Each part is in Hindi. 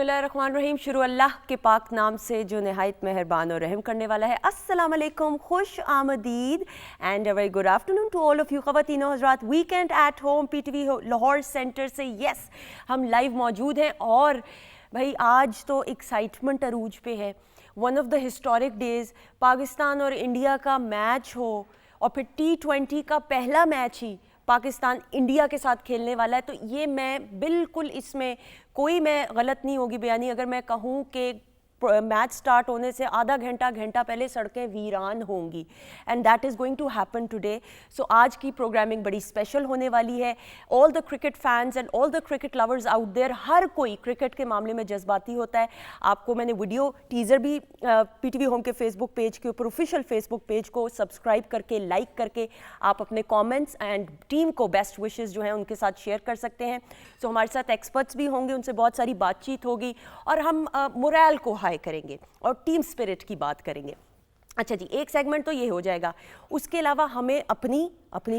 बिस्मिल्लाहिर्रहमानिर्रहीम। शुरू अल्लाह के पाक नाम से जो नहायत मेहरबान और रहम करने वाला है। अस्सलाम अलैकुम, खुश आमदीद and a very good afternoon to all of you ख़वातीन और हज़रात। Weekend at home PTV Lahore centre से यस हम लाइव मौजूद हैं और भाई आज तो एक्साइटमेंट अरूज पे है। One of the historic days, Pakistan और इंडिया का मैच हो और फिर T20 का पहला मैच ही पाकिस्तान इंडिया के साथ खेलने वाला है। तो ये मैं बिल्कुल इसमें कोई मैं गलत नहीं होगी बयानी अगर मैं कहूँ कि मैच स्टार्ट होने से आधा घंटा पहले सड़कें वीरान होंगी and that is going to happen today. So आज की प्रोग्रामिंग बड़ी स्पेशल होने वाली है। All the cricket fans and all the cricket lovers out there, हर कोई क्रिकेट के मामले में जज्बाती होता है। आपको मैंने वीडियो टीज़र भी पीटीवी होम के फेसबुक पेज के ऊपर, ऑफिशियल फेसबुक पेज को सब्सक्राइब करके, लाइक करके आप अपने कॉमेंट्स एंड टीम को बेस्ट विशेज़ जो हैं उनके साथ शेयर कर सकते हैं। सो हमारे साथ एक्सपर्ट्स भी होंगे, उनसे बहुत सारी बातचीत होगी और हम मोरल को हाई करेंगे और टीम स्पिरिट की बात करेंगे। अच्छा जी, एक सेगमेंट तो ये हो जाएगा। उसके अलावा हमें अपनी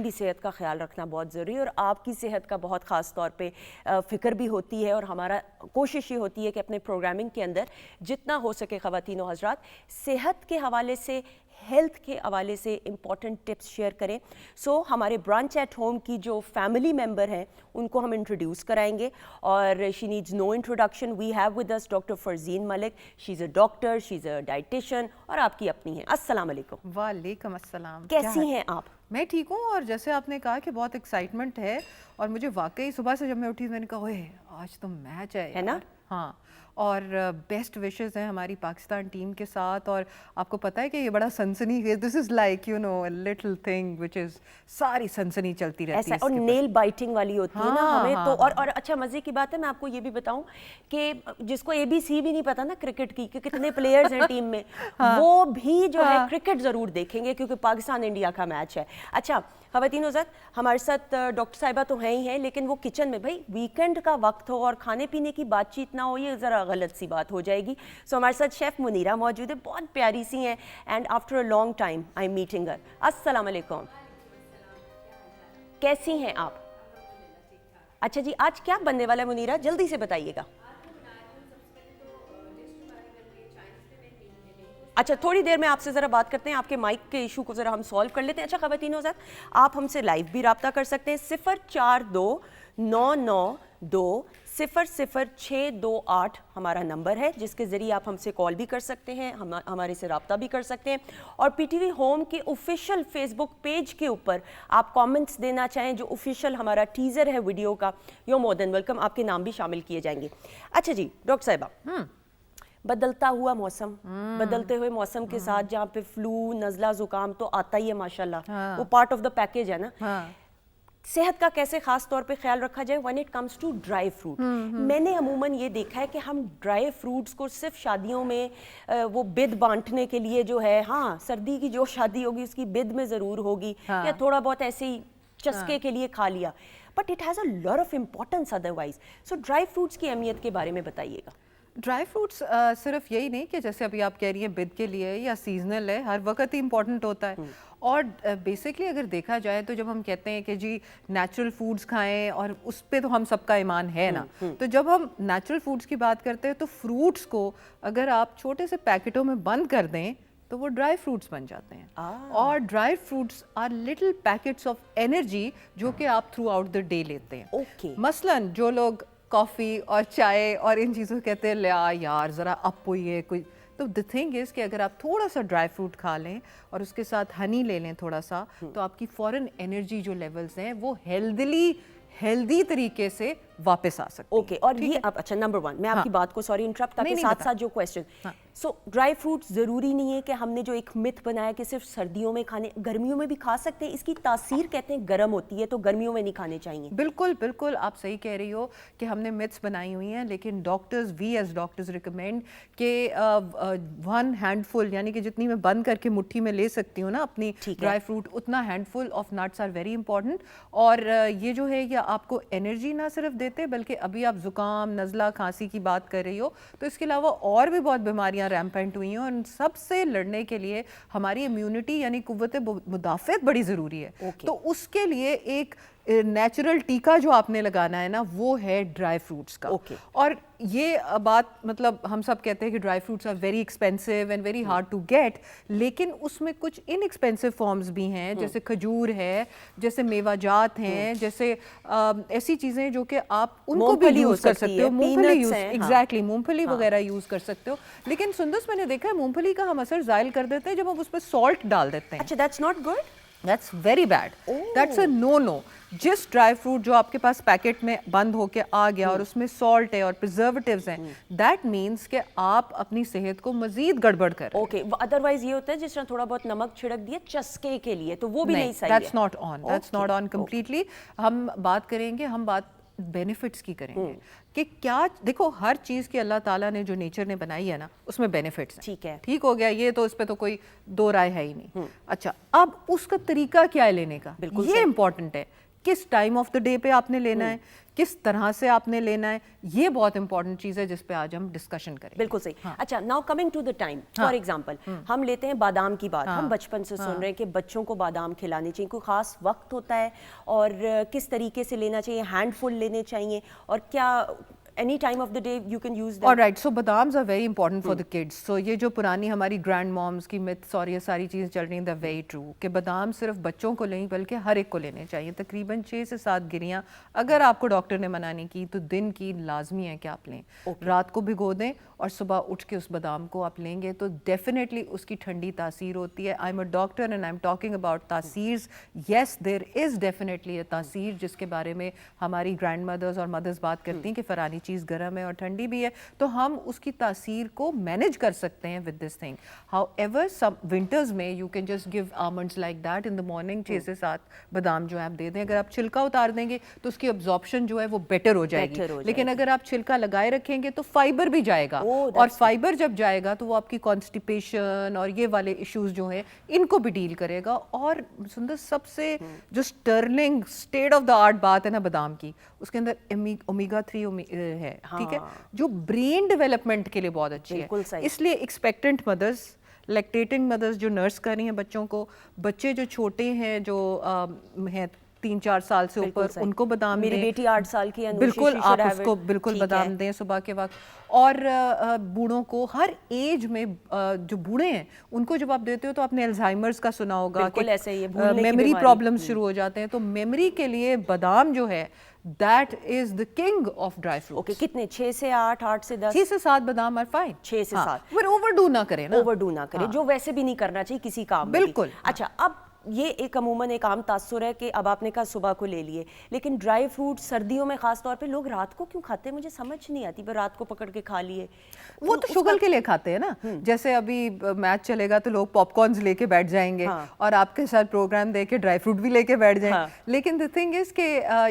भी सेहत का ख्याल रखना बहुत ज़रूरी है और आपकी सेहत का बहुत ख़ास तौर पे फ़िक्र भी होती है और हमारा कोशिश ये होती है कि अपने प्रोग्रामिंग के अंदर जितना हो सके ख़वातीन और हज़रात सेहत के हवाले से, हेल्थ के हवाले से इंपॉर्टेंट टिप्स शेयर करें। सो हमारे ब्रांच एट होम की जो फैमिली मेम्बर हैं उनको हम इंट्रोड्यूस कराएंगे और she needs no introduction. We have with us doctor Farzeen Malik. She is a doctor, she is a dietitian और आपकी अपनी हैं। अस्सलाम वालेकुम। वालेकुम अस्सलाम। कैसी हैं आप? मैं ठीक हूँ और जैसे आपने कहा कि बहुत एक्साइटमेंट है और मुझे वाकई सुबह से जब मैं उठी मैंने कहा ओए आज तो मैच है ना? हाँ, और बेस्ट विशेस हैं हमारी पाकिस्तान टीम के साथ। और आपको पता है कि ये बड़ा सनसनी है, this is like you know a little thing which is सारी सनसनी चलती रहती है और नेल बाइटिंग वाली होती है ना हमें तो। और अच्छा मज़े की बात है, मैं आपको ये भी बताऊं कि जिसको ABC भी नहीं पता ना क्रिकेट की कि कितने प्लेयर्स हैं टीम में, वो भी जो है क्रिकेट ज़रूर देखेंगे क्योंकि पाकिस्तान इंडिया का मैच है। अच्छा ख़वातीन हज़रात, हमारे साथ डॉक्टर साहिबा तो हैं ही हैं, लेकिन वो किचन में, भाई वीकेंड का वक्त हो और खाने पीने की बातचीत ना हो ये ज़रा गलत सी बात हो जाएगी। सो हमारे साथ शेफ़ मुनीरा मौजूद है, बहुत प्यारी सी हैं and after a long time I am meeting her. अस्सलाम वालेकुम, कैसी हैं आप? अच्छा जी, आज क्या बनने वाला है मुनीरा, जल्दी से बताइएगा। अच्छा, थोड़ी देर में आपसे ज़रा बात करते हैं, आपके माइक के इशू को ज़रा हम सॉल्व कर लेते हैं। अच्छा ख़वातीन हज़रात, आप हमसे लाइव भी रब्ता कर सकते हैं। 042992000628 हमारा नंबर है जिसके ज़रिए आप हमसे कॉल भी कर सकते हैं, हमारे से रब्ता भी कर सकते हैं। और पीटीवी होम के ऑफिशियल फेसबुक पेज के ऊपर आप कमेंट्स देना चाहें, जो ऑफिशियल हमारा टीज़र है वीडियो का, यू मोर देन वेलकम, आपके नाम भी शामिल किए जाएंगे। अच्छा जी डॉक्टर साहिबा, बदलता हुआ मौसम, बदलते हुए मौसम के साथ जहाँ पे फ्लू, नज़ला, ज़ुकाम तो आता ही है माशाल्लाह, वो पार्ट ऑफ द पैकेज है ना। सेहत का कैसे खास तौर पे ख्याल रखा जाए when it comes to dry fruit? मैंने अमूमन ये देखा है कि हम ड्राई फ्रूट्स को सिर्फ शादियों में वो बिद बांटने के लिए जो है, हाँ सर्दी की जो शादी होगी उसकी बिद में ज़रूर होगी या थोड़ा बहुत ऐसे ही चस्के के लिए खा लिया, but it has a lot of importance otherwise. So dry fruits की अहमियत के बारे में बताइएगा। ड्राई फ्रूट्स सिर्फ यही नहीं कि जैसे अभी आप कह रही हैं बिद के लिए या सीजनल है, हर वक्त ही इम्पॉर्टेंट होता है। और बेसिकली अगर देखा जाए तो जब हम कहते हैं कि जी नेचुरल फूड्स खाएं, और उस पे तो हम सबका ईमान है ना, तो जब हम नेचुरल फूड्स की बात करते हैं तो फ्रूट्स को अगर आप छोटे से पैकेटों में बंद कर दें तो वो ड्राई फ्रूट्स बन जाते हैं। और dry fruits are little packets of energy जो कि आप थ्रू आउट द डे लेते हैं। मसलन जो लोग कॉफ़ी और चाय और इन चीज़ों को कहते हैं ले यार ज़रा अप हुई है कोई, तो द थिंग इज़ कि अगर आप थोड़ा सा ड्राई फ्रूट खा लें और उसके साथ हनी ले लें थोड़ा सा, तो आपकी फ़ौरन एनर्जी जो लेवल्स हैं वो हेल्दी तरीके से वापस आ सकते हैं। ओके, और ये अब अच्छा नंबर 1 मैं आपकी बात को सॉरी इंटरप्ट करके साथ साथ जो क्वेश्चन, सो ड्राई फ्रूट्स ज़रूरी नहीं है कि हमने जो एक मिथ बनाया कि सिर्फ सर्दियों में खाने, गर्मियों में भी खा सकते हैं। इसकी तासीर कहते हैं गर्म होती है तो गर्मियों में नहीं खाने चाहिए। बिल्कुल बिल्कुल आप सही कह रही हो कि हमने मिथ्स बनाई हुई हैं, लेकिन वी एज डॉक्टर्स रिकमेंड कि 1 हैंडफुल, यानी कि जितनी मैं बंद करके मुट्ठी में ले सकती हूँ ना अपनी ड्राई फ्रूट, उतना handful of nuts are very important. और ये जो है ये आपको एनर्जी ना सिर्फ देते, बल्कि अभी आप जुकाम, नज़ला, खांसी की बात कर रही हो, तो इसके अलावा और भी बहुत बीमारियां रैम्पेंट हुई हैं और उन सबसे लड़ने के लिए हमारी इम्यूनिटी यानी कुव्वत मुदाफ़त बड़ी ज़रूरी है। तो उसके लिए एक नेचुरल टीका जो आपने लगाना है ना वो है ड्राई फ्रूट्स का। Okay. और ये बात मतलब हम सब कहते हैं कि dry fruits are very expensive and very hard to get, लेकिन उसमें कुछ इनएक्सपेंसिव फॉर्म्स भी हैं, जैसे खजूर है, जैसे मेवाजात हैं, जैसे ऐसी चीज़ें जो कि आप उनको भी यूज़ कर सकते हो। मूंगफली यूज़, एग्जैक्टली, मूंगफली वगैरह यूज़ कर सकते हो। लेकिन सुंदस मैंने देखा है मूंगफली का हम असर ज़ायल कर देते हैं जब हम उस पर सॉल्ट डाल देते हैं। अच्छा, that's not good, that's very bad, that's a no no. जिस ड्राई फ्रूट जो आपके पास पैकेट में बंद होके आ गया और उसमें सॉल्ट है और प्रिजर्वेटिव्स हैं, दैट मीन्स कि आप अपनी सेहत को मजीद गड़बड़ कर रहे हैं। ओके, अदरवाइज ये होता है जिस तरह थोड़ा बहुत नमक छिड़क दिया चस्के के लिए, तो वो भी नहीं सही है। That's not on, that's not on completely. हम बात करेंगे, हम बात बेनिफिट्स की करेंगे कि क्या, देखो हर चीज़ की अल्लाह ताला ने जो नेचर ने बनाई है ना उसमें बेनिफिट्स हैं। ठीक है, ठीक हो गया, ये तो इस पे तो कोई दो राय है ही नहीं। अच्छा, अब उसका तरीका क्या है लेने का, ये इंपॉर्टेंट है। किस टाइम ऑफ द डे पे आपने लेना है, किस तरह से आपने लेना है, ये बहुत इंपॉर्टेंट चीज़ है जिस पे आज हम डिस्कशन करेंगे। बिल्कुल सही। अच्छा, now coming to the time, for example हम लेते हैं बादाम की बात। हम बचपन से सुन रहे हैं कि बच्चों को बादाम खिलाने चाहिए, कोई खास वक्त होता है और किस तरीके से लेना चाहिए, हैंडफुल लेने चाहिए, और क्या any time of the day you can use them? Alright, so badams are very important for the kids. So ये जो पुरानी हमारी ग्रैंड मॉम्स की मिथ्स और ये सारी चीज़ें चल रही हैं, they're very true कि बादाम सिर्फ बच्चों को नहीं बल्कि हर एक को लेने चाहिए। तकरीबन 6 से 7 गिरियाँ अगर आपको डॉक्टर ने मना नहीं की तो दिन की लाजमी है कि आप लें। रात को भिगो दें और सुबह उठ के उस बादाम को आप लेंगे तो डेफिनेटली उसकी ठंडी तासीर होती है। I am a doctor and I am talking about तासीर। Yes, there is definitely a तासीर जिसके बारे में हमारी ग्रैंड मदर्स और मदर्स बात करती हैं कि फ़लानी चीज़ गर्म है और ठंडी भी है, तो हम उसकी तासीर को मैनेज कर सकते हैं with this thing. However some winters में you can just give almonds like that in the morning. 6 से 7 बादाम जो है आप दे दें। अगर आप छिलका उतार देंगे तो उसकी अब्जॉर्प्शन जो है वो बेटर हो जाएगी, लेकिन अगर आप छिलका लगाए रखेंगे तो फाइबर भी जाएगा और फाइबर जब जाएगा तो वो आपकी कॉन्स्टिपेशन और ये वाले इश्यूज जो हैं इनको भी डील करेगा। और सुंदर सबसे जो sterling state of the art बात है ना बादाम की, उसके अंदर ओमेगा 3 है, ठीक है, जो ब्रेन डेवलपमेंट के लिए बहुत अच्छी है। इसलिए एक्सपेक्टेंट मदर्स, लैक्टेटिंग मदर्स जो नर्स कर रही हैं बच्चों को, बच्चे जो छोटे हैं जो हैं 3-4 साल से ऊपर, उनको बादाम दें। मेरी बेटी 8 साल की है, बिल्कुल आप उसको बिल्कुल बादाम दें सुबह के वक्त। और बूढ़ों को हर एज में, जो बूढ़े हैं उनको जब आप देते हो तो आपने अल्जाइमर्स का सुना होगा कि मेमोरी प्रॉब्लम्स शुरू हो जाते हैं, तो मेमोरी के लिए बादाम जो है that is the king of dry fruit. Okay, कितने? 6 से 8, 8 से 10? 6 से 7 बादाम आर फाइन। 6 से 7, पर ओवरडू ना करें ना, ओवरडू ना करें, जो वैसे भी नहीं करना चाहिए किसी काम में। बिल्कुल। अच्छा, अब ये एक अमूमन एक आम तासुर है कि अब आपने कहा सुबह को ले लिए, लेकिन ड्राई फ्रूट सर्दियों में खास तौर पे लोग रात को क्यों खाते हैं, मुझे समझ नहीं आती। पर रात को पकड़ के खा लिए, वो तो शुगर के लिए खाते हैं ना। जैसे अभी मैच चलेगा तो लोग पॉपकॉर्न्स लेके बैठ जाएंगे और आपके साथ प्रोग्राम देख के ड्राई फ्रूट भी लेके बैठ जाएं। लेकिन द थिंग इज के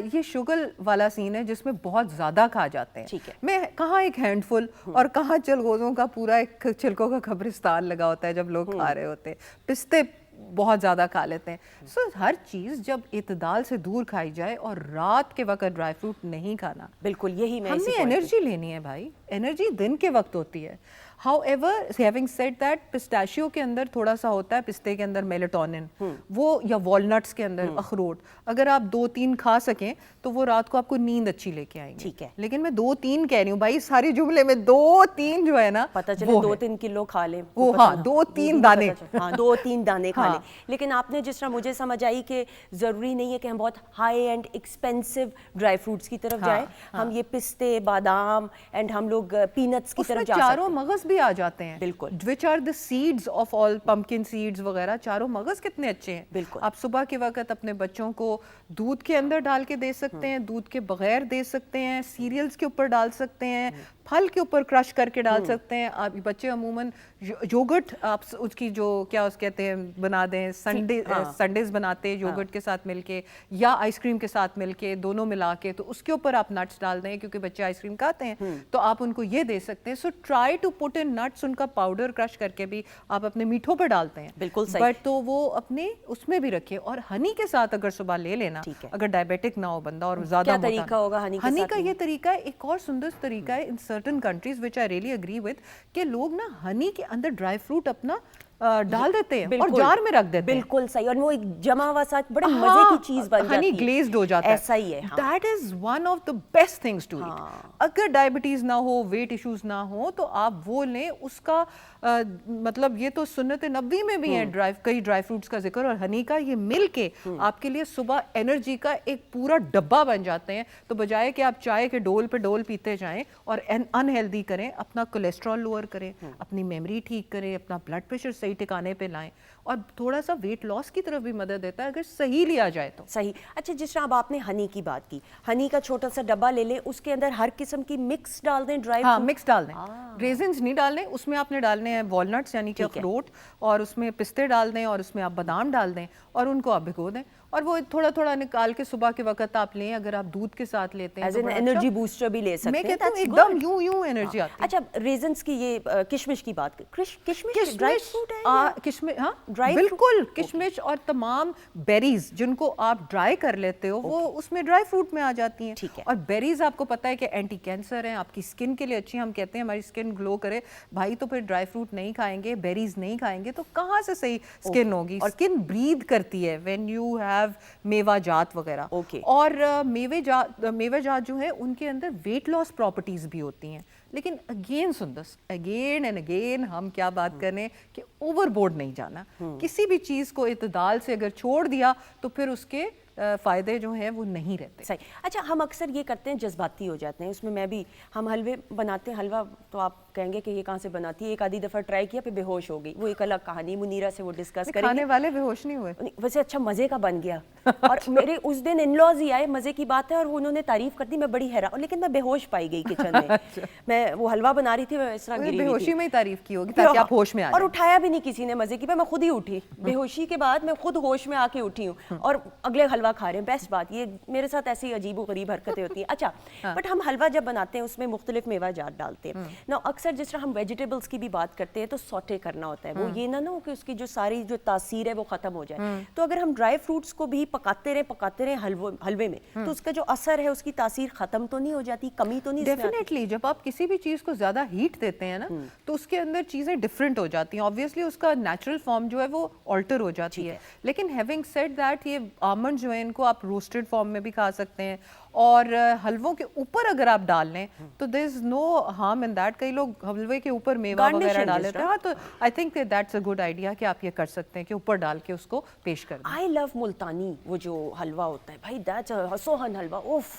ये शुगर वाला सीन है जिसमें बहुत ज्यादा खा जाते हैं। ठीक है, मैं कहाँ एक हैंडफुल और कहाँ चलगोजों का पूरा एक छिलकों का कब्रिस्तान लगा होता है जब लोग खा रहे होते हैं। पिस्ते बहुत ज़्यादा खा लेते हैं। सो हर चीज़ जब इतदाल से दूर खाई जाए, और रात के वक्त ड्राई फ्रूट नहीं खाना। बिल्कुल, यही मैं हमने एनर्जी लेनी है भाई, एनर्जी दिन के वक्त होती है। However, having said that, pistachio के अंदर थोड़ा सा होता है, पिस्ते के अंदर मेलेटोनिन, वो, या वॉलनट्स के अंदर अखरोट, अगर आप 2-3 खा सकें तो वो रात को आपको नींद अच्छी लेके आएंगे। ठीक है, लेकिन मैं 2-3 कह रही हूँ भाई, सारी जुमले में 2-3 जो है ना, पता चले 2-3 किलो खा ले वो, हाँ 2-3 दाने, हाँ 2-3 दाने खा ले। लेकिन आपने जिस तरह मुझे समझ आई कि जरूरी नहीं है कि हम बहुत high and expensive dry fruits की तरफ जाए, हम ये पिस्ते, बादाम एंड हम लोग पीनट्स की तरफ जा सकते हैं। चारों मगज भी आ जाते हैं। बिल्कुल, which are the seeds of all pumpkin seeds वगैरह, चारों मगज कितने अच्छे हैं। बिल्कुल, आप सुबह के वक्त अपने बच्चों को दूध के अंदर डाल के दे सकते हैं, दूध के बगैर दे सकते हैं, सीरियल्स के ऊपर डाल सकते हैं, फल के ऊपर क्रश करके डाल सकते हैं। आप बच्चे अमूमन योगर्ट, आप उसकी जो क्या उस कहते हैं बना दें, संडेज बनाते हैं योगर्ट के साथ मिलके या आइसक्रीम के साथ मिलके, दोनों मिला के, तो उसके ऊपर आप नट्स डाल दें क्योंकि बच्चे आइसक्रीम खाते हैं, तो आप उनको ये दे सकते हैं। So try to put in nuts, उनका पाउडर क्रश करके भी आप अपने मीठों पर डालते हैं। बिल्कुल सही, बट तो वो अपने उसमें भी रखे, और हनी के साथ अगर सुबह ले लेना, अगर डायबिटिक ना हो बंदा और ज्यादा क्या तरीका होगा हनी का? ये तरीका है, एक और सुंदर तरीका है in certain countries which I really agree with, कि लोग ना हनी के अंदर ड्राई फ्रूट अपना डाल देते हैं और बिल्कुल, जार में रख देते हैं। बिल्कुल सही, और वो एक जमा हुआ साथ बड़े मजे की चीज बन जाती है, हनी ग्लेज्ड हो जाता है। ऐसा ही है। हाँ। That is one of the best things to eat. अगर डायबिटीज ना हो, वेट इश्यूज ना हो, तो आप वो लें। उसका मतलब ये तो सुन्नत नबी में भी है कई ड्राई फ्रूट्स का जिक्र, और हनी का ये मिल के आपके लिए सुबह एनर्जी का एक पूरा डब्बा बन जाते हैं। तो बजाय कि आप चाय के डोल पे डोल पीते जाएं और अनहेल्दी करें, अपना कोलेस्ट्रॉल लोअर करें, अपनी मेमोरी ठीक करें, अपना ब्लड प्रेशर सही ठिकाने पे लाएं, और थोड़ा सा वेट लॉस की तरफ भी मदद देता है अगर सही लिया जाए तो। सही। अच्छा, जिस तरह अब आपने हनी की बात की, हनी का छोटा सा डब्बा ले लें, उसके अंदर हर किस्म की मिक्स डाल दें, ड्राई हाँ, फ्रूट मिक्स डाल दें। रेजिन्स नहीं डालने, उसमें आपने डालने हैं वॉलनट्स यानी कि अखरोट, और उसमें पिस्ते डाल दें, और उसमें आप बादाम डाल दें, और उनको आप भिगो दें, और वो थोड़ा थोड़ा निकाल के सुबह के वक्त आप लें। अगर आप दूध के साथ लेते हैं एज एन एनर्जी बूस्टर भी ले सकते हैं। मैं कहती हूँ एकदम यूं एनर्जी आती है। अच्छा, रेजन्स की ये किशमिश की बात कर, किशमिश ड्राई फ्रूट है? किशमिश, हाँ ड्राई बिल्कुल, किशमिश और तमाम बेरीज जिनको आप ड्राई कर लेते हो वो उसमें ड्राई फ्रूट में आ जाती हैं। ठीक है। और बेरीज आपको पता है कि एंटी कैंसर हैं, आपकी स्किन के लिए अच्छी। हम कहते हैं हमारी स्किन ग्लो करे भाई, तो फिर ड्राई फ्रूट नहीं खाएंगे, बेरीज नहीं खाएंगे तो कहाँ से सही स्किन होगी? और स्किन ब्रीद करती है व्हेन यू हैव मेवा जात वगैरह। और मेवे जात जो है उनके अंदर वेट लॉस प्रॉपर्टीज भी होती हैं। लेकिन अगेन सुंदर, अगेन एंड अगेन हम क्या बात करें कि ओवरबोर्ड नहीं जाना। किसी भी चीज को इतदाल से अगर छोड़ दिया तो फिर उसके फ़ायदे जो हैं वो नहीं रहते। सही। अच्छा, हम अक्सर ये करते हैं, जज्बाती हो जाते हैं। उसमें मैं भी, हम हलवे बनाते हैं, हलवा तो आप कहेंगे कि ये कहाँ से बनाती है, एक आधी दफ़ा ट्राई किया फिर बेहोश हो गई, वो एक अलग कहानी, मुनीरा से वो डिस्कस करेंगे। खाने वाले बेहोश नहीं हुए वैसे अच्छा मज़े का बन गया। और मेरे उस दिन इन लॉज ही आए, मज़े की बात है, और उन्होंने तारीफ कर दी, मैं बड़ी हैरान, लेकिन मैं बेहोश पाई गई किचन में। मैं वो हलवा बना रही थी, मैं इस तरह गिरी हुई थी। बेहोशी में ही तारीफ की होगी ताकि आप होश में आ जाएं। और उठाया भी नहीं किसी ने मज़े की, मैं खुद ही उठी बेहोशी के बाद, मैं खुद होश में आके उठी हूँ, और अगले हलवा खा रहे हैं। बेस्ट बात, ये मेरे साथ ऐसी अजीब व गरीब हरकतें होती हैं। अच्छा, बट हम हलवा जब बनाते हैं उसमें मुख्तलिफ मेवा जात डालते हैं ना। अक्सर जिस तरह हम वेजिटेबल्स की भी बात करते हैं तो सॉटे करना होता है, वो ये ना हो कि उसकी जो सारी जो तासीर है वो खत्म हो जाए। तो अगर हम ड्राई फ्रूट्स को भी पकाते रहे हलवे में, तो उसका जो असर है, उसकी तासीर खत्म तो नहीं हो जाती, कमी तो नहीं? डेफिनेटली जब आप किसी भी चीज को ज्यादा हीट देते हैं ना तो उसके अंदर चीजें डिफरेंट हो जाती हैं। ऑब्वियसली उसका नेचुरल फॉर्म जो है वो ऑल्टर हो जाती है। लेकिन हैविंग सेड दैट, ये आमंड जो है इनको आप रोस्टेड फॉर्म में भी खा सकते हैं, और हलवों के ऊपर अगर आप डाल लें तो there is no harm in that. कई लोग हलवे के ऊपर मेवा वगैरह डाल लेते हैं। हाँ, तो I think that's a good idea कि आप ये कर सकते हैं कि ऊपर डाल के उसको पेश कर दें। आई लव मुल्तानी, वो जो हलवा होता है भाई, दैट्स अ सोहन हलवा, उफ,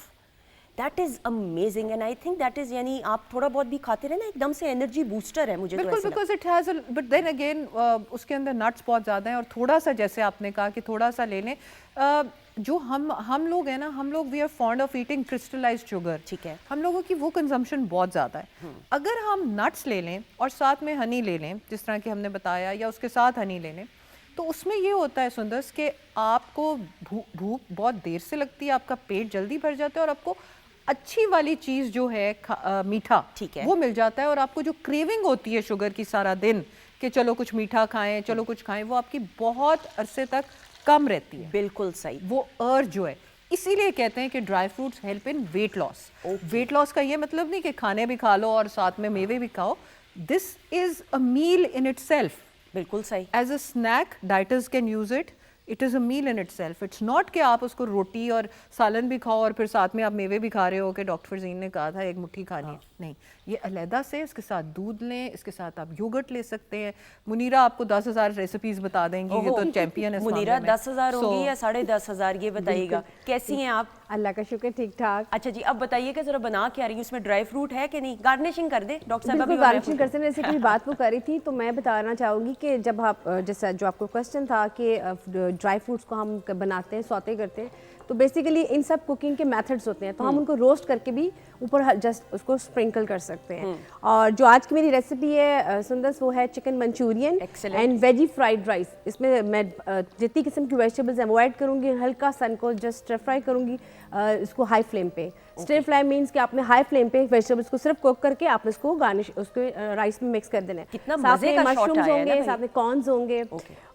that is amazing. And I think that is, यानी आप थोड़ा बहुत भी खाते रहे ना, एकदम से एनर्जी बूस्टर है मुझे। बिल्कुल, because it has, but then again उसके अंदर नट्स बहुत ज़्यादा हैं, और थोड़ा सा जैसे आपने कहा कि थोड़ा सा ले लें। जो हम लोग हैं ना, हम लोग we are fond of eating crystallised sugar. ठीक है, हम लोगों की वो कंजम्पशन बहुत ज़्यादा है। अगर हम नट्स ले लें और साथ में हनी ले लें, जिस तरह की हमने बताया, या उसके साथ हनी ले लें, तो उसमें ये होता है सुंदर्स कि आपको भूख बहुत देर से लगती है, आपका पेट जल्दी भर जाता है, और आपको अच्छी वाली चीज़ जो है मीठा, ठीक है, वो मिल जाता है। और आपको जो क्रेविंग होती है शुगर की सारा दिन कि चलो कुछ मीठा खाएं, चलो कुछ खाएं, वो आपकी बहुत अरसे तक कम रहती है। बिल्कुल सही, वो अर्ज जो है। इसीलिए कहते हैं कि dry fruits help in weight loss. Weight loss का ये मतलब नहीं कि खाने भी खा लो और साथ में मेवे भी खाओ। This is a meal in itself. बिल्कुल सही। As a snack dieters can use it. It is a meal in itself. It's not कि आप उसको रोटी और सालन भी खाओ और फिर साथ में आप मेवे भी खा रहे हो कि डॉक्टर फरजीन ने कहा था एक मुट्ठी खानी है। नहीं, ये अलहदा से, इसके साथ दूध लें, इसके साथ आप योगर्ट ले सकते हैं। मुनीरा आपको 10,000 रेसिपीज बता देंगी, ये तो चैंपियन है। मुनीरा 10,000 होंगी या 10,500, ये बताइएगा। कैसी हैं आप? अल्लाह का शुक्र, ठीक ठाक। अच्छा जी, अब बताइए कि जरा बना क्या रही है, उसमें ड्राई फ्रूट है कि नहीं? गार्निशिंग कर दे डॉक्टर साहब। बिल्कुल गार्निशिंग करते हैं, जैसे कि बात वो करी थी, तो मैं बताना चाहूँगी कि जब आप, जैसा जो आपको क्वेश्चन था कि ड्राई फ्रूट्स को हम बनाते हैं, सौते करते हैं, तो बेसिकली इन सब कुकिंग के मेथड्स होते हैं, तो हम उनको रोस्ट करके भी ऊपर जस्ट उसको स्प्रिंकल कर सकते हैं। और जो आज की मेरी रेसिपी है सुंदर, वो है chicken Manchurian and veggie fried rice. इसमें मैं जितनी किस्म की वेजिटेबल्स हैं वो ऐड करूँगी, हल्का सा इनको जस्ट स्टर फ्राई करूँगी इसको हाई फ्लेम पे। स्टर फ्राई मीन्स कि आपने हाई फ्लेम पे वेजिटेबल्स को सिर्फ कुक करके आपने इसको गार्निश उसको राइस में मिक्स कर देना है। कितना मजे का शॉट मशरूम्स आया होंगे, ना साथ में कॉर्न्स होंगे,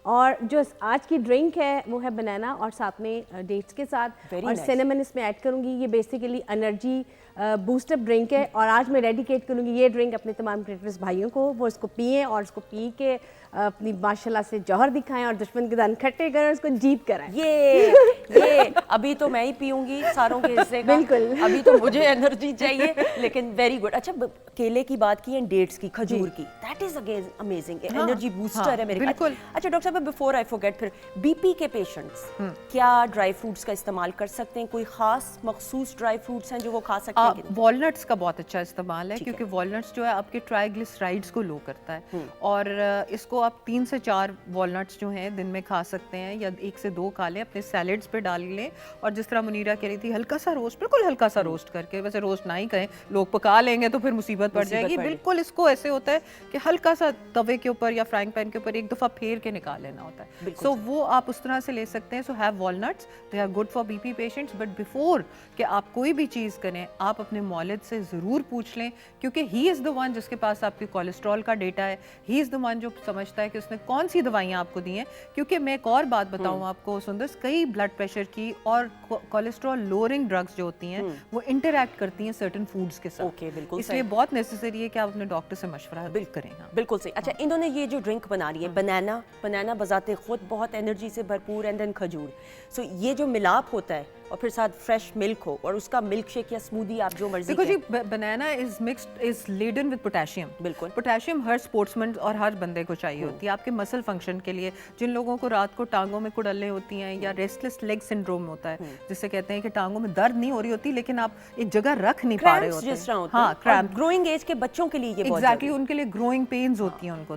और जो आज की ड्रिंक है वो है बनाना, और साथ में डेट्स के साथ साथ Very और nice. सिनेमन इसमें ऐड करूंगी। ये बेसिकली एनर्जी बूस्टअप ड्रिंक है और आज मैं डेडिकेट करूंगी ये ड्रिंक अपने तमाम क्रिकेटर्स भाइयों को, वो इसको पिएं और इसको पी के अपनी माशाल्लाह से जौहर दिखाएं और दुश्मन के दान खट्टे करें, उसको जीत कराएं। ये अभी तो मैं ही पीऊंगी सारों के हिस्से का। बिल्कुल। अभी तो मुझे एनर्जी चाहिए, लेकिन वेरी गुड। अच्छा, केले की बात की है, डेट्स की, खजूर की, that is again amazing, energy booster है मेरे बिल्कुल। अच्छा डॉक्टर साहब, बिफोर आई फॉरगेट, फिर बीपी के पेशेंट्स क्या ड्राई फ्रूट्स का इस्तेमाल कर सकते हैं? कोई खास मखसूस ड्राई फ्रूट्स हैं जो वो खा सकते हैं? वॉलनट्स का बहुत अच्छा इस्तेमाल है, क्योंकि वॉलनट्स जो है आपके ट्राइग्लिसराइड्स को लो करता है, और इसको आप 3 से 4 वॉलनट्स जो हैं दिन में खा सकते हैं, या 1 से 2 खा लें, अपने सैलेड्स पे डाल लें, और जिस तरह मुनीरा कह रही थी हल्का सा रोस्ट, बिल्कुल हल्का सा रोस्ट करके, वैसे रोस्ट ना ही करें, लोग पका लेंगे तो फिर मुसीबत पड़ जाएगी, बिल्कुल इसको ऐसे होता है कि हल्का सा तवे के ऊपर या फ्राइंग पैन के ऊपर एक दफ़ा फेर के निकाल लेना होता है। सो वो आप उस तरह से ले सकते हैं। So have walnuts, they are good for BP patients, but before कि आप कोई भी चीज़ करें आप अपने मौलिद से ज़रूर पूछ लें, क्योंकि ही इज़ द वन जिसके पास आपके कोलेस्ट्रॉल का डेटा है, ही इज़ द वन जो समझता है कि उसने कौन सी दवाइयाँ आपको दी हैं। क्योंकि मैं एक और बात बताऊँ आपको सुंदर, कई ब्लड प्रेशर की और कोलेस्ट्रॉल लोअरिंग ड्रग्स जो होती हैं वो इंटरैक्ट करती हैं सर्टेन फूड्स के साथ। ओके, बिल्कुल, इसलिए बहुत नेसेसरी है कि आप अपने डॉक्टर से मशवरा करें। बिल्कुल सही। अच्छा, इन्होंने ये जो ड्रिंक बना रही है, बनाना बजाते खुद बहुत एनर्जी से भरपूर, एंड देन खजूर, सो ये जो मिलाप होता है और फिर साथ फ्रेश मिल्क हो और उसका मिल्क शेक या स्मूदी आप जो मर्जी। देखो जी, banana is mixed, is laden with potassium. बिल्कुल, पोटेशियम हर स्पोर्ट्समैन और हर बंदे को चाहिए होती है आपके मसल फंक्शन के लिए। जिन लोगों को रात को टांगों में कुड़ल्ले होती हैं या रेस्टलेस लेग सिंड्रोम होता है, जिससे कहते हैं कि टांगों में दर्द नहीं हो रही होती लेकिन आप एक जगह रख नहीं पा रहे होते, हाँ, क्रैम्प, ग्रोइंग एज के बच्चों के लिए ये एग्जैक्टली उनके लिए ग्रोइंग पेन्स होती हैं उनको,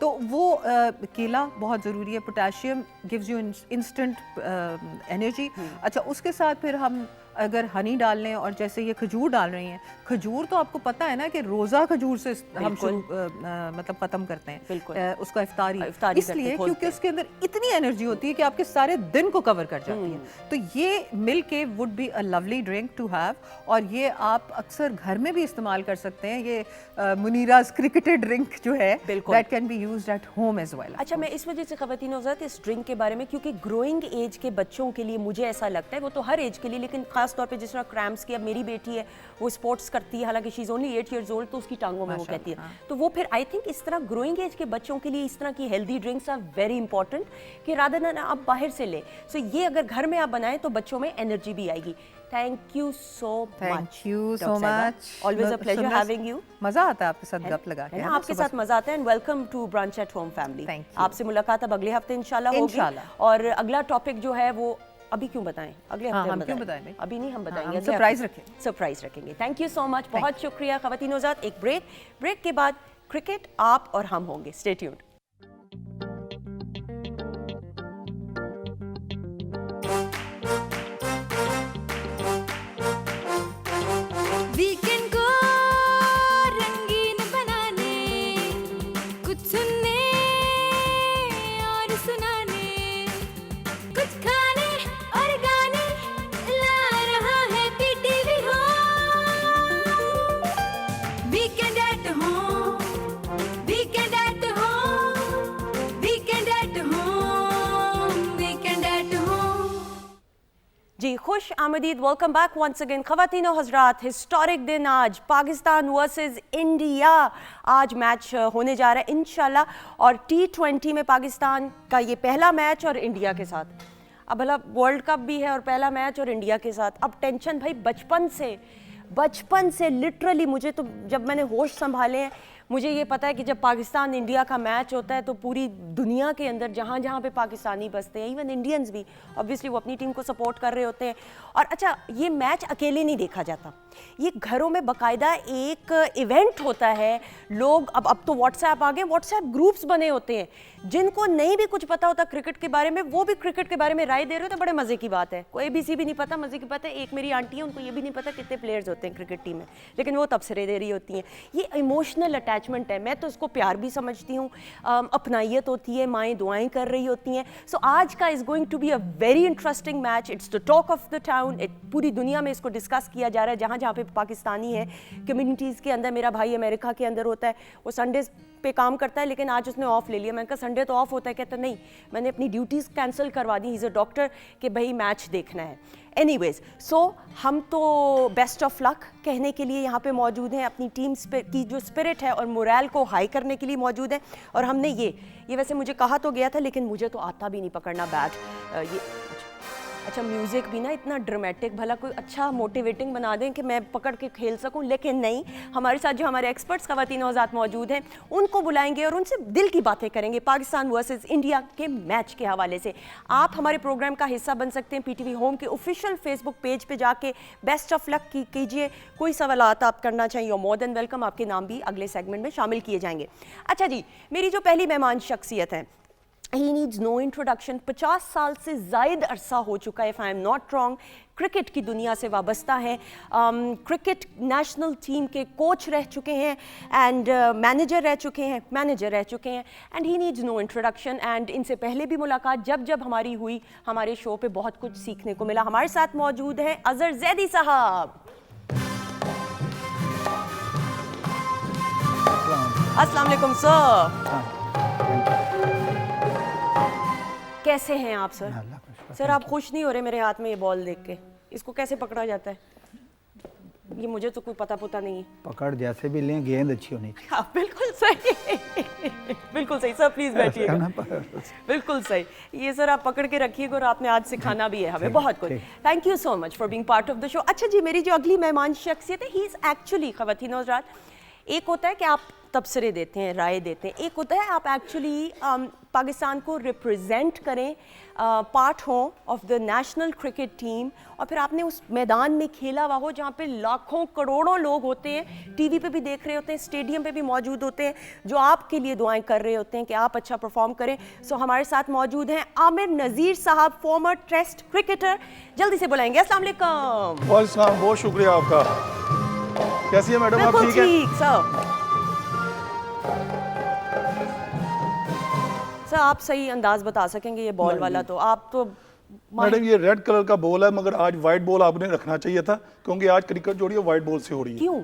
तो वो केला बहुत ज़रूरी है। Potassium gives you instant energy. अच्छा, उसके साथ फिर हम अगर हनी डाल लें और जैसे ये खजूर डाल रही हैं, खजूर तो आपको पता है ना कि रोज़ा खजूर से हम मतलब ख़त्म करते हैं उसका इफ्तारी इसलिए क्योंकि उसके अंदर इतनी एनर्जी होती है कि आपके सारे दिन को कवर कर जाती है। तो ये milk cake would be a lovely drink to have, और ये आप अक्सर घर में भी इस्तेमाल कर सकते हैं। ये मुनीराज क्रिकेटेड ड्रिंक जो है that can be used at home as well. अच्छा, मैं इस वजह से ख़वातीन हज़रात इस ड्रिंक के बारे में, क्योंकि ग्रोइंग एज के बच्चों के लिए मुझे ऐसा लगता है, वो तो हर एज के लिए, लेकिन खास तौर पे जिस तरह क्रैम्प्स की, अब मेरी बेटी है वो स्पोर्ट्स करती है, हालांकि she is only 8 years old, तो उसकी टांगों में वो कहती है, तो वो फिर आई थिंक इस तरह ग्रोइंग एज के बच्चों के लिए इस तरह की healthy drinks are very important कि रादर देन आप बाहर से ले। सो ये अगर घर में आप बनाएं तो बच्चों में एनर्जी भी आएगी। Thank you so much, always a pleasure having you. मजा आता है आपके साथ गप लगा के, आपके साथ मजा आता है, and welcome to brunch at home family. आपसे मुलाकात अब अगले हफ्ते इंशाल्लाह होगी, और अगला टॉपिक जो है वो अभी क्यों बताएं, अगले हफ्ते हम क्यों बताएं? अभी नहीं, हम बताएंगे, सरप्राइज रखेंगे। थैंक यू सो मच, बहुत शुक्रिया ख़वातीन हज़रात। एक ब्रेक के बाद क्रिकेट आप और हम होंगे, स्टे ट्यून्ड। वीकेंड को रंगीन बनाने, कुछ सुनने और सुनाने, कुछ खाने और गाने ला रहा है PTV home. Weekend at home, weekend at home, weekend at home, weekend at home. जी, खुश आमदीद, वेलकम बैक वंस अगेन ख़वातीन और हज़रात। हिस्टोरिक दिन आज, पाकिस्तान वर्सेस इंडिया आज मैच होने जा रहा है इंशाल्लाह, और T20 में पाकिस्तान का ये पहला मैच और इंडिया के साथ। अब भला वर्ल्ड कप भी है और पहला मैच और इंडिया के साथ, अब टेंशन भाई बचपन से लिटरली मुझे तो जब मैंने होश संभाले हैं, मुझे ये पता है कि जब पाकिस्तान इंडिया का मैच होता है तो पूरी दुनिया के अंदर जहाँ जहाँ पे पाकिस्तानी बसते हैं, इवन इंडियंस भी ऑब्वियसली वो अपनी टीम को सपोर्ट कर रहे होते हैं। और अच्छा, ये मैच अकेले नहीं देखा जाता, ये घरों में बाकायदा एक इवेंट होता है। लोग अब तो व्हाट्सएप आ गए, व्हाट्सएप ग्रुप्स बने होते हैं, जिनको नहीं भी कुछ पता होता क्रिकेट के बारे में, वो भी क्रिकेट के बारे में राय दे रहे होते हैं। बड़े मज़े की बात है, कोई ABC भी नहीं पता, मज़े की बात है। एक मेरी आंटी है, उनको ये भी नहीं पता कितने प्लेयर्स होते हैं क्रिकेट टीम में, लेकिन वो तबसरे दे रही होती हैं। ये इमोशनल अटैचमेंट है, मैं तो इसको प्यार भी समझती हूँ, अपनाइयत होती है, माएँ दुआएं कर रही होती हैं। सो आज का is going to be a very interesting match, it's the talk of the town, पूरी दुनिया में इसको डिस्कस किया जा रहा है। जहाँ जहाँ पे पाकिस्तानी है कम्युनिटीज़ के अंदर, मेरा भाई अमेरिका के अंदर होता है, वो संडेज पे काम करता है लेकिन आज उसने ऑफ ले लिया। मैंने कहा संडे तो ऑफ होता है, कहता नहीं मैंने अपनी ड्यूटीज़ कैंसिल करवा दी, ही इज़ अ डॉक्टर, कि भाई मैच देखना है। एनीवेज, सो हम तो बेस्ट ऑफ लक कहने के लिए यहाँ पे मौजूद हैं, अपनी टीम की जो स्पिरिट है और मोरल को हाई करने के लिए मौजूद हैं। और हमने ये वैसे मुझे कहा तो गया था लेकिन मुझे तो आता भी नहीं पकड़ना बैट। ये अच्छा म्यूज़िक भी ना इतना ड्रामेटिक, भला कोई अच्छा मोटिवेटिंग बना दें कि मैं पकड़ के खेल सकूं, लेकिन नहीं। हमारे साथ जो हमारे एक्सपर्ट्स ख़वातीन हज़रात मौजूद हैं उनको बुलाएंगे और उनसे दिल की बातें करेंगे पाकिस्तान वर्सेस इंडिया के मैच के हवाले से। आप हमारे प्रोग्राम का हिस्सा बन सकते हैं पीटीवी होम के ऑफिशियल फेसबुक पेज पे जाके बेस्ट ऑफ लक कीजिए। कोई सवालात आप करना चाहिए और मोर देन वेलकम, आपके नाम भी अगले सेगमेंट में शामिल किए जाएंगे। अच्छा जी, मेरी जो पहली मेहमान शख्सियत है, ही नीड्स नो इंट्रोडक्शन, 50 साल से ज़ायद अरसा हो चुका है, if I am not wrong, cricket की दुनिया से वाबस्ता है। क्रिकेट नेशनल टीम के कोच रह चुके हैं एंड मैनेजर रह चुके हैं and he needs no introduction. And इनसे पहले भी मुलाकात जब हमारी हुई, हमारे शो पे बहुत कुछ सीखने को मिला। हमारे साथ मौजूद हैं अजहर जैदी साहब। अस्सलाम वालेकुम सर। कैसे हैं आप सर? सर आप खुश नहीं हो रहे मेरे हाथ में ये बॉल देख के? इसको कैसे पकड़ा जाता है? ये मुझे तो कोई पता नहीं है। पकड़ जैसे भी लें, गेंद अच्छी होनी चाहिए। हाँ, बिल्कुल सही बिल्कुल सही सर, प्लीज बैठिएगा। बिल्कुल सही, ये सर आप पकड़ के रखिएगा और आपने आज सिखाना भी है हमें बहुत कुछ। Thank you so much for being part of the show. अच्छा जी, मेरी जो अगली मेहमान शख्सियत है, ही इज़ एक्चुअली ख़वातीन हज़रात, एक होता है कि आप तबसरे देते हैं, राय देते हैं, एक होता है आप एक्चुअली पाकिस्तान को रिप्रेजेंट करें, पार्ट हो of the national cricket team, और फिर आपने उस मैदान में खेला हुआ हो जहाँ पे लाखों करोड़ों लोग होते हैं, टीवी पे भी देख रहे होते हैं, स्टेडियम पे भी मौजूद होते हैं, जो आपके लिए दुआएं कर रहे होते हैं कि आप अच्छा परफॉर्म करें। सो हमारे साथ मौजूद हैं आमिर नज़ीर साहब, फॉर्मर टेस्ट क्रिकेटर। जल्दी से बुलाएंगे। अस्सलाम वालेकुम। वालेकुम, बहुत शुक्रिया आपका। कैसी है मैडम, आप ठीक है? ठीक सर। सर आप सही अंदाज बता सकेंगे ये बॉल वाला, तो आप तो मैडम ये रेड कलर का बॉल है, मगर आज वाइट बॉल आपने रखना चाहिए था, क्योंकि आज क्रिकेट जो रही है वाइट बॉल से हो रही है। क्यों?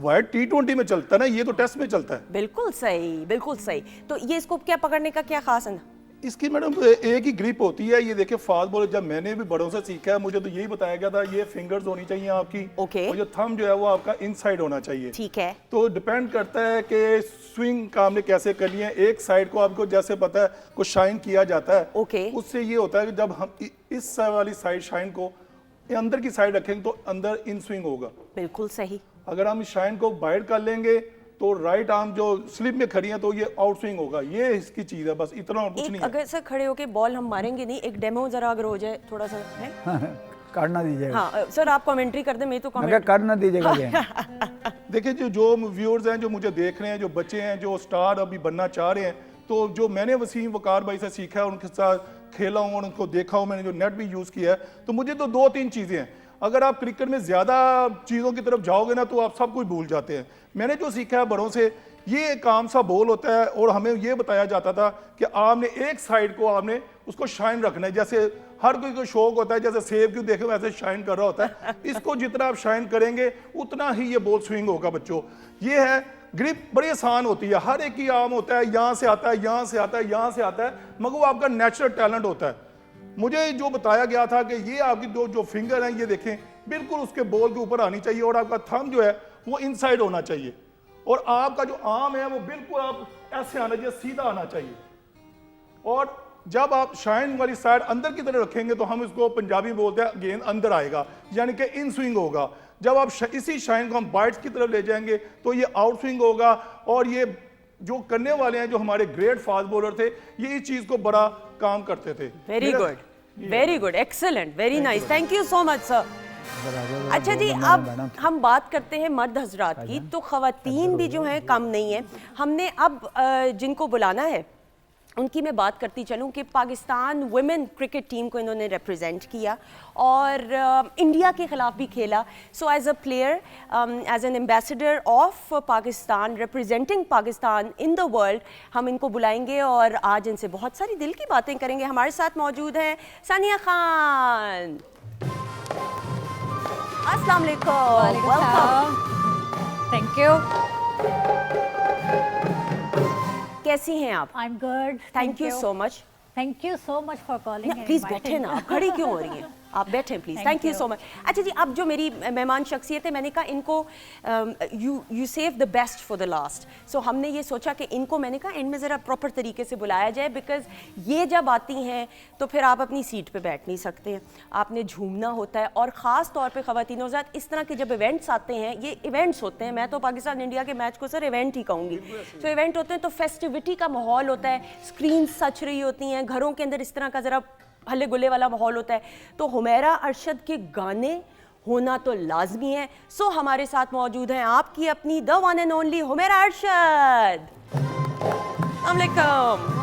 वाइट T20 में चलता है ना, ये तो टेस्ट में चलता है। बिल्कुल सही, बिल्कुल सही। तो ये इसको क्या पकड़ने का क्या खास है? इसकी मैडम एक ही ग्रिप होती है। ये देखिए फास्ट बॉल, जब मैंने भी बड़ों से सीखा है मुझे तो यही बताया गया था, ये फिंगर्स होनी चाहिए आपकी, ओके। और जो थंब जो है वो आपका इनसाइड होना चाहिए। ठीक है। तो डिपेंड करता है कि स्विंग का हमने कैसे करनी है। एक साइड को आपको जैसे पता है कुछ शाइन किया जाता है, ओके। उससे ये होता है कि जब हम इस वाली साइड शाइन को अंदर की साइड रखेंगे तो अंदर इन स्विंग होगा। बिल्कुल सही। अगर हम इस शाइन को बाहर कर लेंगे तो राइट आर्म जो स्लिप में खड़ी है तो ये आउट स्विंग होगा। ये इसकी चीज है, बस इतना और कुछ नहीं है। अगर सर खड़े होके बॉल हम मारेंगे नहीं, एक डेमो जरा अगर हो जाए थोड़ा सा है। करना दीजिएगा। हाँ सर आप कमेंट्री कर दें, मैं तो अगर करना दीजिएगा। देखिए जो व्यूअर्स हैं जो मुझे देख रहे हैं, जो बच्चे हैं जो स्टार अभी बनना चाह रहे हैं, तो जो मैंने वसीम वकार भाई से सीखा है, उनके साथ खेला हूँ और उनको देखा हूँ, मैंने जो नेट भी यूज़ किया है, तो मुझे तो 2-3 चीज़ें हैं। अगर आप क्रिकेट में ज़्यादा चीज़ों की तरफ जाओगे ना तो आप सब कुछ भूल जाते हैं। मैंने जो सीखा है बड़ों से, ये एक आम सा बॉल होता है और हमें ये बताया जाता था कि आपने एक साइड को आपने उसको शाइन रखना है। जैसे हर कोई को शौक होता है, जैसे सेब क्यों देखे वैसे शाइन कर रहा होता है, इसको जितना आप शाइन करेंगे उतना ही ये बॉल स्विंग होगा। बच्चों ये है ग्रिप बड़ी आसान होती है, हर एक की आम होता है, यहाँ से आता है, यहाँ से आता है, यहाँ से आता है, मगर वो आपका नेचुरल टैलेंट होता है। मुझे जो बताया गया था कि ये आपकी जो फिंगर हैं ये देखें बिल्कुल उसके बॉल के ऊपर आनी चाहिए, और आपका थंब जो है वो इनसाइड होना चाहिए, और आपका जो आर्म है वो बिल्कुल आप ऐसे आना चाहिए, सीधा आना चाहिए। और जब आप शाइन वाली साइड अंदर की तरफ रखेंगे तो हम इसको पंजाबी बोलते हैं गेंद अंदर आएगा, यानी कि इन स्विंग होगा। जब आप इसी शाइन को हम बाइट्स की तरफ ले जाएंगे तो ये आउट स्विंग होगा। और ये जो करने वाले हैं जो हमारे ग्रेट फास्ट बॉलर थे, ये इस चीज को बड़ा काम करते थे। Very good, excellent, very nice, thank you so much sir. अच्छा जी, अब हम बात करते हैं मर्द हजरात की, तो ख़वातीन भी जो हैं कम नहीं है। हमने अब जिनको बुलाना है उनकी मैं बात करती चलूँ कि पाकिस्तान वुमेन क्रिकेट टीम को इन्होंने रिप्रेजेंट किया और इंडिया के ख़िलाफ़ भी खेला। So as a player, as an ambassador of Pakistan representing Pakistan in the world, हम इनको बुलाएंगे और आज इनसे बहुत सारी दिल की बातें करेंगे। हमारे साथ मौजूद हैं सानिया खान। अस्सलाम वालेकुम। Thank you. कैसी हैं आप? I'm good. Thank you so much. Thank you so much for calling and please inviting बैठे ना, me. आप खड़ी क्यों हो रही हैं? आप बैठे please. Thank thank you you. So much. अच्छा जी, अब जो मेरी मेहमान शख्सियत है, मैंने कहा इनको you save the best for the last. So हमने ये सोचा कि इनको मैंने कहा एंड में ज़रा प्रॉपर तरीके से बुलाया जाए, बिकॉज ये जब आती हैं तो फिर आप अपनी सीट पे बैठ नहीं सकते, आपने झूमना होता है। और ख़ास तौर पे ख़वातीन हज़रात, इस तरह के जब इवेंट्स आते हैं, ये इवेंट्स होते हैं, मैं तो पाकिस्तान इंडिया के मैच को सर इवेंट ही कहूँगी। तो इवेंट होते हैं तो फेस्टिविटी का माहौल होता है, स्क्रीन सच रही होती हैं, घरों के अंदर इस तरह का ज़रा हल्ले गुल्ले वाला माहौल होता है। तो हुमैरा अरशद के गाने होना तो लाजमी है। सो हमारे साथ मौजूद हैं आपकी अपनी the one and only Humaira Arshad. अस्सलाम वालेकुम।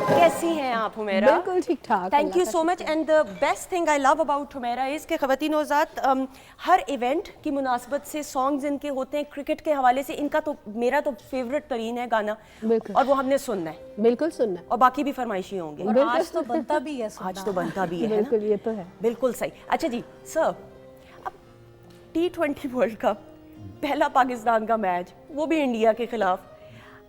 कैसी हैं आप हुमैरा? बिल्कुल ठीक ठाक। Thank you so much. And the best thing I love about Humaira is कि ख़वातीन हज़रात, हर इवेंट की मुनासबत से सॉन्ग्स इनके होते हैं। क्रिकेट के हवाले से इनका तो मेरा तो फेवरेट तरीन है गाना, बिल्कुल। और वो हमने सुनना है, बिल्कुल सुनना। और बाकी भी फरमाइशी होंगे। और आज तो बनता भी है आज तो बनता भी है ना? बिल्कुल, ये तो है। बिल्कुल सही। अच्छा जी सर, अब T20 वर्ल्ड कप, पहला पाकिस्तान का मैच, वो भी इंडिया के खिलाफ।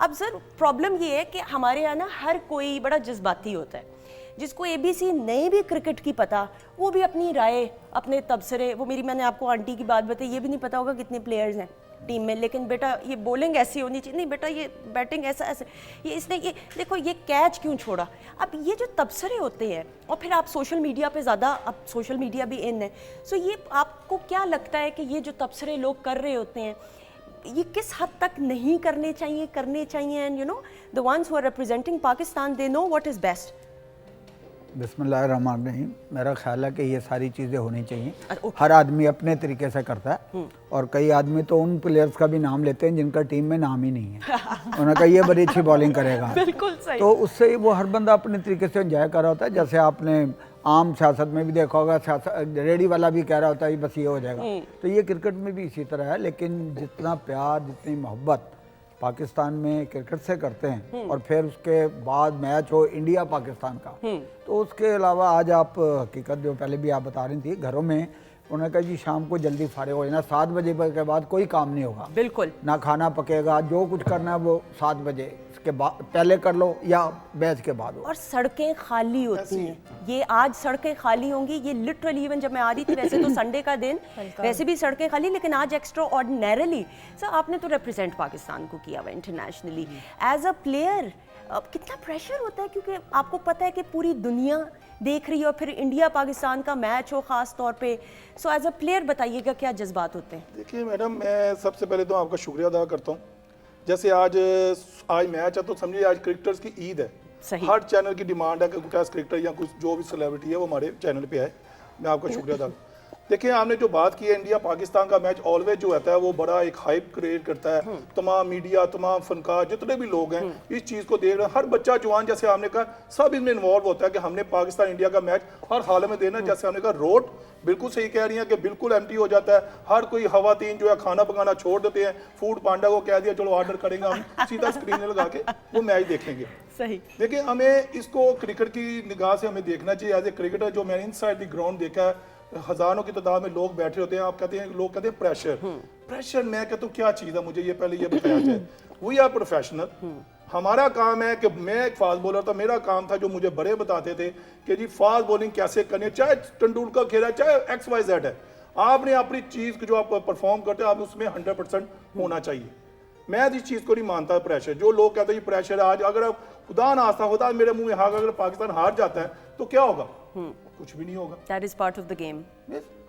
अब सर प्रॉब्लम ये है कि हमारे यहाँ ना हर कोई बड़ा जज्बाती होता है। जिसको ABC नहीं भी क्रिकेट की पता, वो भी अपनी राय, अपने तबसरे, वो मेरी, मैंने आपको आंटी की बात बताई, ये भी नहीं पता होगा कितने प्लेयर्स हैं टीम में, लेकिन बेटा ये बॉलिंग ऐसी होनी चाहिए, नहीं बेटा ये बैटिंग ऐसा ऐसे, ये इसने ये देखो ये कैच क्यों छोड़ा। अब ये जो तबसरे होते हैं, और फिर आप सोशल मीडिया पे ज़्यादा, अब सोशल मीडिया भी इन है, सो ये आपको क्या लगता है कि ये जो तबसरे लोग कर रहे होते हैं, ये किस हद तक नहीं करने चाहिए, and you know the ones who are representing Pakistan, they know what is best. बिस्मिल्लाहिर्रहमानिर्रहीम। मेरा ख्याल है कि ये सारी चीज़ें होनी चाहिए। ओके। हर आदमी अपने तरीके से करता है, और कई आदमी तो उन प्लेयर्स का भी नाम लेते हैं जिनका टीम में नाम ही नहीं है। उन्होंने कहा ये बड़ी अच्छी बॉलिंग करेगा, बिल्कुल सही। तो उससे वो हर बंदा अपने तरीके से एंजॉय कर रहा होता है। जैसे आपने आम सियासत में भी देखा होगा, रेडी वाला भी कह रहा होता है बस ये हो जाएगा, तो ये क्रिकेट में भी इसी तरह है। लेकिन जितना प्यार, जितनी मोहब्बत पाकिस्तान में क्रिकेट से करते हैं, और फिर उसके बाद मैच हो इंडिया पाकिस्तान का, तो उसके अलावा आज आप हकीकत जो पहले भी आप बता रही थी, घरों में उन्होंने कहा जी शाम को जल्दी फारिग हो जाना, 7 बजे के बाद कोई काम नहीं होगा, बिल्कुल ना खाना पकेगा, जो कुछ करना है वो 7 बजे के बाद पहले कर लो या मैच के बाद हो। और सड़कें खाली होती हैं, ये आज सड़कें खाली होंगी, ये लिटरली इवन जब मैं आ रही थी, वैसे तो संडे का दिन वैसे भी सड़कें खाली, लेकिन आज एक्स्ट्रा ऑर्डिनरीली। सर आपने तो रिप्रेजेंट पाकिस्तान को किया हुआ इंटरनेशनली एज अ प्लेयर, कितना प्रेशर होता है, क्योंकि आपको पता है कि पूरी दुनिया देख रही है, और फिर इंडिया पाकिस्तान का मैच हो ख़ास तौर पे। सो एज अ प्लेयर बताइएगा क्या जज्बात होते हैं? देखिए मैडम, मैं सबसे पहले तो आपका शुक्रिया अदा करता हूँ। जैसे आज मैच है तो समझिए आज क्रिकेटर्स की ईद है। सही। हर चैनल की डिमांड है कि कुछ क्रिकेटर या कुछ जो भी सेलिब्रिटी है वो हमारे चैनल पे आए। मैं आपका शुक्रिया अदा। देखिए आपने जो बात की है, इंडिया पाकिस्तान का मैच ऑलवेज जो होता है वो बड़ा एक हाइप क्रिएट करता है। तमाम मीडिया, तमाम फनकार, जितने भी लोग हैं इस चीज़ को देख रहे हैं। हर बच्चा जवान, जैसे आपने कहा, सब इसमें इन्वॉल्व होता है कि हमने पाकिस्तान इंडिया का मैच हर हाल में देना। जैसे हमने कहा रोड बिल्कुल सही कह रही हैं कि बिल्कुल एम्प्टी हो जाता है। हर कोई खवातीन जो है खाना पकाना छोड़ देते हैं, फूड पांडा को कह दिया चलो ऑर्डर करेंगे, हम सीधा स्क्रीन लगा के वो मैच देखेंगे। सही। देखिए हमें इसको क्रिकेट की निगाह से हमें देखना चाहिए। एज ए क्रिकेटर जो मैंने इनसाइड द ग्राउंड देखा है, हजारों की तादाद में लोग बैठे होते हैं। आप कहते हैं, लोग कहते हैं प्रेशर मैं कहता हूँ क्या चीज़ है, मुझे ये पहले ये बताया जाए। वी आर प्रोफेशनल, हमारा काम है कि मैं एक फास्ट बॉलर था, मेरा काम था जो मुझे बड़े बताते थे कि जी फास्ट बॉलिंग कैसे करनी है, चाहे तेंदुलकर खेला चाहे XYZ है, आपने अपनी चीज़ जो आप परफॉर्म करते हैं आप उसमें 100% होना चाहिए। मैं इस चीज़ को नहीं मानता प्रेशर। जो लोग कहते हैं प्रेशर आज, अगर आप खुदा ना आस्ता होता मेरे मुंह में हाथ, अगर पाकिस्तान हार जाता है तो क्या होगा? कुछ भी नहीं होगा। That is part of the game.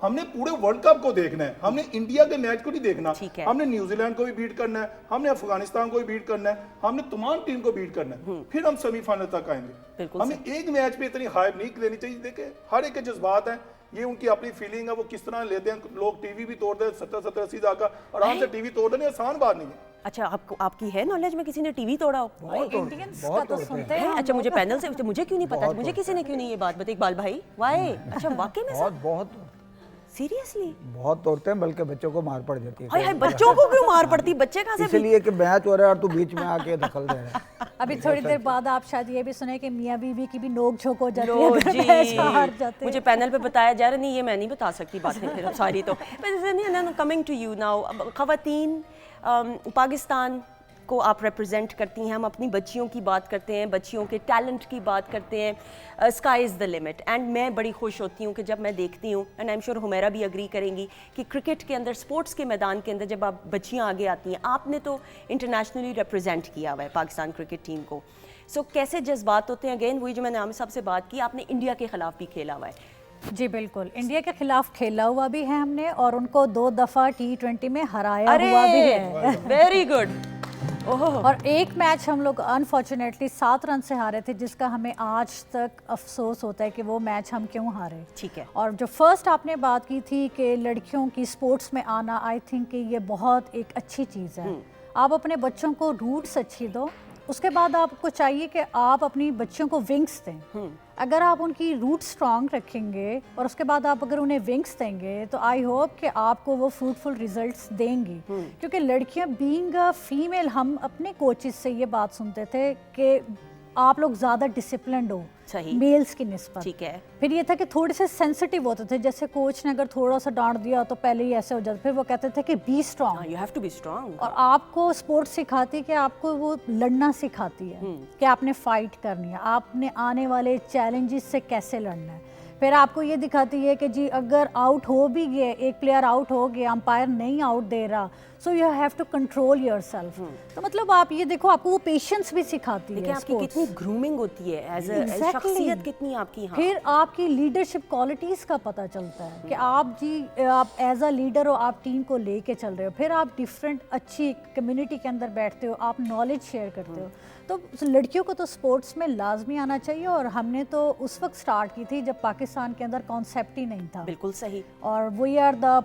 हमने पूरे वर्ल्ड कप को देखना है, हमने इंडिया के मैच को नहीं देखना। ठीक है। हमने न्यूजीलैंड को भी बीट करना है, हमने अफगानिस्तान को भी बीट करना है, हमने तमाम टीम को बीट करना है, फिर हम सेमीफाइनल तक आएंगे। बिल्कुल हमें एक मैच पे इतनी हाइप नहीं लेनी चाहिए। देखिए हर एक के जज्बात हैं, ये उनकी अपनी फीलिंग है, वो किस तरह लेते हैं। लोग टीवी भी तोड़ दें 70-80 हज़ार का, आराम से टीवी तोड़ देने, आसान बात नहीं है। अच्छा, आपको आपकी है नॉलेज में किसी ने टीवी तोड़ा हो? इंडियंस का तो सुनते हैं। अच्छा, मुझे पैनल से मुझे क्यों नहीं पता, मुझे किसी ने क्यों नहीं ये बात बताई? इकबाल भाई वाई, अच्छा वाकई में बहुत सीरियसली बहुत तोड़ते हैं, बल्कि बच्चों को मार पड़ जाती है। हाय हाय, बच्चों को क्यों मार पड़ती? बच्चे कहाँ से? इसलिए कि मैच हो रहा है और तू बीच में आके दखल दे रहा है। अभी थोड़ी देर बाद आप शायद ये भी सुने कि मियाँ बीवी की भी नोक झोंक हो जाती लो है, जी, मैच हार जाते हैं। मुझे पैनल पे बताया जा रहा है, नहीं ये मैं नहीं बता सकती बातें फिर अब सारी तो। कमिंग टू यू नाउ, ख़वातीन पाकिस्तान को आप रिप्रेजेंट करती हैं, हम अपनी बच्चियों की बात करते हैं, बच्चियों के टैलेंट की बात करते हैं, sky is the limit. And मैं बड़ी खुश होती हूँ कि जब मैं देखती हूँ, and I am sure Humaira भी अग्री करेंगी, कि क्रिकेट के अंदर, स्पोर्ट्स के मैदान के अंदर जब आप बच्चियाँ आगे आती हैं, आपने तो इंटरनेशनली रिप्रेजेंट किया हुआ है पाकिस्तान क्रिकेट टीम को, सो कैसे जज्बात होते हैं? अगेन वही जो मैंने आमिर साहब से बात की, आपने इंडिया के खिलाफ भी खेला हुआ है। जी बिल्कुल, इंडिया के खिलाफ खेला हुआ भी है हमने और उनको 2 दफ़ा T20 में हराया हुआ भी है। Very good. ओह, और एक मैच हम लोग अनफॉर्चुनेटली 7 रन से हारे थे, जिसका हमें आज तक अफसोस होता है कि वो मैच हम क्यों हारे। ठीक है। और जो फर्स्ट आपने बात की थी कि लड़कियों की स्पोर्ट्स में आना, आई थिंक कि ये बहुत एक अच्छी चीज़ है। आप अपने बच्चों को रूट्स अच्छी दो, उसके बाद आपको चाहिए कि आप अपनी बच्चियों को विंग्स दें। अगर आप उनकी रूट स्ट्रांग रखेंगे और उसके बाद आप अगर उन्हें विंग्स देंगे तो आई होप कि आपको वो फ्रूटफुल रिजल्ट्स देंगी। क्योंकि लड़कियां बीइंग अ फीमेल, हम अपने कोचेस से ये बात सुनते थे कि आप लोग ज़्यादा डिसिप्लिन्ड हो सही। मेल्स की निस्बत। ठीक है। फिर ये था कि थोड़े से सेंसिटिव होते थे, जैसे कोच ने अगर थोड़ा सा डांट दिया तो पहले ही ऐसे हो जाता, फिर वो कहते थे कि be strong. You have to be strong. और आपको स्पोर्ट्स सिखाती है कि आपको वो लड़ना सिखाती है कि आपने फाइट करनी है, आपने आने वाले चैलेंजेस से कैसे लड़ना है। फिर आपको ये दिखाती है कि जी अगर आउट हो भी गए, एक प्लेयर आउट हो गया, अंपायर नहीं आउट दे रहा, so you have to control yourself. तो मतलब आप ये देखो, आपको वो पेशेंस भी सिखाती है। आपकी कितनी ग्रूमिंग होती है एज Exactly. शख्सियत कितनी आपकी। हाँ। फिर आपकी लीडरशिप क्वालिटीज़ का पता चलता है कि आप एज अ लीडर हो, आप टीम को लेके चल रहे हो। फिर आप डिफरेंट अच्छी कम्युनिटी के अंदर बैठते हो, आप नॉलेज शेयर करते हो। तो लड़कियों को तो स्पोर्ट्स में लाजमी आना चाहिए। और हमने तो उस वक्त स्टार्ट की थी जब पाकिस्तान के अंदर कॉन्सेप्ट ही नहीं था। बिल्कुल सही। और वी आर द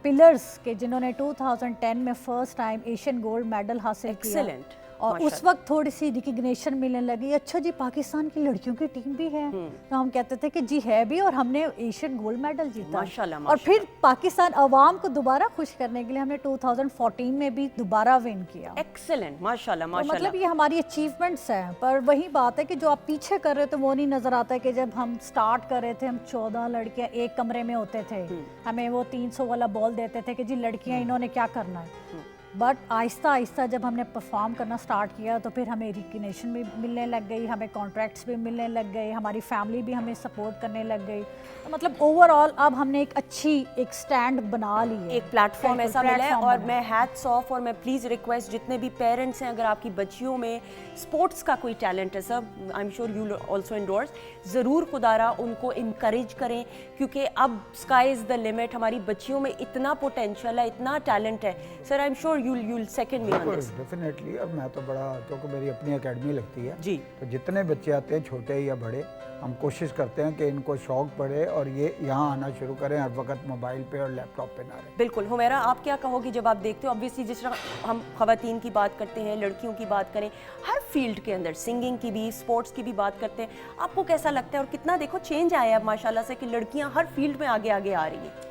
पिलर्स के जिन्होंने 2010 में first time Asian gold medal हासिल किया। एक्सेलेंट। और उस वक्त थोड़ी सी रिकग्निशन मिलने लगी, अच्छा जी पाकिस्तान की लड़कियों की टीम भी है। तो हम कहते थे कि जी है भी, और हमने एशियन गोल्ड मेडल जीता। माशाल्लाह, और फिर पाकिस्तान अवाम को दोबारा खुश करने के लिए हमने 2014 में भी दोबारा विन किया। एक्सेलेंट, माशाल्लाह तो माशाल्लाह। मतलब ये हमारी अचीवमेंट्स हैं। पर वही बात है कि जो आप पीछे कर रहे थे वो नहीं नजर आता है कि जब हम स्टार्ट कर रहे थे, हम 14 लड़कियां एक कमरे में होते थे, हमें वो 300 वाला बॉल देते थे कि जी लड़कियां इन्होंने क्या करना है। बट आहिस्ता आहिस्ता जब हमने परफॉर्म करना स्टार्ट किया तो फिर हमें रिकग्निशन भी मिलने लग गई, हमें कॉन्ट्रैक्ट्स भी मिलने लग गए, हमारी फैमिली भी हमें सपोर्ट करने लग गई। तो मतलब ओवरऑल अब हमने एक स्टैंड बना ली है, एक प्लेटफॉर्म ऐसा मिला है। platform और बना। मैं हैट्स ऑफ, और मैं प्लीज़ रिक्वेस्ट जितने भी पेरेंट्स हैं, अगर आपकी बच्चियों में स्पोर्ट्स का कोई टैलेंट है, सब I am sure you also endorse, ज़रूर खुदारा उनको इनकरेज करें, क्योंकि अब स्काई इज़ द लिमिट। हमारी बच्चियों में इतना पोटेंशियल है, इतना टैलेंट है। Sir I am sure you'll second me on this. Definitely. और मैं तो बड़ा, क्योंकि मेरी अपनी एकेडमी लगती है जी। तो जितने बच्चे आते हैं, छोटे या बड़े, हम कोशिश करते हैं कि इनको शौक पड़े और ये यहाँ आना शुरू करें, हर वक्त मोबाइल पे और लैपटॉप पे ना रहें। बिल्कुल। हुमैरा, आप क्या कहोगी जब आप देखते हो, ऑब्वियसली जिस तरह हम ख़वातीन की बात करते हैं, लड़कियों की बात करें, हर फील्ड के अंदर सिंगिंग की भी, स्पोर्ट्स की भी बात करते हैं, आपको कैसा लगता है? और कितना देखो चेंज आया है अब माशाल्लाह से कि लड़कियाँ हर फील्ड में आगे आगे आ रही हैं।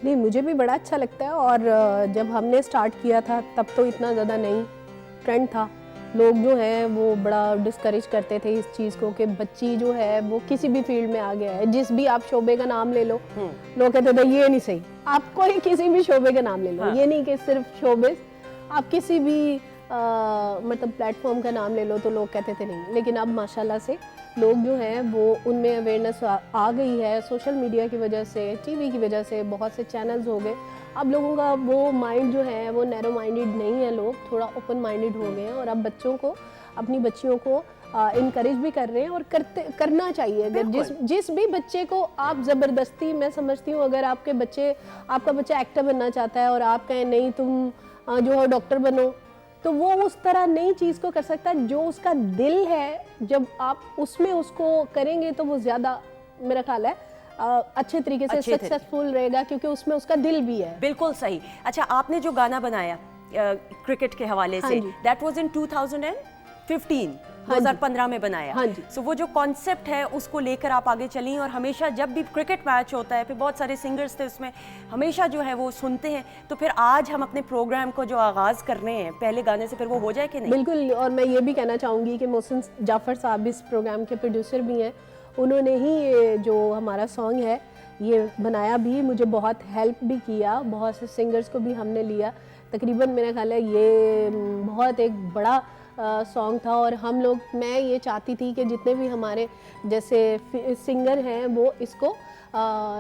नहीं, मुझे भी बड़ा अच्छा लगता है। और जब हमने स्टार्ट किया था तब तो इतना ज़्यादा नहीं ट्रेंड था। लोग जो हैं वो बड़ा डिस्करेज करते थे इस चीज़ को कि बच्ची जो है वो किसी भी फील्ड में आ गया है, जिस भी आप शोबे का नाम ले लो, लोग कहते थे ये नहीं सही, आप कोई किसी भी शोबे का नाम ले लो। ये नहीं कि सिर्फ शोबे, आप किसी भी मतलब प्लेटफॉर्म का नाम ले लो तो लोग कहते थे नहीं। लेकिन अब माशाल्लाह से लोग जो हैं वो उनमें अवेयरनेस आ गई है, सोशल मीडिया की वजह से, टीवी की वजह से, बहुत से चैनल्स हो गए। अब लोगों का वो माइंड जो है वो नैरो माइंडेड नहीं है, लोग थोड़ा ओपन माइंडेड हो गए हैं। और अब बच्चों को, अपनी बच्चियों को इनकरेज भी कर रहे हैं और करना चाहिए। अगर जिस भी बच्चे को आप ज़बरदस्ती, मैं समझती हूँ अगर आपका बच्चा एक्टर बनना चाहता है और आप कहें नहीं तुम जो है डॉक्टर बनो, तो वो उस तरह नई चीज़ को कर सकता है। जो उसका दिल है, जब आप उसमें उसको करेंगे तो वो ज़्यादा, मेरा ख्याल है अच्छे तरीके से सक्सेसफुल रहेगा, क्योंकि उसमें उसका दिल भी है। बिल्कुल सही। अच्छा, आपने जो गाना बनाया क्रिकेट के हवाले से, दैट वाज इन 2015। 2015 में बनाया। हाँ जी। सो वो जो कॉन्सेप्ट है उसको लेकर आप आगे चली, और हमेशा जब भी क्रिकेट मैच होता है, फिर बहुत सारे सिंगर्स थे उसमें, हमेशा जो है वो सुनते हैं। तो फिर आज हम अपने प्रोग्राम को जो आगाज़ कर रहे हैं पहले गाने से, फिर वो हो जाए कि नहीं? बिल्कुल। और मैं ये भी कहना चाहूँगी कि मोहसिन जाफ़र साहब इस प्रोग्राम के प्रोड्यूसर भी हैं, उन्होंने ही ये जो हमारा सॉन्ग है ये बनाया भी, मुझे बहुत हेल्प भी किया, बहुत से सिंगर्स को भी हमने लिया। तकरीबन मेरा ख्याल है ये बहुत एक बड़ा सॉन्ग था, और हम लोग, मैं ये चाहती थी कि जितने भी हमारे जैसे सिंगर हैं वो इसको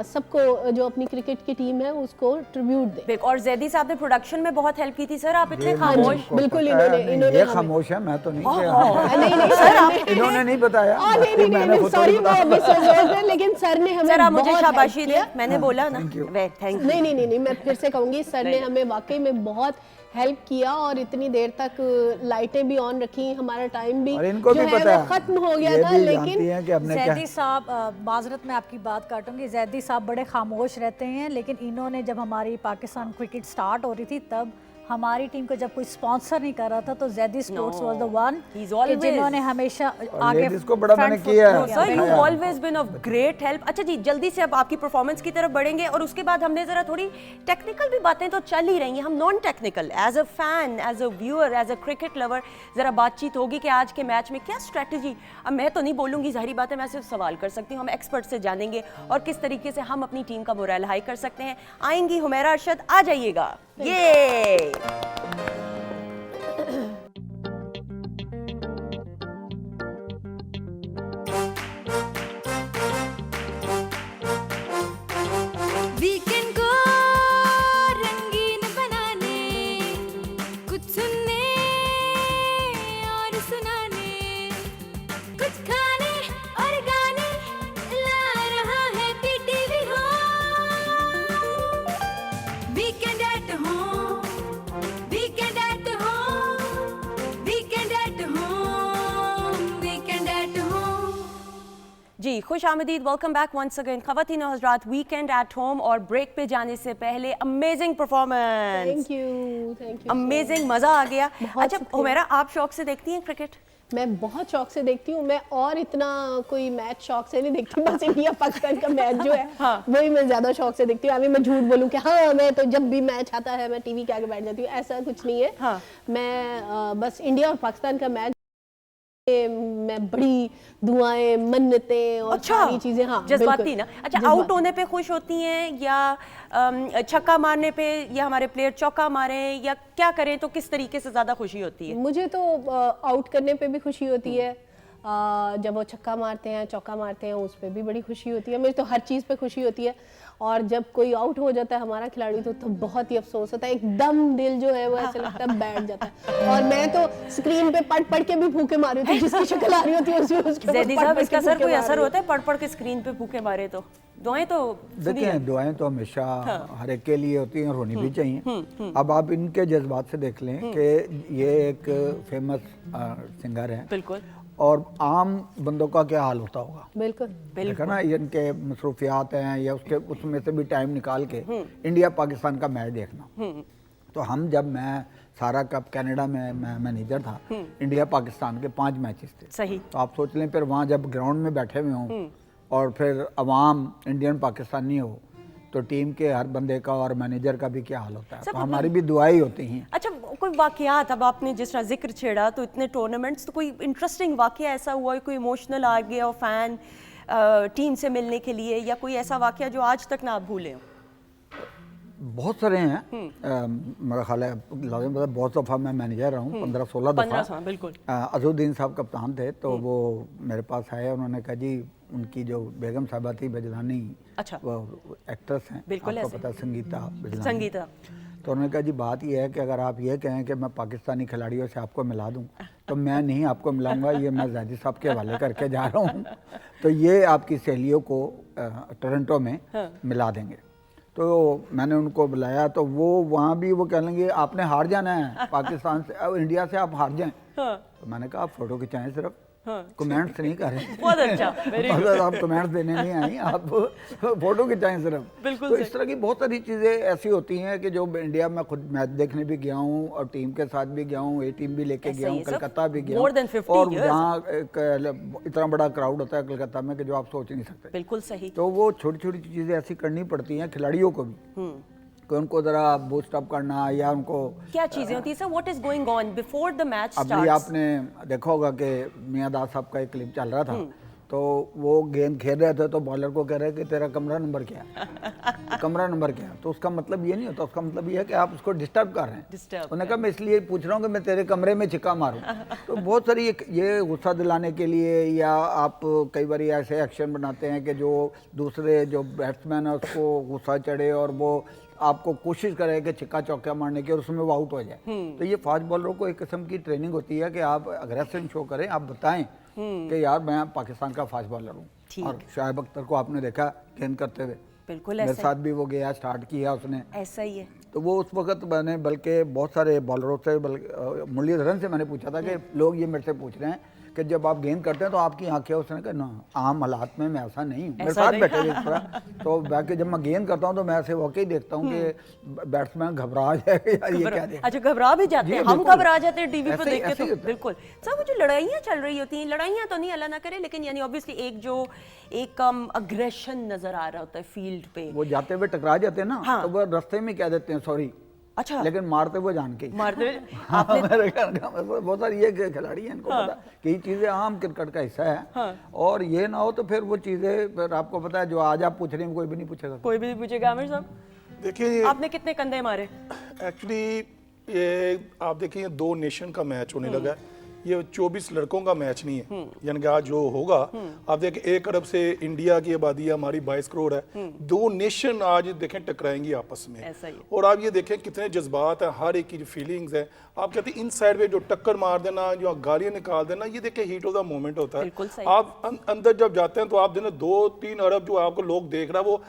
सबको, जो अपनी क्रिकेट की टीम है उसको ट्रिब्यूट दे। और जैदी साहब ने प्रोडक्शन में बहुत हेल्प की थी। सर आप इतने ये खामोश। मुझको बिल्कुल, पता है, इन्होंने- नहीं, ये हमें- खामोश है, मैं तो नहीं नहीं किया। नहीं सर, आप इन्होंने नहीं बताया। नहीं नहीं मैंने नहीं, खुद सॉरी, ही वो अभी सोच रहे थे, लेकिन सर ने हमें सर आप मुझे बहुत शाबाशी help दें, किया। मैंने बोला ना। thank you. Thank you. नहीं नहीं नहीं नहीं, मैं फिर से कहूँगी, सर ने हमें वाकई में बहुत हेल्प किया, और इतनी देर तक लाइटें भी ऑन रखी, हमारा टाइम भी और इनको जो भी है पता वो है, खत्म हो गया ये था, भी लेकिन जानती हैं कि हमने क्या। जैदी साहब, माजरत में आपकी बात काटूंगी, जैदी साहब बड़े खामोश रहते हैं, लेकिन इन्होंने जब हमारी पाकिस्तान क्रिकेट स्टार्ट हो रही थी तब हमारी टीम को जब कोई स्पॉन्सर नहीं कर रहा था तो Zaidi sports was the one He's always- जिन्होंने हमेशा और आगे ladies को बड़ा मैंने front foot किया है। किया। सर यू बताया। Always been of great help. अच्छा जी, जल्दी से अब आपकी परफॉर्मेंस की तरफ बढ़ेंगे, और उसके बाद हमने जरा थोड़ी टेक्निकल भी बातें तो चल ही रही हैं, हम non technical as a fan, as a viewer, as a cricket lover जरा बातचीत होगी कि आज के मैच में क्या स्ट्रेटजी। अब मैं तो नहीं बोलूंगी, जाहिर बात है, मैं सिर्फ सवाल कर सकती हूँ, हम एक्सपर्ट से जानेंगे और किस तरीके से हम अपनी टीम का मोरल हाई कर सकते हैं। आएंगी हुमैरा अरशद, आ जाइएगा। ये वीकेंड को रंगीन बनाने, कुछ सुनने और सुनाने, कुछ खाने और गाने ला रहा है PTV home. Weekend at home, weekend at home, weekend at home, weekend at home. जी, खुश आमदीद, वेलकम बैक वंस अगेन। ख़वातीन और हज़रात, वीकेंड एट होम और ब्रेक पे जाने से पहले amazing performance, thank you amazing, मज़ा आ गया। बहुत अच्छा शुक्रिया। हुमैरा, आप शौक से देखती हैं क्रिकेट? मैं बहुत शौक से देखती हूँ, मैं और इतना कोई मैच शौक से नहीं देखती, बस इंडिया पाकिस्तान का मैच जो है वही मैं ज्यादा शौक से देखती हूँ। अभी मैं झूठ बोलूँ कि हाँ, मैं तो जब भी मैच आता है मैं टीवी के आगे बैठ जाती हूँ, ऐसा कुछ नहीं है। हाँ। मैं बस इंडिया और पाकिस्तान का मैच मैं बड़ी दुआएं, मन्नतें और सारी चीजें, हाँ जज्बाती बिल्कुल, ना। अच्छा, जज्बाती। आउट होने पे खुश होती हैं, या छक्का मारने पे, या हमारे प्लेयर चौका मारें, या क्या करें, तो किस तरीके से ज़्यादा खुशी होती है? मुझे तो आउट करने पे भी खुशी होती है, जब वो छक्का मारते हैं, चौका मारते हैं, उस पे भी बड़ी खुशी होती है। मुझे तो हर चीज़ पे खुशी होती है, और जब कोई आउट हो जाता है हमारा खिलाड़ी तो बहुत ही अफसोस होता है, एकदम दिल जो है वो ऐसे लगता है बैठ जाता है। और मैं तो स्क्रीन पे पढ़ पढ़ के भी फूके मारी होती हूँ, जिसकी शक्ल आ रही होती है उसके ऊपर जैदी पढ़ साहब, पढ़ इसका के सर फूके कोई मार असर रही होता है पढ़ पढ़ के स्क्रीन पे भूखे मारे तो? दुआएं तो सुनिए। देखें, दुआएं तो हमेशा हर एक के लिए होती हैं और होनी भी चाहिए। अब आप इनके जज्बात से देख लें कि ये एक फेमस सिंगर हैं, बिल्कुल और आम बंदों का क्या हाल होता होगा। बिल्कुल देखा ना, ये इनके मसरूफियात हैं, या उसके उसमें से भी टाइम निकाल के इंडिया पाकिस्तान का मैच देखना। तो हम जब मैं सारा कप कनाडा में मैं मैनेजर था, इंडिया पाकिस्तान के 5 मैचेस थे। सही। तो आप सोच लें, फिर वहाँ जब ग्राउंड में बैठे हुए हों और फिर अवाम इंडियन पाकिस्तानी हो, तो टीम के हर बंदे का और मैनेजर का भी क्या हाल होता है। सब तो हमारी भी दुआएं होती हैं। अच्छा, कोई वाकयात, अब आपने जिस तरह जिक्र छेड़ा, तो इतने टूर्नामेंट्स, तो कोई इंटरेस्टिंग वाकया ऐसा हुआ, कोई इमोशनल आ गया, फैन टीम से मिलने के लिए, या कोई ऐसा वाकया जो आज तक ना आप भूले हो? बहुत सारे हैं। मेरा ख्याल है लाजिम पता, बहुत दफ़ा मैं मैनेजर रहा हूँ, 15-16 दफ़ा। बिल्कुल। अजहुद्दीन साहब कप्तान थे, तो वो मेरे पास आए, उन्होंने कहा जी उनकी जो बेगम साहबा थी बजलानी, अच्छा, वो एक्ट्रेस हैं, बिल्कुल आपको ऐसे। पता है, संगीता बजलानी। संगीता। तो उन्होंने कहा जी बात यह है कि अगर आप ये कहें कि मैं पाकिस्तानी खिलाड़ियों से आपको मिला दूं, तो मैं नहीं आपको मिलाऊंगा, ये मैं जैदी साहब के हवाले करके जा रहा हूँ, तो ये आपकी सहेलियों को टोरंटो में मिला देंगे। तो मैंने उनको बुलाया, तो वो वहाँ भी वो कह लेंगे आपने हार जाना है पाकिस्तान से, इंडिया से आप हार जाएं। तो मैंने कहा आप फ़ोटो खिंचाएँ सिर्फ, कमेंट्स नहीं कर रहे। बहुत अच्छा, वेरी गुड। अगर आप कमेंट्स देने नहीं आई, आप फोटो खिंचाएं सिर्फ। बिल्कुल तो सही। इस तरह की बहुत सारी चीज़ें ऐसी होती हैं कि जो इंडिया में खुद मैच देखने भी गया हूँ और टीम के साथ भी गया हूँ, ए टीम भी लेके ऐसा गया ही हूँ, है, सब कलकत्ता भी गया more हूँ, than 50 और years। वहाँ इतना बड़ा क्राउड होता है कलकत्ता में कि जो आप सोच नहीं सकते। बिल्कुल सही। तो वो छोटी छोटी चीज़ें ऐसी करनी पड़ती हैं खिलाड़ियों को भी, कि उनको ज़रा बूस्ट अप करना, या उनको क्या चीजें होती है sir? What is going on before the match अभी स्टार्ट्स? आपने देखा होगा कि मियां दास साहब का एक क्लिप चल रहा था, तो वो गेंद खेल रहे थे तो बॉलर को कह रहे कि तेरा कमरा नंबर क्या है, कमरा नंबर क्या है। तो उसका मतलब ये नहीं होता, उसका मतलब ये है कि आप उसको डिस्टर्ब कर रहे हैं। Disturb उन्होंने कहा मैं इसलिए पूछ रहा हूँ कि मैं तेरे कमरे में छिक्का मारूं। तो बहुत सारी ये गुस्सा दिलाने के लिए, या आप कई बार ऐसे एक्शन बनाते हैं कि जो दूसरे जो बैट्समैन है उसको गुस्सा चढ़े और वो आपको कोशिश करे कि छिक्का चौका मारने की और उसमें वो आउट हो जाए। तो ये फास्ट बॉलरों को एक किस्म की ट्रेनिंग होती है कि आप अग्रेशन शो करें, आप बताएं कि यार मैं पाकिस्तान का फास्ट बॉलर हूँ। और शायब अख्तर को आपने देखा गेंद करते हुए, बिल्कुल मेरे ऐसा साथ भी वो गया, स्टार्ट किया उसने। ऐसा ही है। तो वो उस वक्त मैंने बल्कि बहुत सारे बॉलरों से, बल्कि मुरलीधरन से मैंने पूछा था कि लोग ये मेरे से पूछ रहे हैं कि जब आप गेंद करते हैं तो आपकी आंखें, उसने कहा ना आम हालात में मैं ऐसा नहीं हूँ, मेरे ऐसा साथ नहीं। बैठे हुए इस तरह। तो बाकी जब मैं गेंद करता हूँ तो मैं ऐसे वाकई देखता हूँ कि बैट्समैन घबरा जाएगा, यार ये क्या देख। अच्छा, घबरा भी जाते जी, हैं हम, बिल्कुल। घबरा जाते हैं टीवी पर ऐसे ही- देख के। ऐसे ही तो होता है। बिल्कुल सर, वो जो लड़ाइयाँ चल रही होती हैं, लड़ाइयाँ तो नहीं अल्लाह ना करे, लेकिन यानी ऑब्वियसली एक अग्रेशन नजर आ रहा होता है फील्ड पे। वो जाते हुए टकरा जाते हैं ना, हाँ। तो वो रास्ते में कह देते हैं सॉरी, अच्छा, लेकिन मारते हुए जान के ही। मारते हुए हाँ, आपने मेरे ख्याल का बहुत सारी ये खिलाड़ी हैं, इनको पता कि ये चीज़ें आम क्रिकेट का हिस्सा है। और ये ना हो तो फिर वो चीज़ें, फिर आपको पता है जो आज आप पूछ रहे हैं कोई भी नहीं पूछेगा। कोई भी नहीं पूछेगा। आमिर साहब, देखिए आपने कितने कंधे मारे? एक्चुअली ये आप देखिए 2 नेशन का मैच होने लगा है, ये 24 लड़कों का मैच नहीं है। यानी कि आज जो होगा, आप देखें 1 अरब से इंडिया की आबादी हमारी 22 करोड़ है, 2 नेशन आज देखें टकराएंगी आपस में। ऐसा ही है। और आप ये देखें कितने जज्बात हैं, हर एक की फीलिंग्स है। आप कहते हैं इन साइड पे जो टक्कर मार देना, जो गालियां निकाल देना, ये देखें हीट ऑफ द मोमेंट होता है। बिल्कुल सही। आप अंदर जब जाते हैं तो आप दिन 2-3 अरब जो आपको लोग देख रहा है वो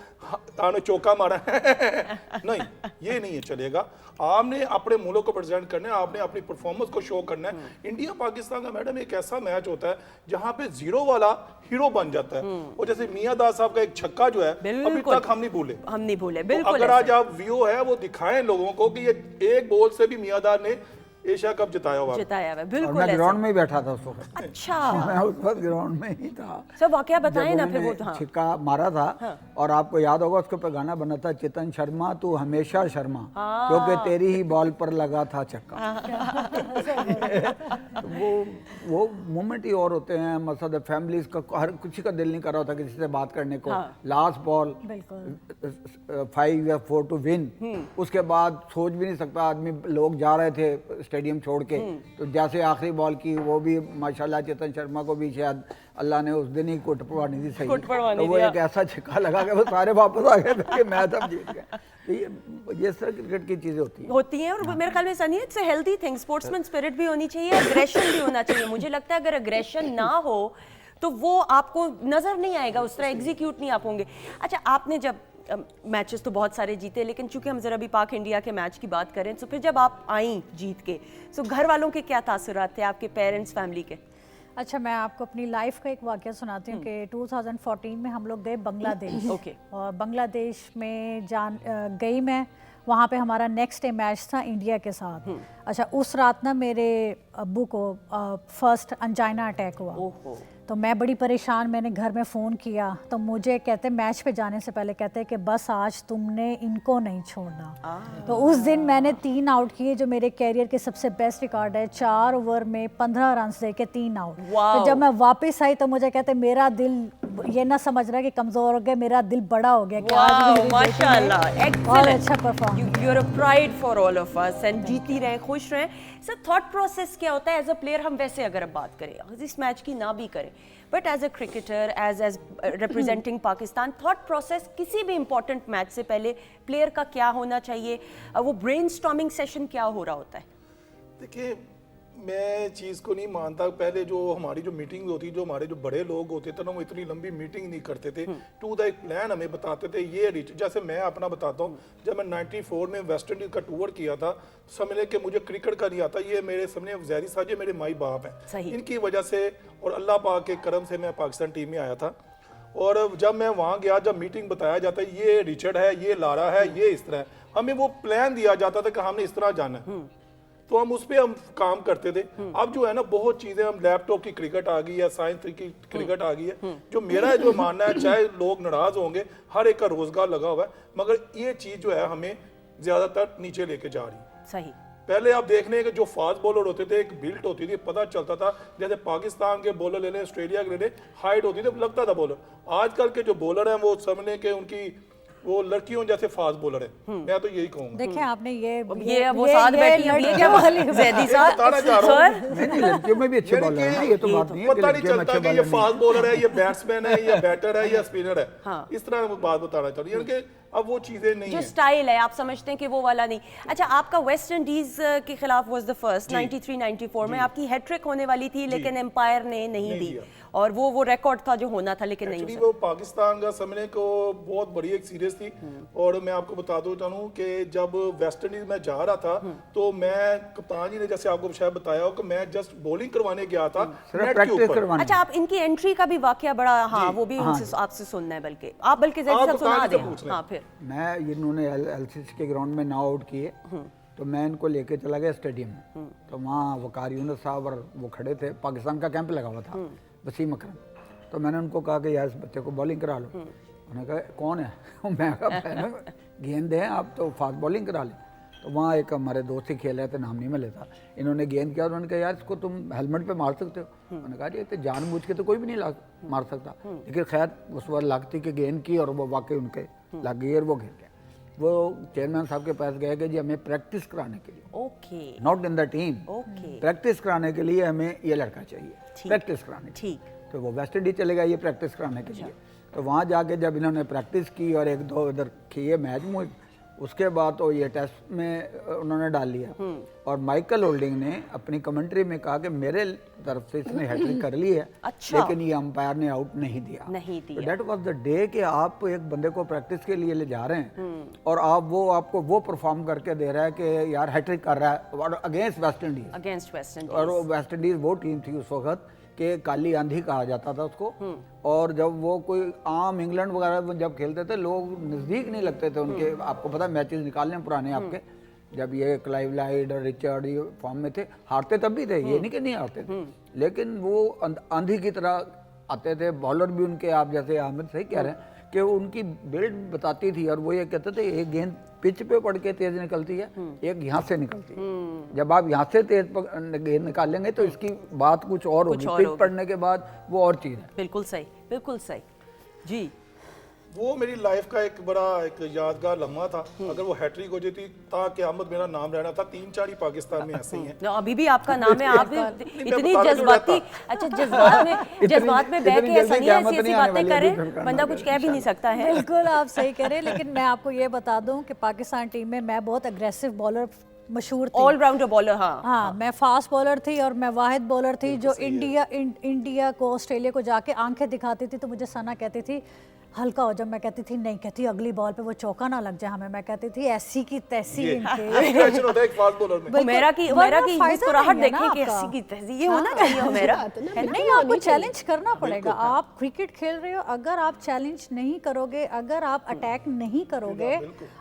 आने चौका मारा नहीं, ये नहीं है चलेगा। आपने अपने मुल्क को प्रेजेंट करना है, आपने अपनी परफॉर्मेंस को शो करना है। इंडिया पाकिस्तान का मैडम एक ऐसा मैच होता है जहां पे जीरो वाला हीरो बन जाता है। और जैसे मियां दास साहब का एक छक्का जो है अभी बिल्कुल। तक हम नहीं भूले। हम नहीं भूले, तो बिल्कुल अगर ऐसा आज आप व्यू है वो दिखाएं लोगों को कि ये एक बॉल से भी मियां दास ने एशिया कप जिताया हुआ है। जिताया हुआ है, और बिल्कुल मैं ऐसा। ग्राउंड में ही बैठा था उस वक्त। अच्छा, मैं उस वक्त ग्राउंड में ही था। सब वाकया बताएं जब ना फिर वो। उन्होंने हाँ, छिक्का मारा था, और आपको याद होगा उसके ऊपर गाना बना था, चेतन शर्मा तू हमेशा शर्मा, क्योंकि तेरी ही बॉल पर लगा था छक्का। तो वो मोमेंट ही और होते हैं। मतलब फैमिलीज का हर किसी का दिल नहीं कर रहा होता किसी से बात करने को। लास्ट बॉल 5 या 4 टू विन, उसके बाद सोच भी नहीं सकता आदमी। लोग जा रहे थे स्टेडियम छोड़ के, तो जैसे आखिरी बॉल की, वो भी माशाल्लाह चेतन शर्मा को भी शायद अल्लाह ने उस दिन ही कुट पड़वानी थी सही। कुट पड़वानी तो वो दिया। एक ऐसा छिक्का लगा के वो सारे वापस आ गए थे कि मैच अब जीत गए। तो ये इस तरह क्रिकेट की चीज़ें होती हैं। और मेरे ख्याल में ऐसा नहीं है, it's a healthy thing. Sportsman spirit भी होनी चाहिए, अग्रेशन भी होना चाहिए। मुझे लगता है अगर अग्रेशन ना हो तो वो आपको नजर नहीं आएगा, उस तरह एग्जीक्यूट नहीं आप होंगे। अच्छा, आपने जब मैचेस तो बहुत सारे जीते, लेकिन चूंकि हम जरा भी पाक इंडिया के मैच की बात करें, तो फिर जब आप आई जीत के, तो घर वालों के क्या तासुरात थे, आपके पेरेंट्स, फैमिली के? अच्छा, मैं आपको अपनी लाइफ का एक वाक़या सुनाती हूँ कि 2014 में हम लोग गए बांग्लादेश। ओके। और बांग्लादेश में गई मैं, वहाँ पे हमारा नेक्स्ट डे मैच था इंडिया के साथ। अच्छा, उस रात ना मेरे अब्बू को फर्स्ट अंजाइना अटैक हुआ। ओहो। तो मैं बड़ी परेशान, मैंने घर में फ़ोन किया, तो मुझे कहते मैच पे जाने से पहले कहते कि बस आज तुमने इनको नहीं छोड़ना। तो उस दिन मैंने 3 आउट किए, जो मेरे कैरियर के सबसे बेस्ट रिकॉर्ड है। 4 ओवर में 15 रन दे के 3 आउट। तो जब मैं वापस आई तो मुझे कहते मेरा दिल ये ना समझ रहा है कि कमज़ोर हो गया, मेरा दिल बड़ा हो गया कि आज मेरी बेटी ने माशाल्लाह, बहुत अच्छा perform. You are a pride for all of us, and जीती रहें, खुश रहें। सर, थॉट प्रोसेस क्या होता है एज अ प्लेयर? हम वैसे अगर अब बात करें, इस मैच की ना भी करें, but as a cricketer, as representing Pakistan, thought process किसी भी इंपॉर्टेंट मैच से पहले प्लेयर का क्या होना चाहिए? वो ब्रेनस्टॉर्मिंग सेशन क्या हो रहा होता है? देखिए, मैं चीज़ को नहीं मानता। पहले जो हमारी जो मीटिंग होती, जो हमारे जो बड़े लोग होते थे ना, वो इतनी लंबी मीटिंग नहीं करते थे। टू द एक प्लान हमें बताते थे। ये जैसे मैं अपना बताता हूँ, जब मैं 94 में वेस्ट इंडीज का टूर किया था, समझ लें कि मुझे क्रिकेट का नहीं आता। ये मेरे सामने ज़हरी साहब, ये मेरे माई बाप हैं, इनकी वजह से और अल्लाह पाक के करम से मैं पाकिस्तान टीम में आया था। और जब मैं वहाँ गया, जब मीटिंग बताया जाता है ये रिचर्ड है, ये लारा है, ये इस तरह है, हमें वो प्लान दिया जाता था कि हमने इस तरह जाना है, तो हम उस पर हम काम करते थे। अब जो है ना, बहुत चीजें, हम लैपटॉप की क्रिकेट आ गई है, साइंस की क्रिकेट आ गई है। जो मेरा जो मानना है, चाहे लोग नाराज होंगे, हर एक का रोजगार लगा हुआ है, मगर ये चीज जो है हमें ज्यादातर नीचे लेके जा रही है। सही। पहले आप देख लें कि जो फास्ट बॉलर होते थे, एक बिल्ट होती थी, पता चलता था। जैसे पाकिस्तान के बॉलर ले लें, ऑस्ट्रेलिया के ले लें, हाइट होती थी, लगता था बॉलर। आजकल के जो बॉलर हैं वो समझने के उनकी वो लड़कियों जैसे फास्ट बॉलर है। मैं तो यही कहूंगा। देखें आपने ये वो साथ बैठी हैं, लड़कियों वाली ज़ैदी साहब, बताना चाह रहा हूं। सर नहीं, लड़कियों में भी अच्छे बॉलर हैं ना, ये तो बात नहीं है कि पता नहीं लड़कियों में चलता अच्छे कि ये बॉलर नहीं फास्ट बॉलर है, ये बैट्समैन है, या बैटर है, या स्पिनर है। इस तरह मैं बात बताना चाह रही हूँ कि अब वो चीजें नहीं जो है। स्टाइल है, आप समझते हैं कि वो वाला नहीं। अच्छा, आपका वेस्ट इंडीज के खिलाफ वाज द फर्स्ट 93-94 में आपकी हैट्रिक होने वाली थी, लेकिन एम्पायर ने नहीं दी, और वो रिकॉर्ड था जो होना था, लेकिन नहीं एक्चुअली वो पाकिस्तान का समझने को बहुत बड़ी एक सीरीज थी। और मैं आपको बता दूं चाहूँ कि जब वेस्ट इंडीज में जा रहा था, तो मैं कप्तान जी ने जैसे आपको शायद बताया हो कि मैं जस्ट बॉलिंग करवाने गया था सिर्फ नेट के प्रैक्टिस ऊपर। करवाने। अच्छा, आप इनकी एंट्री का भी वाकया बड़ा, हाँ वो भी उनसे आपसे सुनना है, बल्कि आप ज़ैदी साहब सुना दें। हाँ फिर मैं इन्होंने एलसीसी के ग्राउंड में ना आउट किए, तो मैं इनको लेके चला गया स्टेडियम में। तो वहाँ वकार यूनुस साहब और वो खड़े थे, पाकिस्तान का कैंप लगा हुआ था, वसीम अकरम। तो मैंने उनको कहा कि यार इस बच्चे को बॉलिंग करा लो। उन्होंने कहा कौन है? मैं कहा गेंद है, आप तो फास्ट बॉलिंग करा लें। तो वहाँ एक हमारे दोस्त ही खेल रहे थे, नाम नहीं मैं लेता, इन्होंने गेंद किया। उन्होंने कहा यार इसको तुम हेलमेट पे मार सकते हो? उन्होंने कहा ये जानबूझ के तो कोई भी नहीं मार सकता। लेकिन खैर उस बार लगती कि गेंद की, और वो वाकई उनके लग गई और वो गिर गया। वो चेयरमैन साहब के पास गए कि जी हमें प्रैक्टिस कराने के लिए, okay, not in the team, okay, practice कराने के लिए हमें ये लड़का चाहिए, प्रैक्टिस कराने के लिए। तो वो वेस्ट इंडीज चले गए ये प्रैक्टिस कराने के लिए। तो वहाँ जाके जब इन्होंने प्रैक्टिस की और एक दो इधर किए मैच में, उसके बाद तो ये टेस्ट में उन्होंने डाल लिया। और माइकल होल्डिंग ने अपनी कमेंट्री में कहा कि मेरे तरफ से इसने हैट्रिक कर ली है, अच्छा। लेकिन ये अंपायर ने आउट नहीं दिया। तो दैट वाज द डे कि आप एक बंदे को प्रैक्टिस के लिए ले जा रहे हैं, और आपको वो परफॉर्म करके दे रहा है कि यार हैट्रिक कर रहा है, और अगेंस्ट वेस्ट इंडीज। और वेस्ट इंडीज वो टीम थी उस वक्त कि काली आंधी कहा जाता था उसको। और जब वो कोई आम इंग्लैंड वगैरह जब खेलते थे, लोग नज़दीक नहीं लगते थे उनके। आपको पता है मैचेस निकालने पुराने आपके, जब ये क्लाइव लाइड और रिचर्ड ये फॉर्म में थे, हारते तब भी थे, ये नहीं कि नहीं हारते थे, लेकिन वो आंधी की तरह आते थे। बॉलर भी उनके, आप जैसे आमिर सही कह रहे हैं कि उनकी बिल्ड बताती थी, और वो ये कहते थे एक गेंद पिच पे पड़ के तेज निकलती है, एक यहाँ से निकलती है। जब आप यहाँ से तेज गेंद निकालेंगे तो इसकी बात कुछ और होगी, पिच पड़ने के बाद वो और चीज़ है। बिल्कुल सही, बिल्कुल सही जी। वो मेरी लाइफ का एक बड़ा एक यादगार लम्हा था। अगर वो हैट्रिक हो जाती, क़यामत मेरा नाम रहना था। 3-4 ही पाकिस्तान में ऐसे ही हैं। अभी भी आपका नाम है, आप भी इतनी जज्बाती, अच्छा जज्बात में बह के ऐसा नहीं, ऐसी बातें करें बंदा कुछ कह भी नहीं सकता है। बिल्कुल आप सही कह रहे हैं, लेकिन मैं आपको ये बता दूं कि पाकिस्तान टीम में मैं बहुत अग्रेसिव बॉलर मशहूर थी, ऑलराउंडर बॉलर। हाँ, मैं फास्ट बॉलर थी, और मैं वाहिद बॉलर थी जो इंडिया को, ऑस्ट्रेलिया को जाके आंखें दिखाती थी। तो मुझे सना कहती थी हल्का हो, जब मैं कहती थी नहीं, कहती अगली बॉल पे वो चौका ना लग जाए हमें, मैं कहती थी ऐसी की तैसी टेंशन होता है एक फास्ट बॉलर में। मेरा की मुस्कुराहट देखें कि ऐसी की तैसी, ये होना चाहिए मेरा। नहीं, आपको चैलेंज करना पड़ेगा। आप क्रिकेट खेल रहे हो, अगर आप चैलेंज नहीं करोगे, अगर आप अटैक नहीं करोगे,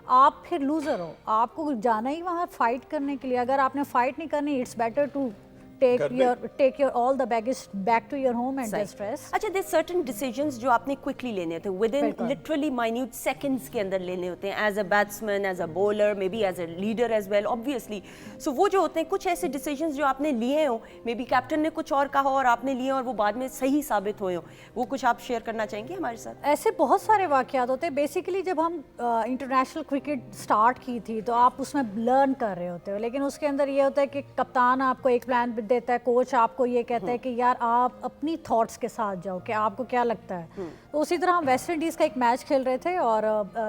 आप फिर लूजर हो। आपको जाना ही वहाँ फाइट करने के लिए। अगर आपने फाइट नहीं करनी, it's better to take your all the baggage back to your home and just rest. अच्छा, there's certain decisions जो आपने quickly लेने होते हैं, within literally minute seconds के अंदर लेने होते हैं, as a batsman, as a bowler, maybe as a leader as well, obviously. So वो जो होते हैं, कुछ ऐसे decisions जो आपने लिए हो, maybe कैप्टन ने कुछ और कहा और आपने लिए और वो बाद में सही साबित हुए हो, वो कुछ आप शेयर करना चाहेंगे हमारे साथ? ऐसे बहुत सारे वाक़यात होते हैं। बेसिकली जब हम इंटरनेशनल क्रिकेट स्टार्ट की थी, तो आप उसमें लर्न कर रहे होते हो, लेकिन उसके अंदर ये होता है कि कप्तान आपको एक प्लान देता है कोच, आपको ये कहता है कि यार आप अपनी थॉट्स के साथ जाओ कि आपको क्या लगता है। तो उसी तरह हम वेस्ट इंडीज़ का एक मैच खेल रहे थे और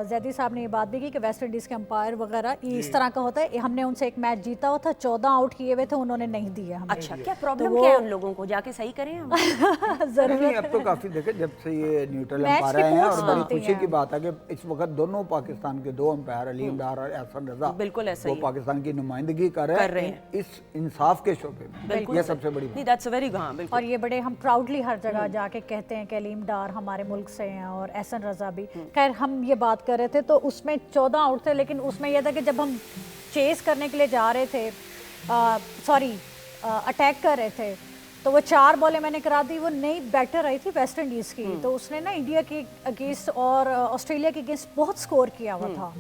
जैदी साहब ने ये बात भी की कि वेस्ट इंडीज़ के अंपायर वगैरह इस तरह का होता है। हमने उनसे एक मैच जीता हुआ था, 14 आउट किए हुए थे, उन्होंने नहीं दिए हमें। अच्छा, क्या प्रॉब्लम क्या है उन लोगों को, जाके सही करें हम? नहीं, अब तो काफी देखे जब से ये न्यूट्रल मैच अंपायर आए हैं, और रिपोर्ट्स बड़ी बनती खुशी हैं। की बात है कि इस वक्त दोनों पाकिस्तान के 2 अंपायर अलीम डार और एहसन रजा बिल्कुल ऐसा वो ही है। पाकिस्तान की नुमाइंदगी कर रहे हैं इस इंसाफ के शोबे में। ये सबसे बड़ी बात। नहीं, दैट्स वेरी हाँ बिल्कुल। और ये बड़े हम प्राउडली हर जगह जाके कहते हैं कि अलीम डार हमारे मुल्क से हैं और एहसन रजा भी। खैर हम ये बात कर रहे थे तो उसमें 14 आउट थे, लेकिन उसमें यह था कि जब हम चेस करने के लिए जा रहे थे, अटैक कर रहे थे, तो वो 4 बॉलें मैंने करा दी। वो नई बैटर आई थी वेस्ट इंडीज़ की, तो उसने ना इंडिया के अगेंस्ट और ऑस्ट्रेलिया के अगेंस्ट बहुत स्कोर किया हुआ था।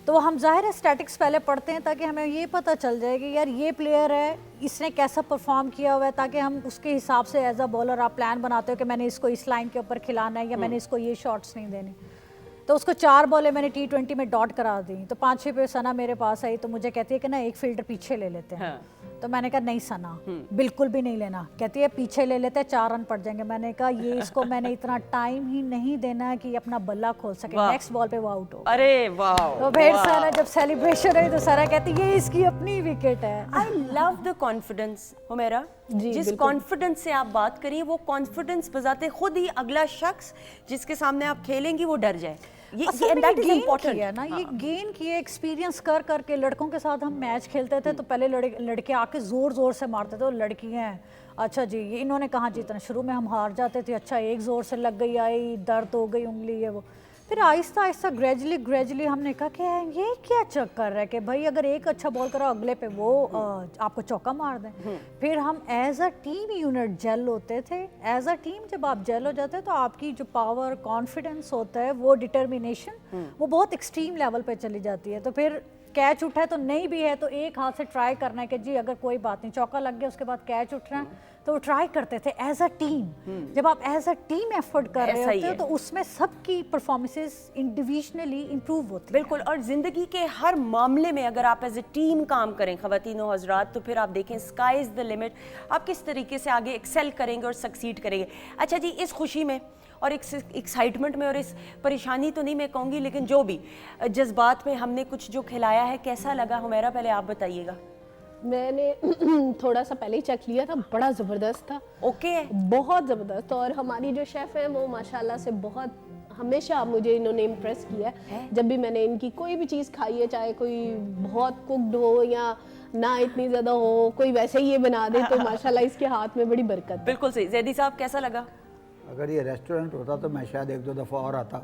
तो हम ज़ाहिर है स्टैटिक्स पहले पढ़ते हैं ताकि हमें ये पता चल जाए कि यार ये प्लेयर है, इसने कैसा परफॉर्म किया हुआ है, ताकि हम उसके हिसाब से एज अ बॉलर आप प्लान बनाते हो कि मैंने इसको इस लाइन के ऊपर खिलाना है या मैंने इसको ये शॉट्स नहीं देने। तो उसको 4 बॉलें मैंने T20 में डॉट करा दी। तो 5-6 पे सना मेरे पास आई, तो मुझे कहती है कि ना एक फील्डर पीछे ले लेते हैं। तो मैंने कहा नहीं सना, बिल्कुल भी नहीं लेना। कहती है पीछे ले लेते हैं, 4 रन पड़ जाएंगे। मैंने कहा ये इसको मैंने इतना टाइम ही नहीं देना है कि ये अपना बल्ला खोल सके, नेक्स्ट बॉल पे वो आउट हो। अरे वाह। तो फिर सारा जब सेलिब्रेशन हुई तो सारा कहती है ये इसकी अपनी विकेट है। I love the confidence Humaira, जिस कॉन्फिडेंस से आप बात करिए वो कॉन्फिडेंस बजाते खुद ही अगला शख्स जिसके सामने आप खेलेंगी वो डर जाए। ये दैट इज इम्पोर्टेंट है ना, ये गेन किए एक्सपीरियंस कर करके। लड़कों के साथ हम मैच खेलते थे तो पहले लड़के आके जोर जोर से मारते थे, और लड़कियां हैं अच्छा जी ये इन्होंने कहाँ जीतना। शुरू में हम हार जाते थे, अच्छा एक जोर से लग गई, आई दर्द हो गई उंगली, ये वो। फिर आहिस्ता आहिस्ता ग्रेजुअली हमने कहा कि ये क्या चक्कर है कि भाई अगर एक अच्छा बॉल करो अगले पे वो आपको चौका मार दें। फिर हम as a team unit gel होते थे। एज अ टीम जब आप जेल हो जाते हैं तो आपकी जो पावर कॉन्फिडेंस होता है, वो डिटर्मिनेशन, वो बहुत एक्सट्रीम लेवल पे चली जाती है। तो फिर कैच उठा है तो नहीं भी है तो एक हाथ से ट्राई करना है कि जी अगर कोई बात नहीं, चौका लग गया उसके बाद कैच उठना है, तो वो ट्राई करते थे एज अ टीम। जब आप एज अ टीम एफर्ट कर रहे होते हो तो उसमें सबकी परफॉर्मेंसेस इंडिविजुअली इंप्रूव होती है। बिल्कुल, और ज़िंदगी के हर मामले में अगर आप एज ए टीम काम करें ख़वातीनो हज़रात, तो फिर आप देखें स्काई इज़ द लिमिट। आप किस तरीके से आगे एक्सेल करेंगे और सक्सीड करेंगे। अच्छा जी, इस खुशी में और एक्साइटमेंट में और इस परेशानी तो नहीं मैं कहूँगी, लेकिन जो भी जज्बात में हमने कुछ जो खिलाया है, कैसा लगा हुमैरा, पहले आप बताइएगा। मैंने थोड़ा सा पहले ही चेक लिया था, बड़ा ज़बरदस्त था। ओके, बहुत ज़बरदस्त। और हमारी जो शेफ़ है वो माशाल्लाह से बहुत, हमेशा मुझे इन्होंने इम्प्रेस किया है। जब भी मैंने इनकी कोई भी चीज़ खाई है, चाहे कोई बहुत कुक्ड हो या ना इतनी ज़्यादा हो, कोई वैसे ही ये बना दे, तो माशाल्लाह इसके हाथ में बड़ी बरकत है। बिल्कुल सही। जैदी साहब कैसा लगा? अगर ये रेस्टोरेंट होता तो मैं शायद 1-2 दफ़ा और आता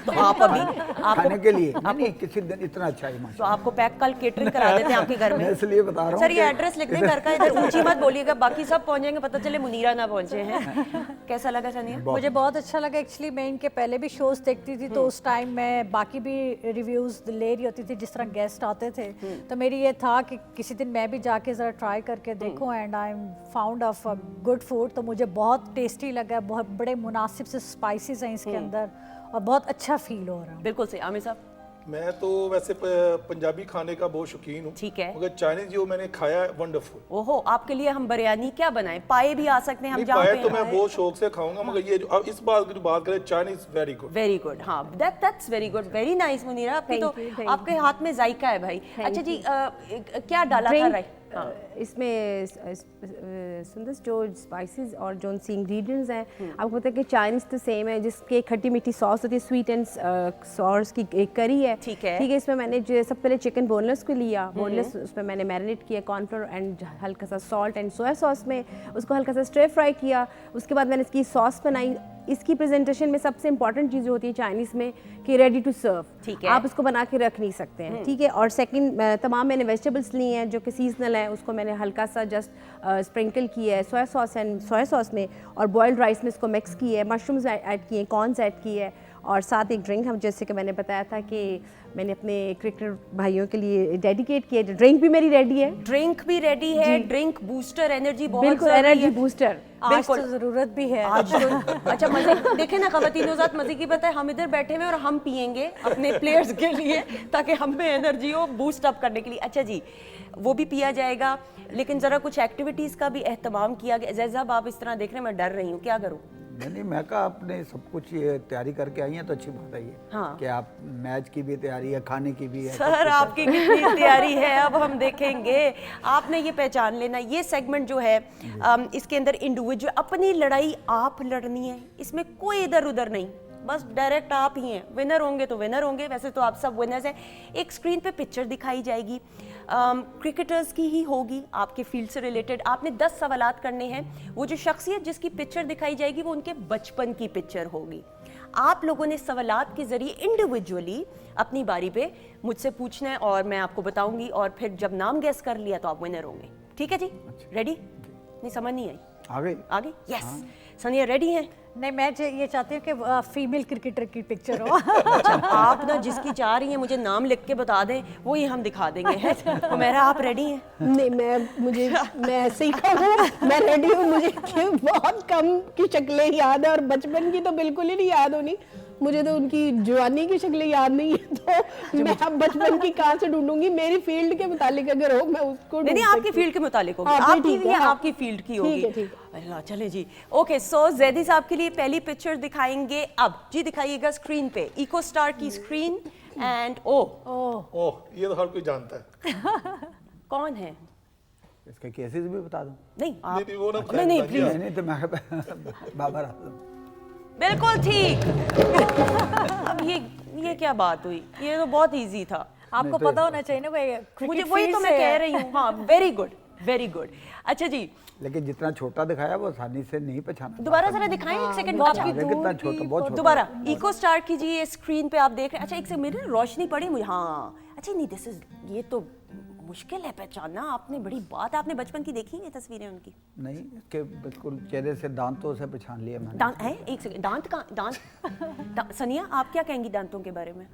तो आप अभी खाने के लिए। नहीं, किसी दिन इतना अच्छा ही तो आपको पैक कल केटरिंग करा देते हैं आपके घर में। मैं इसलिए बता रहा हूँ सर ये एड्रेस लिख दें घर का, इधर ऊंची मत बोलिएगा, बाकी सब पहुंच जाएंगे, पता चले मुनीरा ना पहुंचे हैं। कैसा लगा सानिया? मुझे बहुत अच्छा लगा। एक्चुअली मैं इनके पहले भी शोज देखती थी, तो उस टाइम मैं बाकी भी रिव्यूज ले रही होती थी जिस तरह गेस्ट आते थे। तो मेरी ये था कि किसी दिन मैं भी जाके ज़रा ट्राई करके देखूं, and I M found of good food. तो मुझे बहुत टेस्टी लगा, बहुत बड़े मुनासिब से स्पाइसेस हैं इसके अंदर, और बहुत अच्छा फील हो रहा है। बिल्कुल सही। आमिर साहब? मैं तो वैसे पंजाबी खाने का बहुत शौकीन हूँ, ठीक है, मगर चाइनीज जो मैंने खाया है वंडरफुल। ओहो, आपके लिए हम बिरयानी क्या बनाएं? पाए भी आ सकते हैं हम, पाए तो मैं बहुत शौक से खाऊंगा, मगर ये जो अब इस बात की जो बात करें, Chinese very good, very good. हाँ, that's very good, very nice Munira. आपकी तो आपके हाथ में जायका है भाई। अच्छा जी, क्या डाला था? राइट, इसमें सुंदर जो स्पाइसेस और जो सी इंग्रेडिएंट्स हैं, आपको पता है कि चाइनीज़ तो सेम है, जिसकी खट्टी मीठी सॉस होती है, स्वीट एंड सॉस की एक करी है। ठीक है, इसमें मैंने जो सब पहले चिकन बोनलेस को लिया, बोनलेस उसमें मैंने मैरिनेट किया कॉर्नफ्लोर एंड हल्का सा सॉल्ट एंड सोया सॉस में, उसको हल्का सा स्टर फ्राई किया। उसके बाद मैंने इसकी सॉस बनाई। इसकी प्रेजेंटेशन में सबसे इंपॉर्टेंट चीज़ होती है चाइनीज़ में कि रेडी टू सर्व, ठीक है, आप इसको बना के रख नहीं सकते हैं, ठीक है। और सेकंड, तमाम मैंने वेजिटेबल्स ली हैं जो कि सीजनल है, उसको मैंने हल्का सा जस्ट स्प्रिंकल किया है सोया सॉस में, और बॉइल्ड राइस में इसको मिक्स किया है, मशरूम्स ऐड किए, कॉर्न्स ऐड किए है, और साथ एक ड्रिंक हम, जैसे कि मैंने बताया था कि मैंने अपने क्रिकेटर भाइयों के लिए डेडिकेट किया, ड्रिंक भी मेरी रेडी है। ड्रिंक भी रेडी है, ड्रिंक बूस्टर एनर्जी बहुत बिल्कुल, जरूरी एनर्जी है। बूस्टर। आज तो ज़रूरत भी है। आज तो अच्छा मजे देखे ना ख़वातीनो ज़ात, मजे की बात है हम इधर बैठे हुए और हम पियेंगे अपने प्लेयर्स के लिए ताकि हम में एनर्जी हो बूस्ट अप करने के लिए। अच्छा जी, वो भी पिया जाएगा, लेकिन ज़रा कुछ एक्टिविटीज़ का भी एहतमाम किया गया। जैज़ब आप इस तरह देख रहे हैं, मैं डर रही हूँ, क्या करूँ? नहीं, मैं कहा आपने सब कुछ ये तैयारी करके आई हैं तो अच्छी बात है ये। हाँ। कि आप मैच की भी तैयारी है, खाने की भी है। सर आपकी कितनी तैयारी है अब हम देखेंगे। आपने ये पहचान लेना, ये सेगमेंट जो है इसके अंदर इंडिविजुअल अपनी लड़ाई आप लड़नी है, इसमें कोई इधर उधर नहीं, बस डायरेक्ट आप ही हैं। विनर होंगे तो विनर होंगे, वैसे तो आप सब विनर्स हैं। एक स्क्रीन पे पिक्चर दिखाई जाएगी, क्रिकेटर्स की ही होगी, आपके फील्ड से रिलेटेड। आपने 10 सवालात करने हैं। वो जो शख्सियत जिसकी पिक्चर दिखाई जाएगी वो उनके बचपन की पिक्चर होगी। आप लोगों ने सवालात के जरिए इंडिविजुअली अपनी बारी पे मुझसे पूछना है और मैं आपको बताऊंगी, और फिर जब नाम गेस कर लिया तो आप विनर होंगे। ठीक है जी? रेडी? नहीं समझ नहीं आई? आगे यस। सनिया रेडी हैं? नहीं, मैं ये चाहती हूँ कि फीमेल क्रिकेटर की पिक्चर हो। अच्छा, आप ना जिसकी चाह रही हैं मुझे नाम लिख के बता दें, वो ही हम दिखा देंगे। हुमैरा आप रेडी हैं? नहीं, मैं ऐसे ही कहूँ, मैं रेडी हूँ। मुझे बहुत कम की शक्लें याद है और बचपन की तो बिल्कुल ही नहीं याद होनी। मुझे तो उनकी जवानी की शक्लें याद नहीं है, तो मैं अब बचपन की कहाँ से ढूंढूंगी? मेरी फील्ड के मुतालिक अगर हो मैं उसको नहीं, आपकी फील्ड के मुतालिक होगी, हाँ, आपकी ठीक है, या हाँ। आपकी फील्ड की होगी। ठीक है। अल्लाह, चले जी। ओके, सो जैदी साहब के लिए पहली पिक्चर दिखाएंगे अब। जी दिखाइएगा स्क्रीन पे, इको स्टार की स्क्रीन। एंड ओह, ये तो हर कोई जानता है। कौन है? इसके केसेस भी बता दूं? नहीं आप नहीं, वो ना नहीं बताइए। प्लीज। नहीं तो मैं बाबर आजम। बिल्कुल ठीक। अब ये क्या बात हुई? ये तो बहुत इजी था। आपको पता होना चाहिए ना भाई, मुझे वही तो मैं कह रही हूँ। हाँ, वेरी गुड वेरी गुड। अच्छा जी, लेकिन जितना छोटा दिखाया वो आसानी से नहीं पहचाना। दोबारा जरा दिखाएं एक सेकंड। अच्छा, कितना छोटा, बहुत छोटा। दोबारा इको स्टार कीजिए स्क्रीन पे, आप देख रहे हैं। अच्छा, एक से मेरे रोशनी पड़ी मुझे। हाँ अच्छा, नहीं दिस इज, ये तो मुश्किल है पहचानना। आपने बड़ी बात, आपने बचपन की देखी है तस्वीरें उनकी? नहीं, के बिल्कुल चेहरे से दांतों से पहचान लिया मैंने। दांत है? एक सेकंड, दांत का दांत सनिया आप क्या कहेंगी दांतों के बारे में?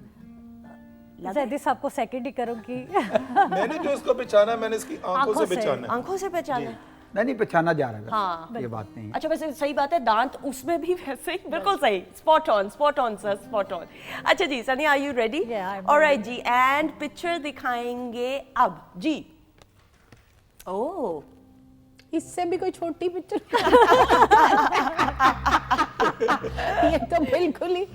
जैदी साहब को सेकंड ही करूंगी। मैंने जो इसको पहचाना, मैंने इसकी आंखों से पहचाना है। आंखों से पहचाना है? नहीं पहचाना जा रहा है। हाँ, ये बात नहीं है। अच्छा, वैसे सही बात है, दांत उसमें भी वैसे ही, बिल्कुल सही, spot on sir, spot on. अच्छा जी, Sunny are you ready? Alright जी, एंड पिक्चर दिखाएंगे अब जी। ओह, इससे भी कोई छोटी पिक्चर? ये तो बिल्कुल ही।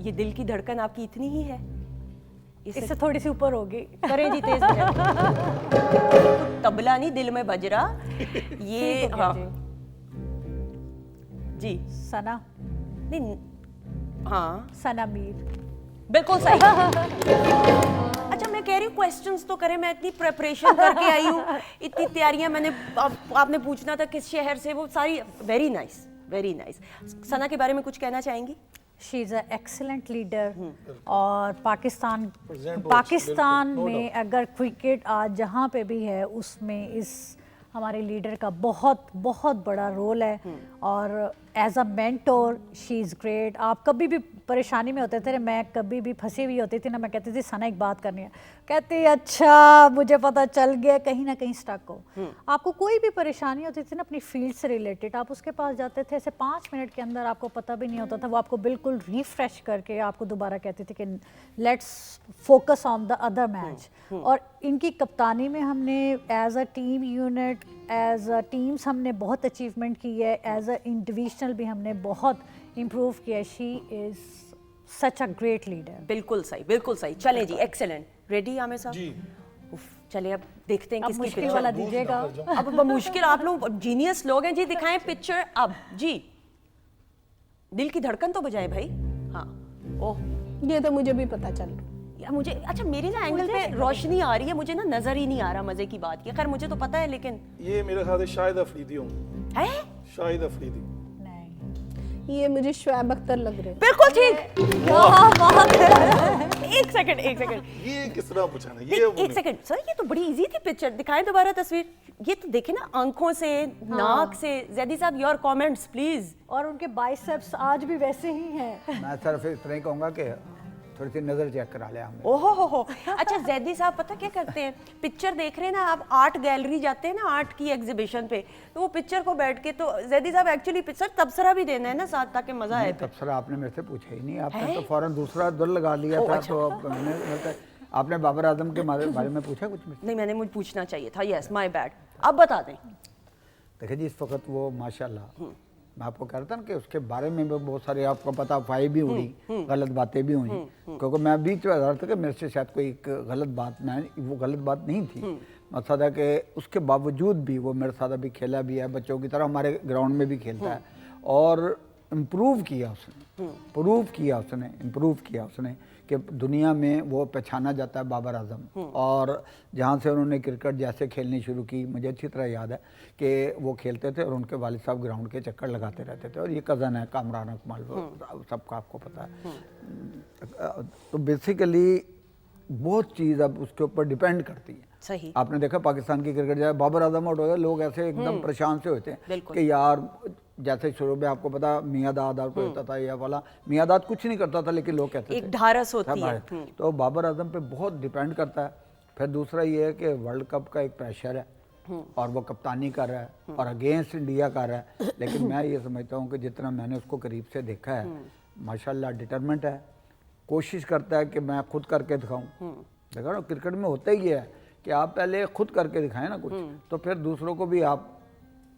ये दिल की धड़कन आपकी इतनी ही है? इससे थोड़ी सी ऊपर होगी। करें जी तेज तबला नहीं दिल में बज रहा ये। हाँ जी, सना। नहीं, हाँ सना मीर। बिल्कुल सही। अच्छा, मैं कह रही हूँ क्वेश्चंस तो करें, मैं इतनी प्रिपरेशन करके आई हूँ, इतनी तैयारियां मैंने। आपने पूछना था किस शहर से, वो सारी। Very nice very nice. Sana के बारे में कुछ कहना चाहेंगी? She is a excellent leader. और पाकिस्तान में अगर क्रिकेट आज जहाँ पे भी है उसमें इस हमारे लीडर का बहुत बहुत बड़ा रोल है। और as a mentor she is great. आप कभी भी परेशानी में होते थे, मैं कभी भी फंसी हुई होती थी ना, मैं कहती थी सना एक बात करनी है, कहती अच्छा मुझे पता चल गया, कहीं ना कहीं स्टक हो। आपको कोई भी परेशानी होती थी ना अपनी फील्ड से रिलेटेड, आप उसके पास जाते थे, ऐसे 5 मिनट के अंदर आपको पता भी नहीं होता था, वो आपको बिल्कुल रिफ्रेश करके आपको दोबारा कहती थी कि let's focus on the other match. और इनकी कप्तानी में हमने as a team unit, as a teams हमने बहुत अचीवमेंट की है, एज अ इंडिविजुअल भी हमने बहुत इम्प्रूव किया। She is such a great leader. बिल्कुल सही, बिल्कुल सही। चलें जी, एक्सेलेंट। रेडी आमिर साहब? जी। चलिए अब देखते हैं अब किसकी मुश्किल पिक्चर। वाला दीजिएगा। अब मुश्किल, आप लोग जीनियस लोग हैं जी। दिखाएं पिक्चर अब जी। दिल की धड़कन तो बजाए भाई। हाँ, ओह ये तो मुझे भी पता चल रहा। यार मुझे, अच्छा मेरे ना एंगल पे रोशनी आ रही है, मुझे ना नजर ही नहीं आ रहा। मजे की बात की, खैर मुझे तो पता है, लेकिन ये मेरे ख्याल से शाहिद अफरीदी होंगे। है? शाहिद अफरीदी। नहीं, ये मुझे शुएब अख्तर लग रहे हैं। बिल्कुल ठीक। एक सेकंड ये किस तरह पूछा ना, ये एक सेकंड सर, ये तो बड़ी इजी थी पिक्चर, दिखाएं दोबारा तस्वीर। ये तो देखे ना, आंखों से, नाक से। जैदी साहब, योर कमेंट्स प्लीज। और उनके बाइसेप्स आज भी वैसे ही हैं। मैं सिर्फ इतना ही कहूँगा कि थोड़ी सी नज़र चेक करा लिया हमने। ओहो हो। अच्छा जैदी साहब, पता क्या करते हैं, पिक्चर देख रहे हैं ना आप, आर्ट गैलरी जाते हैं ना, आर्ट की एग्जीबिशन पे, तो वो पिक्चर को बैठ के, तो जैदी साहब एक्चुअली पिक्चर तबसरा भी देना है ना साथ, ताकि मजा आए। तबसरा आपने मेरे से पूछा ही नहीं, आपने तो फौरन दूसरा दुल लगा लिया था। तो अब मैंने आपने बाबर आजम के बारे में पूछा कुछ भी? नहीं, मैंने मुझे पूछना चाहिए था, यस माय बैड। अब बता दें। देखिए जी, इस वक्त वो माशाल्लाह, मैं आपको कह रहा था ना कि उसके बारे में भी बहुत सारे, आपको पता, अफवाहें भी उड़ी, गलत बातें भी हुई, क्योंकि मैं बीच में रहा था कि मेरे से शायद कोई एक गलत बात ना, वो गलत बात नहीं थी। मकसद है कि उसके बावजूद भी वो मेरे साथ अभी खेला भी है, बच्चों की तरह हमारे ग्राउंड में भी खेलता है, और इम्प्रूव किया उसने कि दुनिया में वो पहचाना जाता है बाबर आजम। और जहाँ से उन्होंने क्रिकेट जैसे खेलनी शुरू की, मुझे अच्छी तरह याद है कि वो खेलते थे और उनके वालिद साहब ग्राउंड के चक्कर लगाते रहते थे, और ये कज़न है कामरान अकमल, सबका आपको पता है। तो बेसिकली बहुत चीज़ अब उसके ऊपर डिपेंड करती है। सही। आपने देखा पाकिस्तान की क्रिकेट जब बाबर आजम आउट हो गए, लोग ऐसे एकदम परेशान से होते हैं कि यार, जैसे शुरू में आपको पता मियादाद आउट होता था, या वाला मियादाद कुछ नहीं करता था, लेकिन लोग कहते थे एक ढारस होती है। तो बाबर आजम पे बहुत डिपेंड करता है। फिर दूसरा ये है कि वर्ल्ड कप का एक प्रेशर है और वो कप्तानी कर रहा है और अगेंस्ट इंडिया कर रहा है, लेकिन मैं ये समझता हूँ कि जितना मैंने उसको करीब से देखा है, माशाल्लाह डिटरमेंट है, कोशिश करता है कि मैं खुद करके दिखाऊँ। देखो ना, क्रिकेट में होता ही है कि आप पहले खुद करके दिखाएं ना कुछ, तो फिर दूसरों को भी आप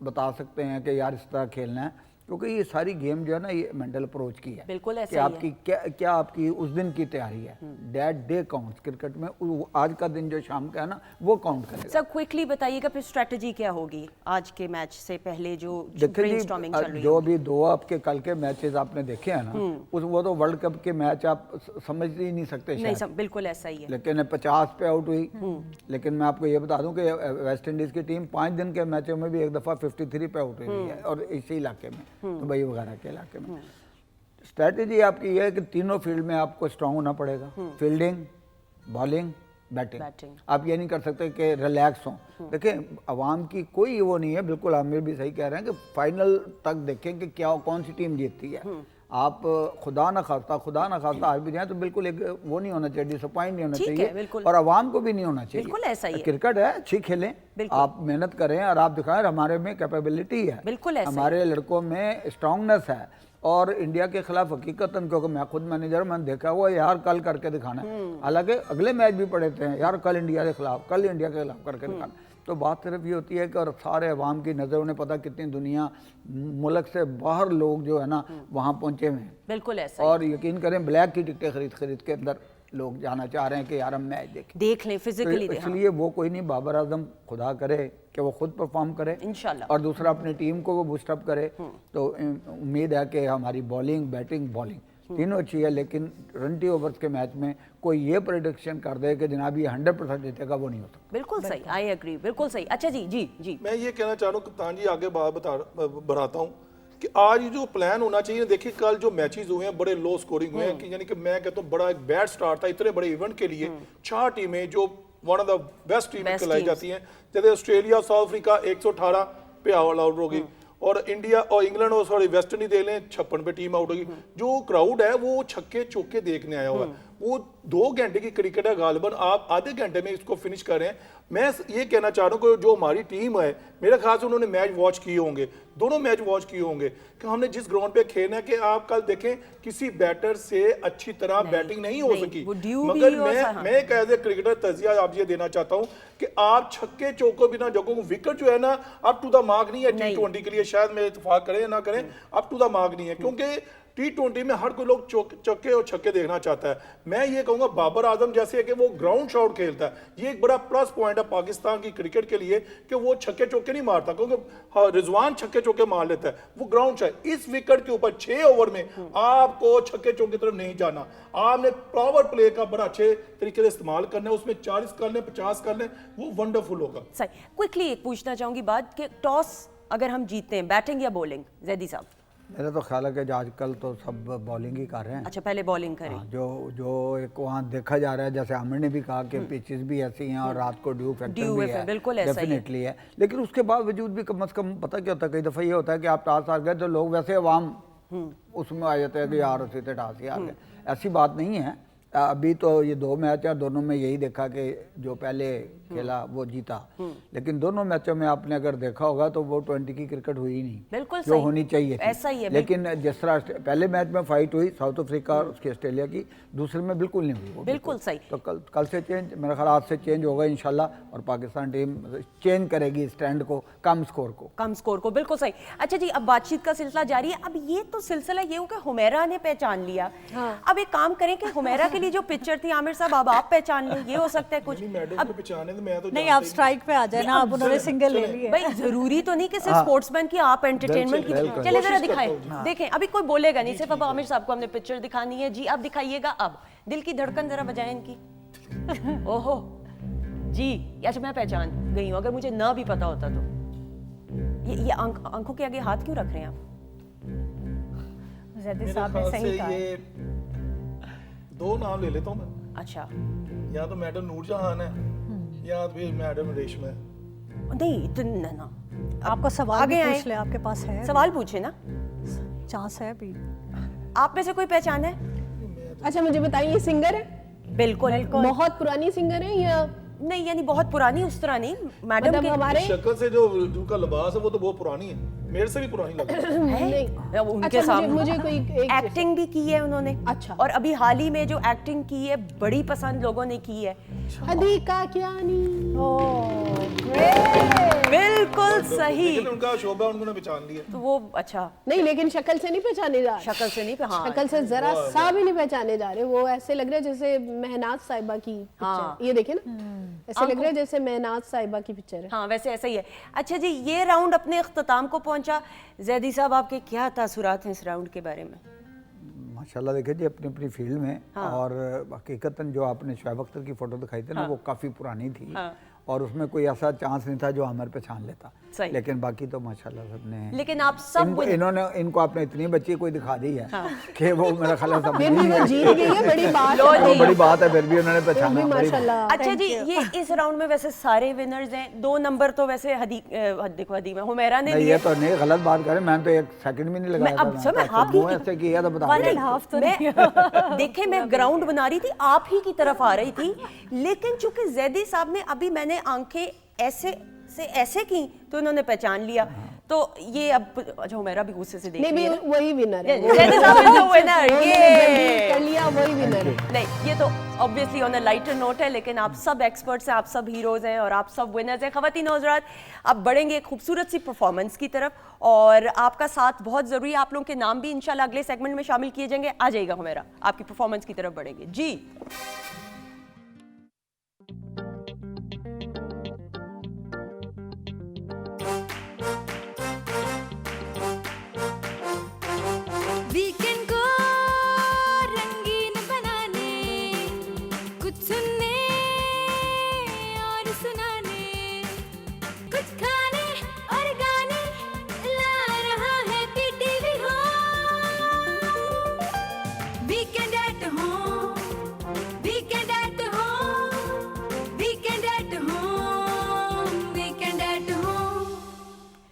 बता सकते हैं कि यार इस तरह खेलना है, क्योंकि ये सारी गेम जो है ना, ये मेंटल अप्रोच की है। बिल्कुल ऐसा कि आपकी क्या आपकी उस दिन की तैयारी है। दैट डे काउंट्स क्रिकेट में, आज का दिन जो शाम का है ना, वो काउंट करेगा। सर क्विकली बताइएगा फिर स्ट्रेटजी क्या होगी आज के मैच से पहले, जो ब्रेनस्टॉर्मिंग चल रही है। जो भी दो आपके कल के मैचेस आपने देखे हैं ना, वो तो वर्ल्ड कप के मैच आप समझ ही नहीं सकते शायद। बिल्कुल ऐसा ही है। लेकिन 50 पे आउट हुई, लेकिन मैं आपको ये बता दूं कि वेस्ट इंडीज की टीम 5 दिन के मैचों में भी एक दफ़ा 53 पे आउट हुई है, और इसी इलाके में, दुबई वगैरह के इलाके में। स्ट्रैटेजी आपकी ये है कि तीनों फील्ड में आपको स्ट्रांग होना पड़ेगा, फील्डिंग, बॉलिंग, बैटिंग। आप ये नहीं कर सकते कि रिलैक्स हों। देखिए, आवाम की कोई वो नहीं है, बिल्कुल आमिर भी सही कह रहे हैं कि फाइनल तक देखें कि क्या कौन सी टीम जीतती है। आप खुदा ना खास्ता हार भी जाए तो बिल्कुल एक वो नहीं होना चाहिए, डिसअपॉइंट नहीं होना चाहिए, और आवाम को भी नहीं होना चाहिए। बिल्कुल ऐसा ही है। क्रिकेट है, अच्छी खेलें, आप मेहनत करें और आप दिखाएं हमारे में कैपेबिलिटी है, बिल्कुल ऐसा हमारे लड़कों में स्ट्रांगनेस है। और इंडिया के खिलाफ हकीकतन, क्योंकि मैं खुद मैनेजर, मैंने देखा हुआ यार कल करके दिखाना है, हालांकि अगले मैच भी पड़े थे यार, कल इंडिया के खिलाफ करके दिखाना। तो बात सिर्फ ये होती है कि और सारे अवाम की नज़र, उन्हें पता कितनी दुनिया मुल्क से बाहर लोग जो है ना वहाँ पहुँचे हुए हैं। बिल्कुल ऐसा। और यकीन करें, ब्लैक की टिकटें खरीद के अंदर लोग जाना चाह रहे हैं कि यार हम मैच देख लें फिजिकली। तो इसलिए वो कोई नहीं, बाबर आजम खुदा करे कि वो खुद परफॉर्म करे इंशाल्लाह, और दूसरा अपनी टीम को वो बूस्टअप करे। तो उम्मीद है कि हमारी बॉलिंग, बैटिंग, बॉलिंग तीनों अच्छी है, लेकिन 20 ओवर्स के मैच में कोई ये प्रेडिक्शन कर दे कि जनाब ये 100% जीतेगा, वो नहीं होता। बिल्कुल सही, आई एग्री, बिल्कुल सही। अच्छा जी मैं ये कहना चाह रहा हूँ कप्तान जी, आगे बात बढ़ाता हूँ कि आज जो प्लान होना चाहिए, देखिए कल जो मैचेस हुए हैं बड़े लो स्कोरिंग हुए हैं, कि यानी कि मैं कहता हूँ बड़ा एक बैड स्टार्ट था इतने बड़े इवेंट के लिए। 4 टीमें जो one of the best team कहलाई जाती हैं, जैसे ऑस्ट्रेलिया, साउथ अफ्रीका 118 पे आउट होगी, और इंडिया और इंग्लैंड और सॉरी वेस्ट इंडीज दे लें 56 पे टीम आउट होगी। जो क्राउड है वो छक्के चौके देखने आया हुआ है। वो 2 घंटे की क्रिकेट है, गालिबन आप आधे घंटे में इसको फिनिश कर रहे हैं। मैं ये कहना चाह रहा हूँ कि जो हमारी टीम है, मेरे ख्याल से उन्होंने मैच वॉच किए होंगे, दोनों मैच वॉच किए होंगे कि हमने जिस ग्राउंड पे खेलना है, कि आप कल देखें किसी बैटर से अच्छी तरह बैटिंग नहीं हो सकी। मगर मैं एक एज ए क्रिकेटर तजिया आप ये देना चाहता हूँ कि आप छक्के चौके बिना जगहों, विकेट जो है ना अप टू द मार्क नहीं है T20 के लिए, शायद मेरे इत्तेफाक करें ना करें, अप टू द मार्क नहीं है, क्योंकि T20 में हर कोई लोग चौके और छक्के देखना चाहता है। मैं ये कहूंगा बाबर आजम जैसे है कि वो ग्राउंड शॉट खेलता है, ये एक बड़ा प्लस पॉइंट है पाकिस्तान की क्रिकेट के लिए कि वो छक्के चौके नहीं मारता, क्योंकि रिजवान छक्के चौके मार लेता है, वो ग्राउंड शॉट। इस विकेट के ऊपर 6 ओवर में आपको छक्के चौके की तरफ नहीं जाना, आपने पावर प्ले का बड़ा अच्छे तरीके से इस्तेमाल करना है, उसमें 40 कर लें, 50 कर लें, वो वंडरफुल होगा। सही। क्विकली एक पूछना चाहूंगी बात कि टॉस अगर हम जीतते हैं, बैटिंग या बॉलिंग, जैदी साहब? मेरा तो ख्याल है कि आजकल तो सब बॉलिंग ही कर रहे हैं। अच्छा, पहले बॉलिंग करें। हाँ, जो एक वहाँ देखा जा रहा है, जैसे आमिर ने भी कहा कि पिचेस भी ऐसी हैं और रात को ड्यू फैक्टर ड्यू भी है, है, बिल्कुल ऐसा ही है। डेफिनेटली है। लेकिन उसके बावजूद भी कम से कम पता क्या होता है, कई दफ़ा ये होता है कि आप टॉस हार गए तो लोग वैसे अवाम उसमें आ जाते हैं कि यार उसी से टॉस ही हार गए। ऐसी बात नहीं है। अभी तो ये 2 मैच है, दोनों में यही देखा कि जो पहले खेला वो जीता, लेकिन दोनों मैचों में आपने अगर देखा होगा तो वो 20 की क्रिकेट हुई नहीं, बिल्कुल जो सही। होनी चाहिए थी। ऐसा ही है, लेकिन जिस तरह पहले मैच में फाइट हुई साउथ अफ्रीका और उसकी ऑस्ट्रेलिया की, दूसरे में बिल्कुल नहीं हुई वो। बिल्कुल सही। तो कल से चेंज, मेरा ख्याल आज से चेंज होगा इंशाल्लाह, और पाकिस्तान टीम चेंज करेगी स्टैंड को, कम स्कोर को। बिल्कुल सही। अच्छा जी, अब बातचीत का सिलसिला जारी है। अब ये तो सिलसिला ये हो कि हुमैरा ने पहचान लिया। अब एक काम करें कि हुमैरा के लिए जो पिक्चर थी आमिर साहब, अब आप पहचान लें, ये हो सकता है कुछ। मैडम को पहचाने तो मैं तो नहीं, आप स्ट्राइक पे आ जाए ना, अब उन्होंने सिंगल ले ली है। भाई जरूरी तो नहीं कि सिर्फ स्पोर्ट्समैन की, आप एंटरटेनमेंट की। बिल्कुल। चले जरा दिखाएं, देखें। अभी कोई बोलेगा नहीं, सिर्फ अब आमिर साहब को हमने पिक्चर दिखानी है। जी अब दिखाइएगा। अब दिल की धड़कन जरा बजाएं इनकी। ओहो जी, अच्छा मैं पहचान गई हूँ, अगर मुझे ना भी पता होता तो। ये आंखों के आगे हाथ क्यों रख रहे हैं आप? जैदी साहब ने सही कहा। ये 2 नाम ले लेता हूँ मैं। अच्छा, या तो मैडम नूरजहान है या फिर मैडम रेशमा है। नहीं इतना ना, आपको सवाल आगे भी आए। पूछ ले, आपके पास है सवाल पूछे ना। चांस है अभी। आप में से कोई पहचान है? अच्छा मुझे बताइए, ये सिंगर है? बिल्कुल। बहुत पुरानी सिंगर है या नहीं, यानी बहुत पुरानी उस तरह नहीं, मैडम मतलब के हमारे शक्ल से जो उनका लिबास है वो तो बहुत पुरानी है, मेरे से भी पुरानी लग रही है। नहीं। अब उनके अच्छा, सामने मुझे कोई एक एक्टिंग भी की है उन्होंने। अच्छा। और अभी हाल ही में जो एक्टिंग की है बड़ी पसंद लोगों ने की है। अधिका कियानी। बिल्कुल सही। लेकिन उनका शोभा उन्होंने पहचान लिया। तो वो अच्छा, नहीं, लेकिन शक्ल से नहीं पहचाने जा रहे। शक्ल से नहीं, हाँ शक्ल से जरा सा भी नहीं पहचाने जा रहे। वो ऐसे लग रहा है जैसे मेहनाज साहिबा की हाँ। पिक्चर। ये देखे ना, ऐसे लग रहा है जैसे मेहनाज साहिबा की पिक्चर है। हाँ, वैसे ऐसा ही है। अच्छा जी, ये राउंड अपने अख्ताम को पहुंचा। जैदी साहब, आपके क्या तासुरात हैं इस राउंड के बारे में? माशाल्लाह देखिए जी, अपनी अपनी फील्ड में। और हकीकतन जो आपने शोएब अख्तर की फ़ोटो दिखाई थी ना, वो काफ़ी पुरानी थी। और उसमें कोई ऐसा चांस नहीं था जो आमिर पहचान लेता। सही। लेकिन बाकी तो माशाल्लाह सबने, लेकिन आप सब इनको आपने इतनी बच्ची कोई दिखा दी है कि वो मेरा ख्याल है सब फिर भी वो जीत गई है, बड़ी बात लो है। जी। तो बड़ी बात है, फिर भी उन्होंने फिर भी पहचाना। बड़ी बात। माशाल्लाह। अच्छा जी, ये इस राउंड में वैसे सारे विनर्स हैं। 2 नंबर तो वैसे देखो हदीमा हुमैरा ने नहीं, लिए। ये तो नहीं, गलत बात करें। मैंने तो 1 सेकंड भी नहीं लगाया था। अब सब आप मुंह ऐसे किया था, बता वाले दिया। हाफ तो मैं देखे, मैं ग्राउंड बना रही थी, आप ही की तरफ आ रही थी। लेकिन चूंकि जैदी साहब ने अभी मैंने आंखें ऐसे से ऐसे की तो इन्होंने पहचान लिया। तो ये अब अच्छा हुमैरा भी गुस्से से देख नहीं, रही है। भी वही विनर है। जैदी साहब is the winner, ये कर लिया, वही विनर है। नहीं, ये तो obviously on a lighter note है, लेकिन आप सब एक्सपर्ट्स हैं, आप सब हीरोज हैं और आप सब विनर्स हैं। ख़वातीन और हज़रात, अब बढ़ेंगे एक खूबसूरत सी परफॉर्मेंस की तरफ, और आपका साथ बहुत ज़रूरी है। आप लोगों के नाम भी इंशाल्लाह अगले सेगमेंट में शामिल किए जाएंगे। आ जाइएगा हुमैरा, आपकी परफॉर्मेंस की तरफ बढ़ेंगे जी। वीकेंड को रंगीन बनाने, कुछ सुनने और सुनाने, कुछ खाने और गाने ला रहा है PTV home. Weekend at home, weekend at home, weekend at home, weekend at home.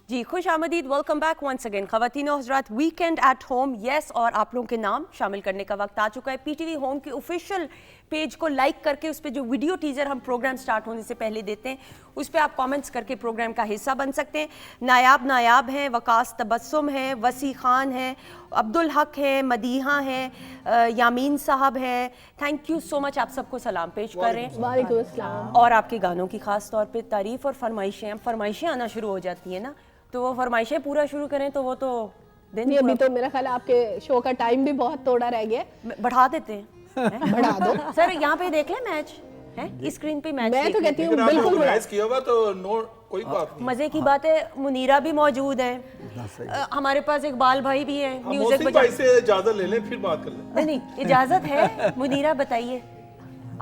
जी, खुश आमदीद, वेलकम बैक वंस अगेन। ख़वातीन और हज़रात, वीकेंड एट होम, यस, और आप लोगों के नाम शामिल करने का वक्त आ चुका है। पीटीवी होम के ऑफिशियल पेज को लाइक करके उस पर जो वीडियो टीज़र हम प्रोग्राम स्टार्ट होने से पहले देते हैं, उस पर आप कमेंट्स करके प्रोग्राम का हिस्सा बन सकते हैं। नायाब हैं, वकास तबस्सुम हैं, वसी खान हैं, अब्दुल हक हैं, मदीहा हैं, यामीन साहब हैं। थैंक यू सो मच, आप सबको सलाम पेश कर रहे हैं। वालेकुम अस्सलाम। और आपके गानों की खास तौर पे तारीफ और फरमाइशें, अब फरमाइशें आना शुरू हो जाती हैं ना, तो वो फरमाइशें पूरा शुरू करें तो वो तो दिन नहीं, अभी तो मेरा ख्याल है आपके शो का टाइम भी बहुत थोड़ा रह गया है। बढ़ा देते हैं। बढ़ा दो सर, यहाँ पे देख ले मैच है, इस स्क्रीन पे मैच मैं तो कहती हूँ लेकिन आपने बिल्कुल बढ़ा। ऑर्गेनाइज किया हुआ तो नो कोई बात नहीं। मजे की बात है, मुनीरा भी मौजूद है, हमारे पास इकबाल भाई भी है, म्यूजिक मोहसिन बजा। भाई से इजाजत ले लें फिर बात कर लें। नहीं, इजाजत है। मुनीरा बताइए,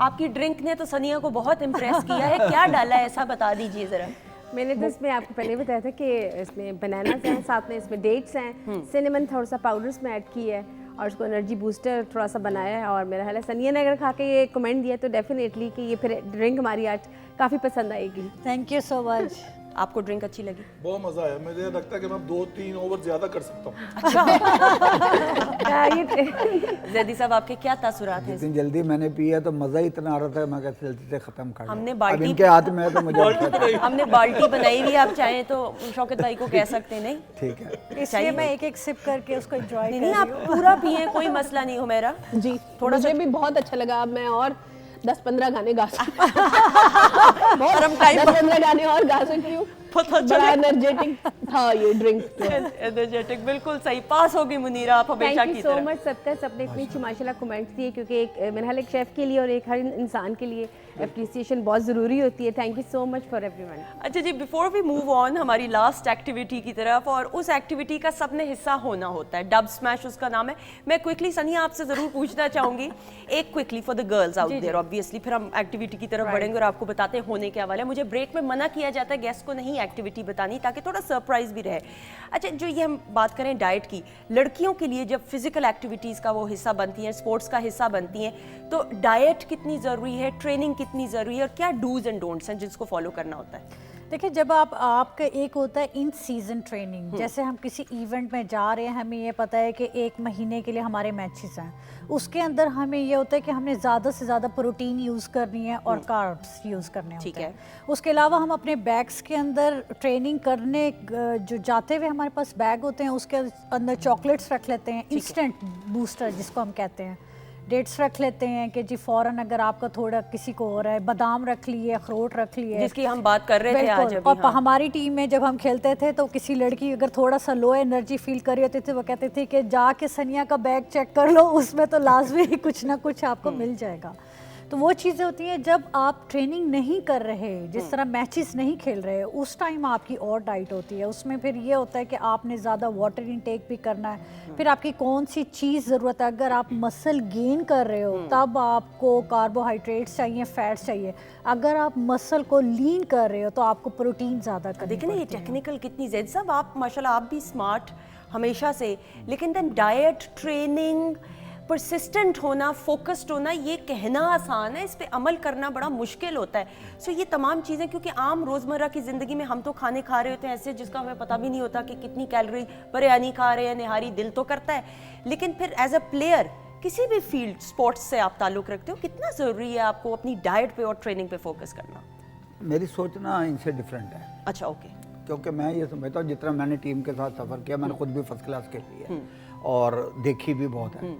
आपकी ड्रिंक ने तो सनिया को बहुत इम्प्रेस किया है, क्या डाला है ऐसा बता दीजिए जरा। मैंने तो इसमें आपको पहले बताया था कि इसमें बनानास हैं, साथ में इसमें डेट्स हैं, सिनेमन थोड़ा सा पाउडर इसमें ऐड की है और उसको एनर्जी बूस्टर थोड़ा सा बनाया है। और मेरा ख्याल है सनिया ने अगर खा के ये कमेंट दिया तो डेफिनेटली कि ये फिर ड्रिंक हमारी आज काफ़ी पसंद आएगी। Thank you so much. आपको ड्रिंक अच्छी लगी? बहुत मजा आया, मुझे लगता है कि मैं 2-3 ओवर ज्यादा कर सकता हूँ। जैदी साहब आपके क्या तासुरात हैं? जितनी जल्दी मैंने पी है तो मज़ा ही इतना आ रहा था, मैं कैसे जल्दी से ख़त्म कर हमने अब बाल्टी इनके हाथ में है तो मुझे हमने बाल्टी बनाई हुई है, आप चाहें तो शौकत भाई को कह सकते हैं। नहीं ठीक है, इसलिए मैं एक एक सिप करके उसको एंजॉय नहीं कर नहीं, रही आप पूरा पिए, कोई मसला नहीं हो मेरा। जी थोड़ा मुझे भी बहुत अच्छा लगा। अब मैं और 10-15 गाने गा सकती हूँ। और हम टाइम 10-15 गाने और गा सकती हूँ। बहुत अच्छा बड़ा एनर्जेटिक था ये ड्रिंक। एनर्जेटिक, बिल्कुल सही। पास होगी मुनीरा आप हमेशा थैंक की यू सो तरह। मच सबका, सबने इतनी अच्छी माशाल्लाह कमेंट्स दिए, क्योंकि एक मेरे ख्याल एक शेफ़ के लिए और एक हर इंसान के लिए एप्रिसिएशन बहुत ज़रूरी होती है। Thank you so much for everyone. अच्छा जी, बिफोर वी मूव ऑन हमारी लास्ट एक्टिविटी की तरफ, और उस एक्टिविटी का सबने हिस्सा होना होता है, डब स्मैश उसका नाम है। मैं क्विकली सनिया आपसे ज़रूर पूछना चाहूँगी, एक quickly for the girls out there obviously, फिर हम एक्टिविटी की तरफ बढ़ेंगे और आपको बताते हैं होने क्या वाला है। मुझे ब्रेक में मना किया जाता है गेस्ट को नहीं एक्टिविटी बतानी, ताकि थोड़ा सरप्राइज भी रहे। अच्छा, जो ये हम बात करें डाइट की, लड़कियों के लिए जब फिजिकल एक्टिविटीज़ का वो हिस्सा बनती हैं, स्पोर्ट्स का हिस्सा बनती हैं, तो डाइट कितनी ज़रूरी है, ट्रेनिंग कितनी ज़रूरी है, और क्या डूज एंड डोंट्स हैं जिसको फॉलो करना होता है? देखिए, जब आपका एक होता है इन सीजन ट्रेनिंग, जैसे हम किसी इवेंट में जा रहे हैं, हमें ये पता है कि 1 महीने के लिए हमारे मैचेस हैं, उसके अंदर हमें ये होता है कि हमने ज़्यादा से ज़्यादा प्रोटीन यूज़ करनी है और कार्ब्स यूज़ करने होते हैं। उसके अलावा हम अपने बैग्स के अंदर ट्रेनिंग करने जो जाते हुए हमारे पास बैग होते हैं, उसके अंदर चॉकलेट्स रख लेते हैं, इंस्टेंट बूस्टर जिसको हम कहते हैं। डेट्स रख लेते हैं कि जी फ़ौरन अगर आपका थोड़ा किसी को हो रहा है, बादाम रख लिए, अखरोट रख लिए, जिसकी हम बात कर रहे थे आज अभी। और हमारी टीम में जब हम खेलते थे तो किसी लड़की अगर थोड़ा सा लो एनर्जी फील कर रही होती थी, वो कहते थे कि जाके सनिया का बैग चेक कर लो, उसमें तो लाजमी कुछ ना कुछ आपको मिल जाएगा। तो वो चीज़ें होती हैं जब आप ट्रेनिंग नहीं कर रहे, जिस तरह मैचेस नहीं खेल रहे, उस टाइम आपकी और डाइट होती है। उसमें फिर ये होता है कि आपने ज़्यादा वाटर इनटेक भी करना है, फिर आपकी कौन सी चीज़ ज़रूरत है। अगर आप मसल गेन कर रहे हो तब आपको कार्बोहाइड्रेट्स चाहिए, फैट्स चाहिए। अगर आप मसल को लीन कर रहे हो तो आपको प्रोटीन ज़्यादा करनी देखिए ना ये पड़ती है। टेक्निकल कितनी ज़्यादा। सब आप माशाल्लाह आप भी स्मार्ट हमेशा से, लेकिन देन डाइट, ट्रेनिंग, परसिस्टेंट होना, फोकस्ड होना, ये कहना आसान है, इस पे अमल करना बड़ा मुश्किल होता है। सो ये तमाम चीज़ें, क्योंकि आम रोज़मर्रा की ज़िंदगी में हम तो खाने खा रहे होते हैं ऐसे जिसका हमें पता भी नहीं होता कि कितनी कैलोरी बिरयानी खा रहे हैं, निहारी, दिल तो करता है, लेकिन फिर एज अ प्लेयर किसी भी फील्ड स्पोर्ट्स से आप ताल्लुक़ रखते हो, कितना ज़रूरी है आपको अपनी डाइट पे और ट्रेनिंग पे फोकस करना? मेरी सोच ना इनसे डिफरेंट है। अच्छा, ओके। क्योंकि मैं ये समझता हूँ जितना मैंने टीम के साथ सफ़र किया, मैंने खुद भी फर्स्ट क्लास खेली है और देखी भी बहुत है।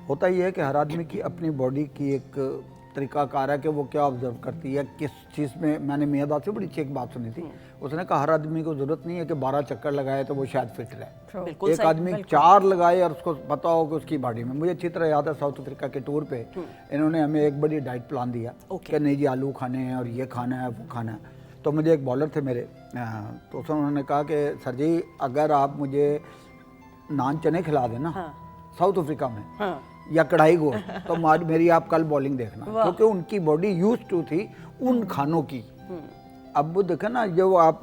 होता ये है कि हर आदमी की अपनी बॉडी की एक तरीकाकार है कि वो क्या ऑब्जर्व करती है, किस चीज़ में। मैंने मियादाद से बड़ी अच्छी एक बात सुनी थी, उसने कहा हर आदमी को ज़रूरत नहीं है कि 12 चक्कर लगाए तो वो शायद फिट रहे। एक आदमी 4 लगाए और उसको पता हो कि उसकी बॉडी में। मुझे अच्छी तरह याद है साउथ अफ्रीका के टूर पे इन्होंने हमें एक बड़ी डाइट प्लान दिया कि नहीं जी आलू खाने हैं और ये खाना है वो खाना है। तो मुझे एक बॉलर थे मेरे, तो उन्होंने कहा कि सर जी अगर आप मुझे नान चने खिला देना साउथ अफ्रीका में या कढ़ाई गोश्त, तो मेरी आप कल बॉलिंग देखना, क्योंकि उनकी बॉडी यूज टू थी उन खानों की। अब वो देखे ना, जो आप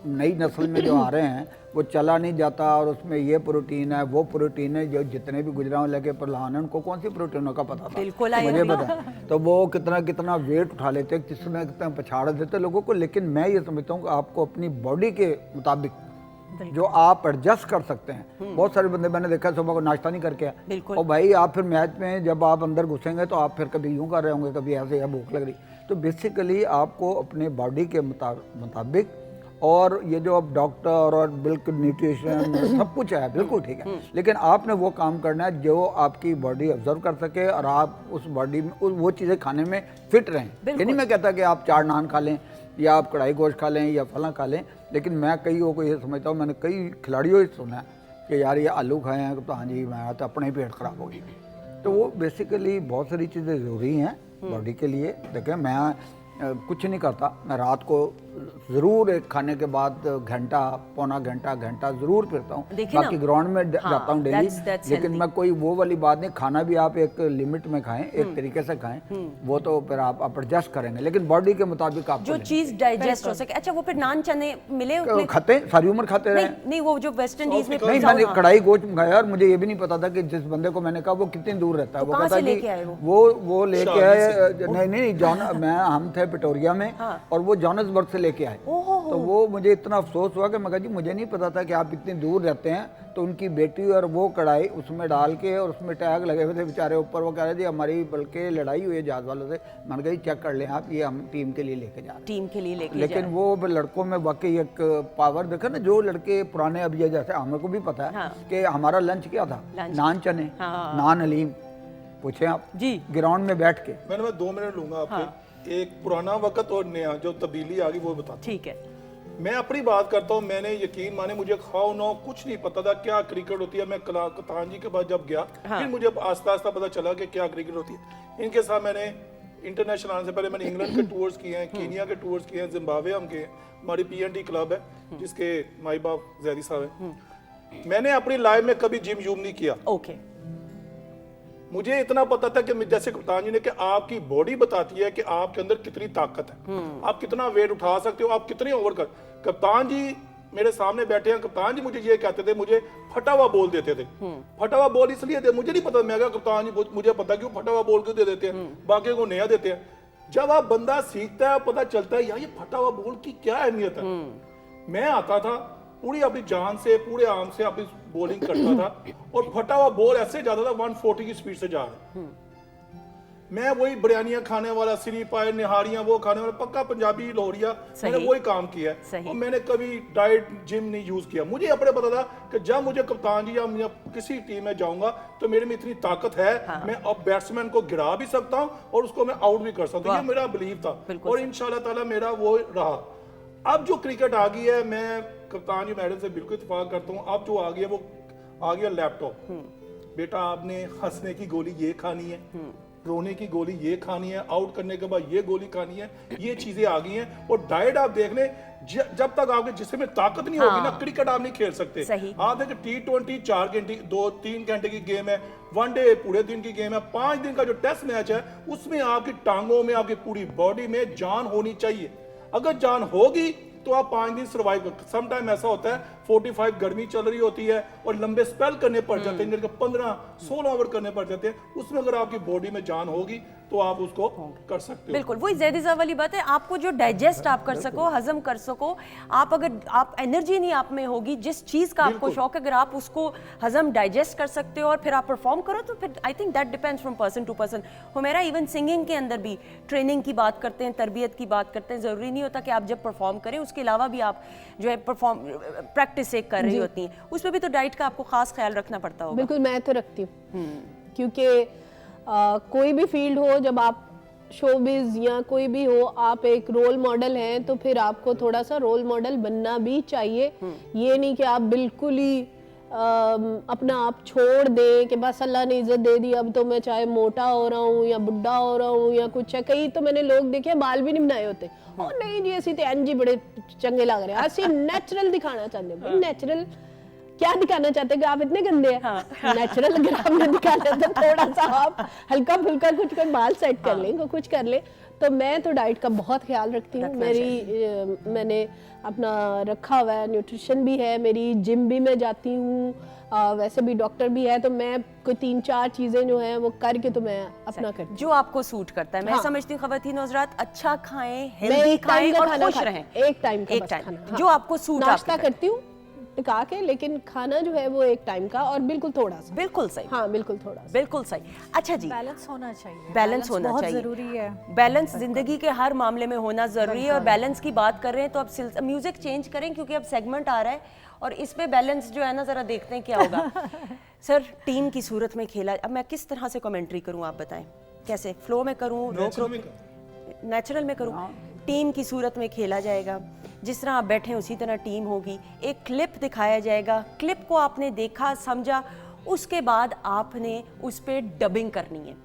नई नस्ल में जो आ रहे हैं वो चला नहीं जाता और उसमें ये प्रोटीन है वो प्रोटीन है, जो जितने भी गुजराओं लेके प्रधान है उनको कौन सी प्रोटीनों का पता था? बिल्कुल मुझे पता। तो वो कितना कितना वेट उठा लेते, कितना कितना पछाड़ देते लोगों को। लेकिन मैं ये समझता हूँ कि आपको अपनी बॉडी के मुताबिक जो आप एडजस्ट कर सकते हैं। बहुत सारे बंदे मैंने देखा सुबह को नाश्ता नहीं करके आए, और भाई आप फिर मैच में जब आप अंदर घुसेंगे तो आप फिर कभी यूं कर रहे होंगे, कभी ऐसे या भूख लग रही। तो बेसिकली आपको अपने बॉडी के मुताबिक, और ये जो अब डॉक्टर और बिल्कुल न्यूट्रिशन सब कुछ है बिल्कुल ठीक है, लेकिन आपने वो काम करना है जो आपकी बॉडी ऑब्जर्व कर सके और आप उस बॉडी में वो चीज़ें खाने में फिट रहें। ये नहीं मैं कहता कि आप 4 नान खा लें या आप कढ़ाई गोश्त खा लें या फला खा लें, लेकिन मैं कईयों को ये समझता हूँ, मैंने कई खिलाड़ियों से सुना है कि यार ये आलू खाए हैं तो हाँ जी मैं तो अपने ही पेट खराब हो गई। तो वो बेसिकली बहुत सारी चीज़ें ज़रूरी हैं बॉडी के लिए। देखें मैं कुछ नहीं करता, मैं रात को ज़रूर एक खाने के बाद घंटा, पौना घंटा, घंटा ज़रूर फिरता हूँ। देखिए ना, बाकी ग्राउंड में हाँ, जाता हूँ डेली, that's लेकिन healthy। मैं कोई वो वाली बात नहीं, खाना भी आप एक लिमिट में खाएं, एक तरीके से खाएं, वो तो फिर आप एडजस्ट करेंगे, लेकिन बॉडी के मुताबिक आप जो चीज डाइजेस्ट हो सके। अच्छा, वो फिर नान चने मिले उसमें? खाते हैं, सारी उम्र खाते रहे। नहीं, वो जो वेस्ट इंडीज में नहीं, मैंने कढ़ाई गोश्त मंगाया और मुझे ये भी नहीं पता था कि जिस बंदे को मैंने कहा वो कितनी दूर रहता है। तो वो कहाँ कहता से कि लेके आए वो? लेके आए, नहीं जॉन, हम थे पिटोरिया में और वो जॉनसबर्ग से लेके आए। तो वो मुझे इतना अफसोस हुआ कि मैं कहा जी मुझे नहीं पता था कि आप इतनी दूर रहते हैं। तो उनकी बेटी और वो कढ़ाई उसमें डाल के और उसमें टैग लगे हुए थे बेचारे ऊपर। वो कह रहे जी हमारी बल्कि लड़ाई हुई है जहाज वालों से। मैंने कहा जी चेक कर लें आप, ये हम टीम के लिए लेके जा रहे हैं, टीम के लिए लेके लेकिन वो लड़कों में वाकई एक पावर देखा ना, जो लड़के पुराने अब ये जैसे हमें को भी पता है कि हमारा लंच क्या था, नान चने, नान हलीम, पूछे आप जी ग्राउंड में बैठ के। मैं 2 मिनट लूंगा आपके। एक पुराना वक्त और नया जो तब्दीली आ गई वो बता। ठीक है, मैं अपनी बात करता हूँ। मैंने यकीन माने मुझे खाओ ना कुछ नहीं पता था क्या क्रिकेट होती है। मैं कप्तान जी के पास जब गया फिर मुझे आस्ता आस्ता पता चला कि क्या क्रिकेट होती है। इनके साथ मैंने इंटरनेशनल आने से पहले मैंने इंग्लैंड के टूर्स किए हैं, कीनिया के टूर्स किए हैं, जिम्बाब्वे हम गए। हमारी PNT क्लब है जिसके माई बाप जैदी साहब हैं। मैंने अपनी लाइफ में कभी जिम यूम नहीं किया। ओके। मुझे इतना पता था कि जैसे कप्तान जी ने कि आपकी बॉडी बताती है कि आपके अंदर कितनी ताकत है, आप कितना वेट उठा सकते हो, आप कितने ओवर कर। कप्तान जी मेरे सामने बैठे हैं, कप्तान जी मुझे ये कहते थे, मुझे फटा हुआ बॉल देते थे। फटा हुआ बॉल इसलिए दे, मुझे नहीं पता, मैं कहा कप्तान जी मुझे पता क्यों फटा हुआ बॉल क्यों दे देते हैं, बाकी को नया देते हैं। जब आप बंदा सीखता है पता चलता है यार ये फटा हुआ बॉल की क्या अहमियत है। मैं आता था पूरी अपनी जान से, पूरे आर्म से अपनी बॉलिंग करता था और फटा हुआ बॉल ऐसे जाता था 140 की स्पीड से जा रहा। मैं वही बिरयानियां खाने वाला, सिरी पाए, निहारियां वो खाने वाला, पक्का पंजाबी लोहरिया, मैंने वही काम किया है और मैंने कभी डाइट जिम नहीं यूज किया। मुझे अपने पता था कि जब मुझे कप्तान जी या किसी टीम में जाऊंगा तो मेरे में इतनी ताकत है, मैं अब बैट्समैन को गिरा भी सकता हूं और उसको मैं आउट भी कर सकता हूं। ये मेरा बिलीव था और इंशाल्लाह ताला मेरा वो रहा। अब जो क्रिकेट आ गई है, मैं कप्तान जी मैडम से बिल्कुल इत्तेफाक करता हूँ। अब जो आ गया वो आ गया लैपटॉप। बेटा आपने हंसने की गोली ये खानी है, रोने की गोली ये खानी है, आउट करने के बाद ये गोली खानी है, ये चीजें आ गई हैं। और डाइट आप देख लें, जब तक आपके जिस्म में ताकत नहीं होगी ना, क्रिकेट आप नहीं खेल सकते। आप देखें T20 4 घंटे 2-3 घंटे की गेम है, वनडे पूरे दिन की गेम है, 5 दिन का जो टेस्ट मैच है उसमें आपकी टांगों में, आपकी पूरी बॉडी में जान होनी चाहिए। अगर जान होगी तो आप 5 दिन सर्वाइव कर। सम टाइम ऐसा होता है 45 गर्मी चल रही होती है और लंबे स्पेल करने पड़ जाते हैं, 15-16 ओवर करने पड़ जाते हैं। उसमें अगर आपकी बॉडी में जान होगी तो आप उसको कर सकते हो। बिल्कुल वही ज़ैदी साहब वाली बात है, आपको जो डाइजेस्ट आप कर सको, हजम कर सको। आप अगर आप एनर्जी नहीं आप में होगी, जिस चीज़ का आपको शौक है, अगर आप उसको हजम डाइजेस्ट कर सकते हो और फिर आप परफॉर्म करो तो फिर I think that depends from person to person. Humaira even singing के अंदर भी ट्रेनिंग की बात करते हैं, तरबियत की बात करते हैं। ज़रूरी नहीं होता कि आप जब परफॉर्म करें उसके अलावा भी आप जो है प्रैक्टिस एक कर रही होती हैं, उसमें भी तो डाइट का आपको खास ख्याल रखना पड़ता होगा। बिल्कुल, मैं तो रखती हूँ क्योंकि कोई भी फील्ड हो, जब आप शोबिज या कोई भी हो, आप एक रोल मॉडल हैं तो फिर आपको थोड़ा सा रोल मॉडल बनना भी चाहिए। ये नहीं कि आप बिल्कुल ही अपना आप छोड़ दें कि बस अल्लाह ने इज्जत दे दी, अब तो मैं चाहे मोटा हो रहा हूँ या बुढ़ा हो रहा हूँ या कुछ है। कई तो मैंने लोग देखे बाल भी नहीं बनाए होते, और नहीं जी असी तो एन जी बड़े चंगे लग रहे हैं, असी नेचुरल दिखाना चाहते हैं। नेचुरल क्या दिखाना चाहते हैं कि आप इतने गंदे हैं? नेचुरल अगर आपने दिखाना तो थोड़ा सा आप हल्का फुल्का कुछ कर बाल सेट कर लें, कुछ कर लें। तो मैं तो डाइट का बहुत ख्याल रखती हूँ। मैंने अपना रखा हुआ है, न्यूट्रिशन भी है मेरी, जिम भी मैं जाती हूँ, वैसे भी डॉक्टर भी है। तो मैं कोई 3-4 चीजें जो हैं वो करके तो मैं अपना करती हूँ जो आपको सूट करता है। मैं समझती हूँ ख़वातीन और हज़रात, अच्छा खाएं, हेल्दी खाएं और खुश रहें। एक टाइम का बस खाना, जो आपको सूट। नाश्ता करती हूँ टिका के, लेकिन खाना जो है वो एक टाइम का और बिल्कुल थोड़ा सा। बिल्कुल सही, हाँ बिल्कुल थोड़ा सा, बिल्कुल सही। अच्छा जी, बैलेंस होना चाहिए, बैलेंस होना बहुत चाहिए, जरूरी है। बैलेंस जिंदगी के हर मामले में होना जरूरी है। और बैलेंस की बात कर रहे हैं तो अब म्यूजिक चेंज करें क्योंकि अब सेगमेंट आ रहा है और इसमें बैलेंस जो है ना, जरा देखते हैं क्या होगा। सर, टीम की सूरत में खेला, अब मैं किस तरह से कमेंट्री करूं, आप बताएं कैसे? फ्लो में करूं, रोक नेचुरल में करूं? टीम की सूरत में खेला जाएगा, जिस तरह आप बैठे हैं उसी तरह टीम होगी। एक क्लिप दिखाया जाएगा, क्लिप को आपने देखा, समझा, उसके बाद आपने उस पर डबिंग करनी है।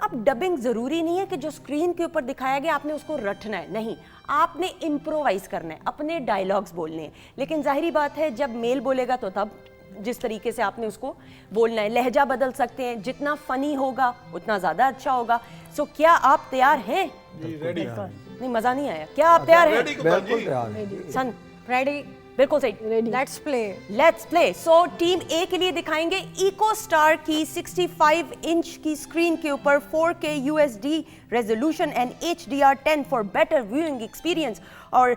अब डबिंग ज़रूरी नहीं है कि जो स्क्रीन के ऊपर दिखाया गया आपने उसको रटना है, नहीं, आपने इम्प्रोवाइज़ करना है, अपने डायलॉग्स बोलने हैं। लेकिन जाहिर बात है जब मेल बोलेगा तो तब जिस तरीके से आपने उसको बोलना है, लहजा बदल सकते हैं, जितना फ़नी होगा उतना ज़्यादा अच्छा होगा। सो क्या आप तैयार हैं? रेडी नहीं, मज़ा नहीं आया। क्या आप तैयार हैं? बिल्कुल तैयार है। सन रेडी, बिल्कुल सही। Let's play. Let's play. So team A के लिए दिखाएंगे इको स्टार की 65 इंच की स्क्रीन के ऊपर 4K UHD resolution and HDR10 for better viewing experience और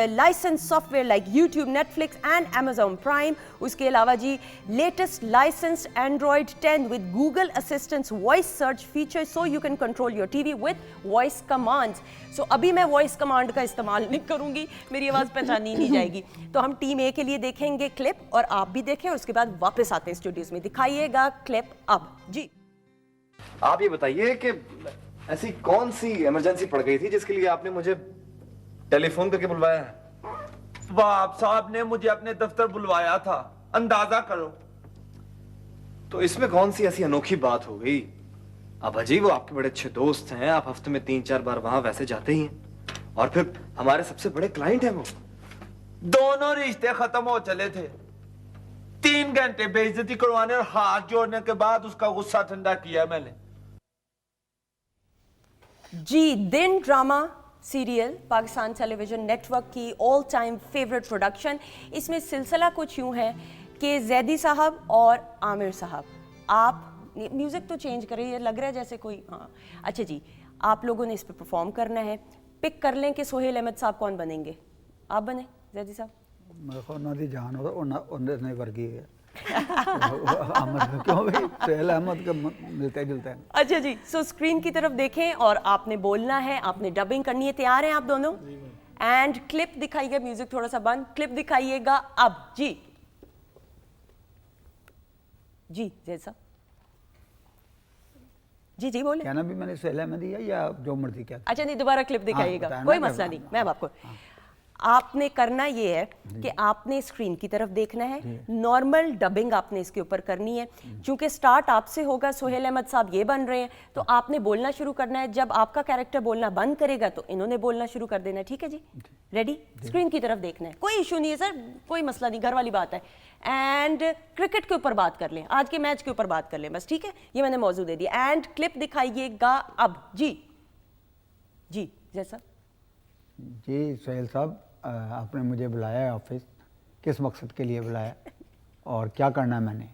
license software like YouTube, Netflix and Amazon prime. उसके अलावा जी latest license Android 10 with Google assistant's voice search feature so you can control your TV with voice commands. So अभी मैं वॉइस कमांड का इस्तेमाल नहीं करूंगी, मेरी आवाज़ पहचानी नहीं जाएगी। तो हम टीम ए के लिए देखेंगे क्लिप और आप भी देखें, उसके बाद वापस आते हैं स्टूडियोज में। दिखाइएगा क्लिप अब जी। आप ये बताइए कि ऐसी कौन सी इमरजेंसी पड़ गई थी जिसके लिए आपने मुझे टेलीफोन करके बुलवाया है? बाप साहब ने मुझे अपने दफ्तर बुलवाया था, अंदाजा करो। तो इसमें कौन सी ऐसी अनोखी बात हो गई? अब अजी वो आपके बड़े अच्छे दोस्त हैं, आप हफ्ते में 3-4 बार वहां वैसे जाते ही हैं, और फिर हमारे सबसे बड़े क्लाइंट हैं वो। दोनों रिश्ते खत्म हो चले थे। 3 घंटे बेइज्जती करवाने और हाथ जोड़ने के बाद उसका गुस्सा ठंडा किया मैंने। जी, दिन drama serial Pakistan television network की ऑल टाइम फेवरेट प्रोडक्शन। इसमें सिलसिला कुछ यूं है कि जैदी साहब और आमिर साहब, आप म्यूज़िक तो चेंज करें, ये लग रहा है जैसे कोई, हाँ अच्छा जी, आप लोगों ने इस पर परफॉर्म करना है। पिक कर लें कि सोहेल अहमद साहब कौन बनेंगे। आप बने जैदी साहब? मेरे को उन्हों दी जान उन्होंने वर्गी है अहमद क्यों भाई, सोहेल अहमद के मिलते जुलते हैं। अच्छा जी, सो स्क्रीन की तरफ देखें और आपने बोलना है, आपने डबिंग करनी है। तैयार हैं आप दोनों? एंड क्लिप दिखाइएगा, म्यूजिक थोड़ा सा बंद, क्लिप दिखाइएगा अब जी। जी जैसा जी जी बोले। कहना भी मैंने सोहेल अहमद दिया या जो मर्जी क्या। अच्छा नहीं, दोबारा क्लिप दिखाइएगा, बताया ना, कोई मैं मसला नहीं, बताऊंगा। मैं आपको आपने करना ये है कि आपने स्क्रीन की तरफ देखना है, नॉर्मल डबिंग आपने इसके ऊपर करनी है। क्योंकि स्टार्ट आपसे होगा, सोहेल अहमद साहब ये बन रहे हैं, तो आपने बोलना शुरू करना है। जब आपका कैरेक्टर बोलना बंद करेगा तो इन्होंने बोलना शुरू कर देना है। ठीक है जी, रेडी? स्क्रीन की तरफ देखना है, कोई इशू नहीं है सर, कोई मसला नहीं, घर वाली बात है। एंड क्रिकेट के ऊपर बात कर लें, आज के मैच के ऊपर बात कर लें बस, ठीक है? ये मैंने मौजूद दे दिया। एंड क्लिप दिखाइएगा अब जी। जी जैसा जी सोहेल साहब, आपने मुझे बुलाया है ऑफिस, किस मकसद के लिए बुलाया और क्या करना है मैंने?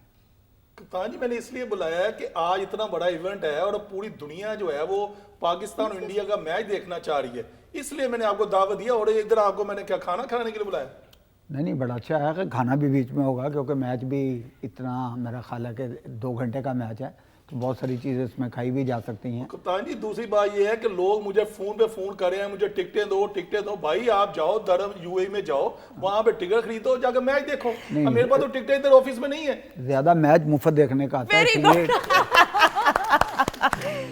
कप्तान जी मैंने इसलिए बुलाया है कि आज इतना बड़ा इवेंट है और पूरी दुनिया जो है वो पाकिस्तान और इंडिया का मैच देखना चाह रही है, इसलिए मैंने आपको दावत दिया। और इधर आपको मैंने क्या खाना खाने के लिए बुलाया? नहीं, बड़ा अच्छा है कि खाना भी बीच में होगा, क्योंकि मैच भी इतना, मेरा ख्याल है कि 2 घंटे का मैच है, तो बहुत सारी चीज़ें इसमें खाई भी जा सकती हैं। कप्तान जी दूसरी बात ये है कि लोग मुझे फोन पे फोन कर रहे हैं, मुझे टिकटें दो। भाई आप जाओ धर्म UAE में जाओ, वहां पे टिकट खरीदो, जाकर मैच देखो। अब मेरे पास तो टिकटें इधर ऑफिस में नहीं है। ज़्यादा मैच मुफ्त देखने का आता है, इसलिए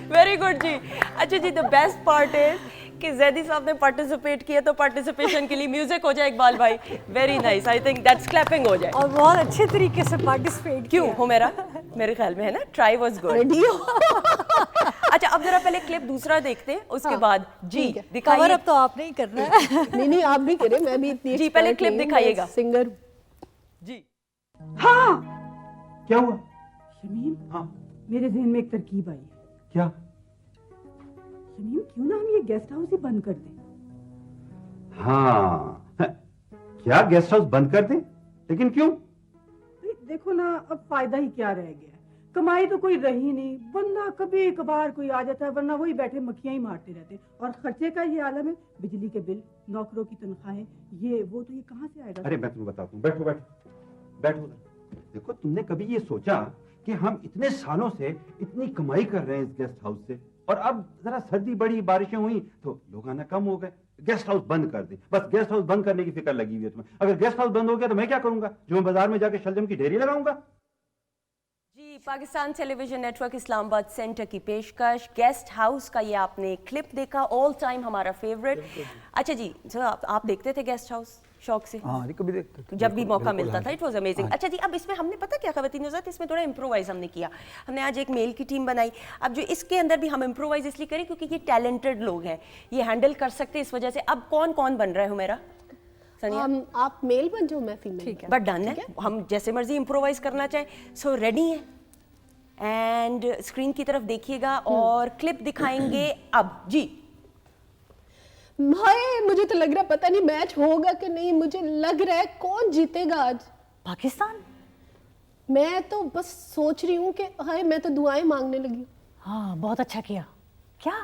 वेरी गुड जी। अच्छा जी, द बेस्ट पार्ट इज कि जैदी साहब ने पार्टिसिपेट किया, तो पार्टिसिपेशन के लिए म्यूजिक हो जाए इकबाल भाई। Very nice, I think that's clapping हो जाए। और बहुत अच्छे तरीके से पार्टिसिपेट क्यों हो मेरे ख्याल में है ना, ट्राई वाज गुड। रेडी हो? अच्छा अब जरा पहले क्लिप दूसरा देखते हैं, उसके बाद जी कवर दिखाइए। अब तो आपने ही करना है। नहीं आप भी करें, मैं भी इतनी जी, पहले expert क्लिप नहीं हूं, दिखाइएगा। मैं सिंगर जी क्या हुआ? शमीम, हाँ मेरे जहन में एक तरकीब आई है। क्या? शमीम, क्यों ना हम ये गेस्ट हाउस ही बंद कर दें? हाँ क्या गेस्ट हाउस बंद कर दें? लेकिन क्यों? भाई, देखो ना, अब फायदा ही क्या रह गया? कमाई तो कोई रही नहीं, बंदा कभी कभार कोई आ जाता है, वरना वही बैठे मक्खियां ही मारते रहते हैं। और खर्चे का ये आलम है, बिजली के बिल, नौकरों की तनख्वाहें, ये वो, तो ये कहाँ से आएगा? अरे मैं तुम्हें बताता हूँ, बैठो बैठो बैठो। देखो, तुमने कभी ये सोचा कि हम इतने सालों से इतनी कमाई कर रहे हैं इस गेस्ट हाउस से, और अब जरा सर्दी बड़ी, बारिशें हुई तो लोग आना कम हो गए, गेस्ट हाउस बंद कर दें। बस गेस्ट हाउस बंद करने की फिक्र लगी हुई है तुम्हें। अगर गेस्ट हाउस बंद हो गया तो मैं क्या करूंगा? जो मैं बाजार में जाके शलजम की ढेरी लगाऊंगा? जी, Pakistan television network Islamabad centre की पेशकश गेस्ट हाउस का ये आपने क्लिप देखा, ऑल टाइम हमारा फेवरेट। अच्छा जी, सर आप देखते थे गेस्ट हाउस? शौक से? हाँ जी, कभी देखते थे, जब भी बिल्कुल, मौका बिल्कुल, मिलता हाँ था, जी। It was amazing. अच्छा जी, अब इसमें हमने पता क्या खवातीन हज़रात, इसमें थोड़ा इम्प्रोवाइज हमने किया। हमने आज एक मेल की टीम बनाई। अब जो इसके अंदर भी हम इम्प्रोवाइज इसलिए करें क्योंकि ये टैलेंटेड लोग हैं, ये हैंडल कर सकते हैं, इस वजह से। अब कौन कौन बन रहा है हुमैरा? सनिया? आप मेल बन जाओ, मैं फीमेल। ठीक है, बट डन है, हम जैसे मर्जी इम्प्रोवाइज करना चाहें। सो रेडी है एंड स्क्रीन की तरफ देखिएगा और क्लिप दिखाएंगे अब जी। भाई मुझे तो लग रहा है पता नहीं मैच होगा कि नहीं, मुझे लग रहा है कौन जीतेगा आज। पाकिस्तान। मैं तो बस सोच रही हूँ कि हाय मैं तो दुआएं मांगने लगी। हाँ बहुत अच्छा किया। क्या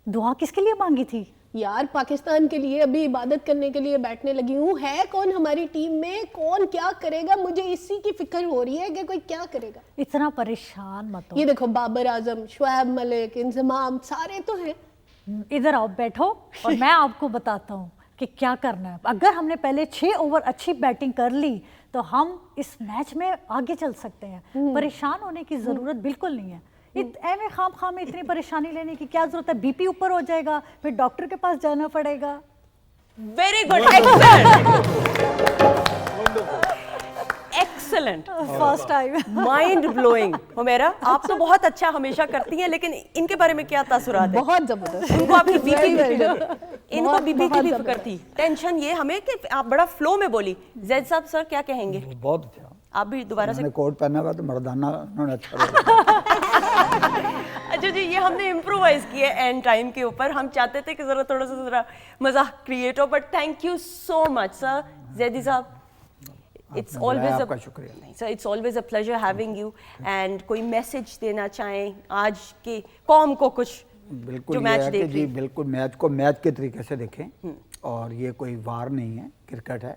दुआ किसके लिए मांगी थी? यार पाकिस्तान के लिए, अभी इबादत करने के लिए बैठने लगी हूँ। है कौन हमारी टीम में, कौन क्या करेगा, मुझे इसी की फिक्र हो रही है कि कोई क्या करेगा। इतना परेशान मत हो। ये देखो बाबर आजम, शुएब मलिक, इंजमाम सारे तो हैं। इधर आओ, बैठो और मैं आपको बताता हूँ कि क्या करना है। अगर हमने पहले 6 ओवर अच्छी बैटिंग कर ली तो हम इस मैच में आगे चल सकते हैं। परेशान होने की जरूरत बिल्कुल नहीं है। ऐਵੇਂ खाम में इतनी परेशानी लेने की क्या जरूरत है? बीपी ऊपर हो जाएगा, फिर डॉक्टर के पास जाना पड़ेगा। Very good, excellent, first time. Mind blowing. Humaira, आप तो बहुत अच्छा हमेशा करती हैं, लेकिन इनके बारे में क्या तासुरात है? बहुत जबरदस्त। इनको आपकी बीपी की Very फिक्र good. थी, इनको बहुत- बीपी की बहुत भी जबरदस्त। फिक्र थी। टेंशन ये हमें कि आप बड़ा फ्लो में बोली। जैद साहब सर क्या कहेंगे? बहुत अच्छा। आप भी दोबारा से। मैंने कोट पहना हुआ तो मर्दाना उन्होंने अच्छा लगा। अच्छा जी, ये हमने इम्प्रोवाइज किया एंड टाइम के ऊपर। हम चाहते थे कि जरा थोड़ा सा जरा मजाक क्रिएट हो, but thank you so much sir. Zaidi साहब, इट्स ऑलवेज आपका शुक्रिया। नहीं sir, it's always a pleasure having you. And कोई मैसेज देना चाहें आज के कौम को कुछ बिल्कुल जो ये मैच है कि देख जी रही? बिल्कुल मैच को मैच के तरीके से देखें, और ये कोई वार नहीं है, क्रिकेट है,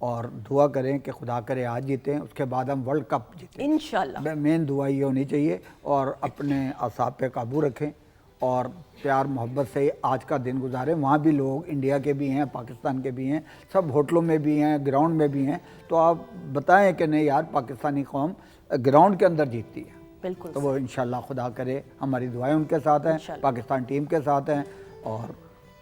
और दुआ करें कि खुदा करे आज जीतें, उसके बाद हम वर्ल्ड कप जीतें इंशाल्लाह। मेन दुआ ये होनी चाहिए, और अपने असाब पे काबू रखें और प्यार मोहब्बत से आज का दिन गुजारें। वहाँ भी लोग इंडिया के भी हैं, पाकिस्तान के भी हैं, सब होटलों में भी हैं, ग्राउंड में भी हैं। तो आप बताएं कि नहीं यार, पाकिस्तानी कौम ग्राउंड के अंदर जीतती है। बिल्कुल। तो वो इंशाल्लाह खुदा करे, हमारी दुआएं उनके साथ हैं, पाकिस्तान टीम के साथ हैं। और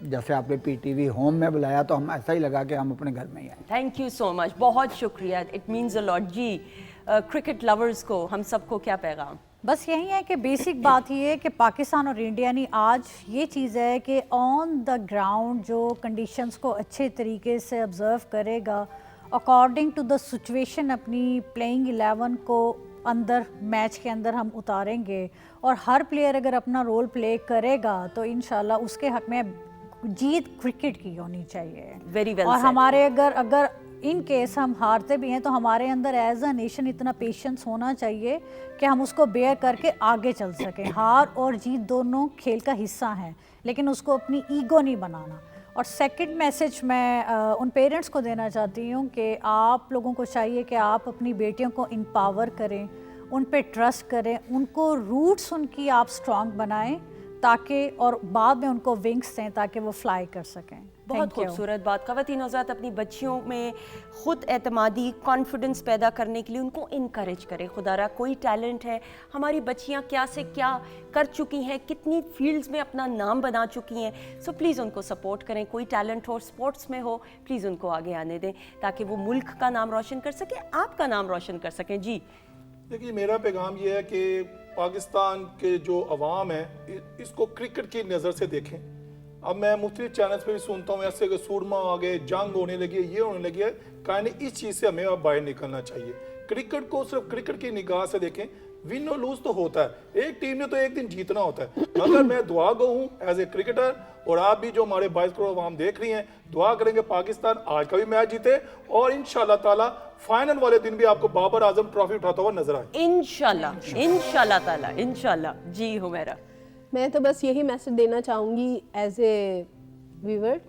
जैसे आपने पीटीवी होम में बुलाया तो हम ऐसा ही लगा कि हम अपने घर में ही आए। थैंक यू सो मच, बहुत शुक्रिया, इट मीन्स अ लॉट जी। क्रिकेट लवर्स को, हम सबको क्या पैगाम? बस यही है कि बेसिक बात ये है कि पाकिस्तान और इंडिया ने आज ये चीज़ है कि ऑन द ग्राउंड जो कंडीशंस को अच्छे तरीके से ऑब्ज़र्व करेगा, अकॉर्डिंग टू द सिचुएशन अपनी प्लेइंग 11 को अंदर मैच के अंदर हम उतारेंगे, और हर प्लेयर अगर अपना रोल प्ले करेगा तो इंशाल्लाह उसके हक में जीत क्रिकेट की होनी चाहिए। वेरी वेल और सेड। हमारे अगर इन केस हम हारते भी हैं तो हमारे अंदर एज अ नेशन इतना पेशेंस होना चाहिए कि हम उसको बेयर करके आगे चल सकें। हार और जीत दोनों खेल का हिस्सा हैं, लेकिन उसको अपनी ईगो नहीं बनाना। और सेकंड मैसेज मैं उन पेरेंट्स को देना चाहती हूँ कि आप लोगों को चाहिए कि आप अपनी बेटियों को एम्पावर करें, उन पे ट्रस्ट करें, उनको रूट्स उनकी आप स्ट्रॉन्ग बनाएं, ताकि और बाद में उनको विंग्स दें ताकि वो फ्लाई कर सकें। बहुत खूबसूरत बात। ख़वातीन हज़रात अपनी बच्चियों में ख़ुद एतमादी, कॉन्फिडेंस पैदा करने के लिए उनको इनकरेज करें। खुदारा कोई टैलेंट है, हमारी बच्चियाँ क्या से क्या कर चुकी हैं, कितनी फील्ड्स में अपना नाम बना चुकी हैं। सो प्लीज़ उनको सपोर्ट करें। कोई टैलेंट हो, स्पोर्ट्स में हो, प्लीज़ उनको आगे आने दें ताकि वो मुल्क का नाम रोशन कर सकें, आपका नाम रोशन कर सकें। जी देखिए, मेरा पैगाम ये है कि पाकिस्तान के जो अवाम है इसको क्रिकेट की नज़र से देखें। अब मैं मुख्तलिफ चैनल्स पे भी सुनता हूँ ऐसे कि सूरमा आ गए, जंग होने लगी है, ये होने लगी है। कहने इस चीज़ से हमें अब बाहर निकलना चाहिए। क्रिकेट को सिर्फ क्रिकेट की निगाह से देखें। विन और लूज तो होता है, एक टीम ने तो एक दिन जीतना होता है। मगर मैं दुआ गो हूँ एज ए क्रिकेटर, और आप भी जो हमारे 22 करोड़ अवाम देख रही हैं, दुआ करेंगे पाकिस्तान आज का भी मैच जीते, और इंशाल्लाह ताला फाइनल वाले दिन भी आपको बाबर आजम ट्रॉफी उठाता हुआ नजर आए। इंशाल्लाह, इंशाल्लाह ताला, इंशाल्लाह। जी हुमैरा, मैं तो बस यही मैसेज देना चाहूँगी एज ए व्यूअर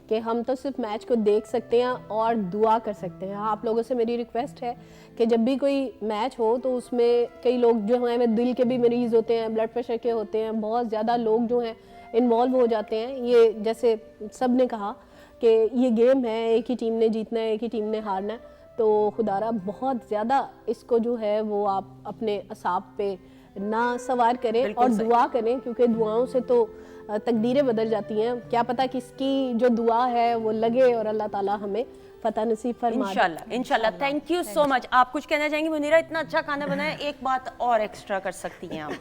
कि हम तो सिर्फ मैच को देख सकते हैं और दुआ कर सकते हैं। आप लोगों से मेरी रिक्वेस्ट है कि जब भी कोई मैच हो तो उसमें कई लोग जो हैं दिल के भी मरीज़ होते हैं, ब्लड प्रेशर के होते हैं, बहुत ज़्यादा लोग जो हैं इन्वॉल्व हो जाते हैं। ये जैसे सब ने कहा कि ये गेम है, एक ही टीम ने जीतना है, एक ही टीम ने हारना है, तो खुदारा बहुत ज़्यादा इसको जो है वो आप अपने असाब पे ना सवार करें और दुआ करें, क्योंकि दुआओं से तो तकदीरें बदल जाती हैं। क्या पता किसकी जो दुआ है वो लगे और अल्लाह ताला हमें फतह नसीब फरमा दे। इंशाल्लाह इंशाल्लाह। Thank you so much. आप कुछ कहना चाहेंगी मुनीरा? इतना अच्छा खाना बनाया, एक बात और एक्स्ट्रा कर सकती हैं आप।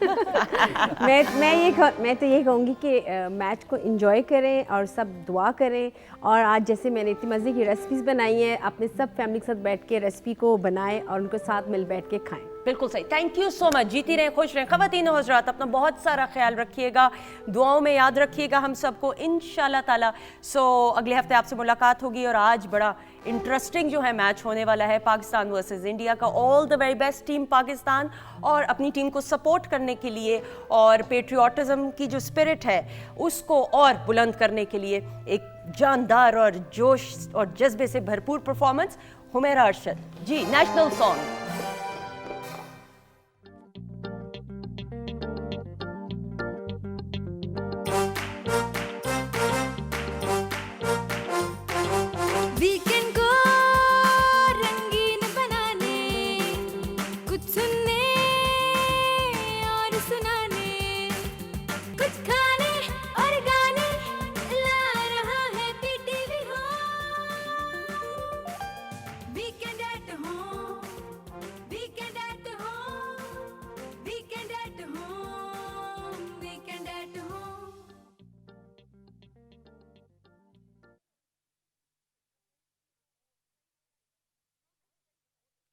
मैं तो ये कहूँगी कि मैच को एंजॉय करें और सब दुआ करें। और आज जैसे मैंने इतनी मज़े की रेसिपीज़ बनाई हैं, अपने सब फैमिली के साथ बैठ के रेसिपी को बनाएं और उनको साथ मिल बैठ के खाएं। बिल्कुल सही। Thank you so much. जीती रहें, खुश रहें। ख़वातीन और हज़रात, अपना बहुत सारा ख्याल रखिएगा, दुआओं में याद रखिएगा हम सबको इंशाल्लाह ताला। सो अगले हफ्ते आपसे मुलाकात होगी और आज बड़ा इंटरेस्टिंग जो है मैच होने वाला है पाकिस्तान वर्सेस इंडिया का। All the very best team Pakistan, और अपनी टीम को सपोर्ट करने के लिए और पेट्रियाटिज़म की जो स्पिरिट है उसको और बुलंद करने के लिए एक जानदार और जोश और जज्बे से भरपूर परफॉर्मेंस। हुमैरा अरशद जी, नेशनल सॉन्ग।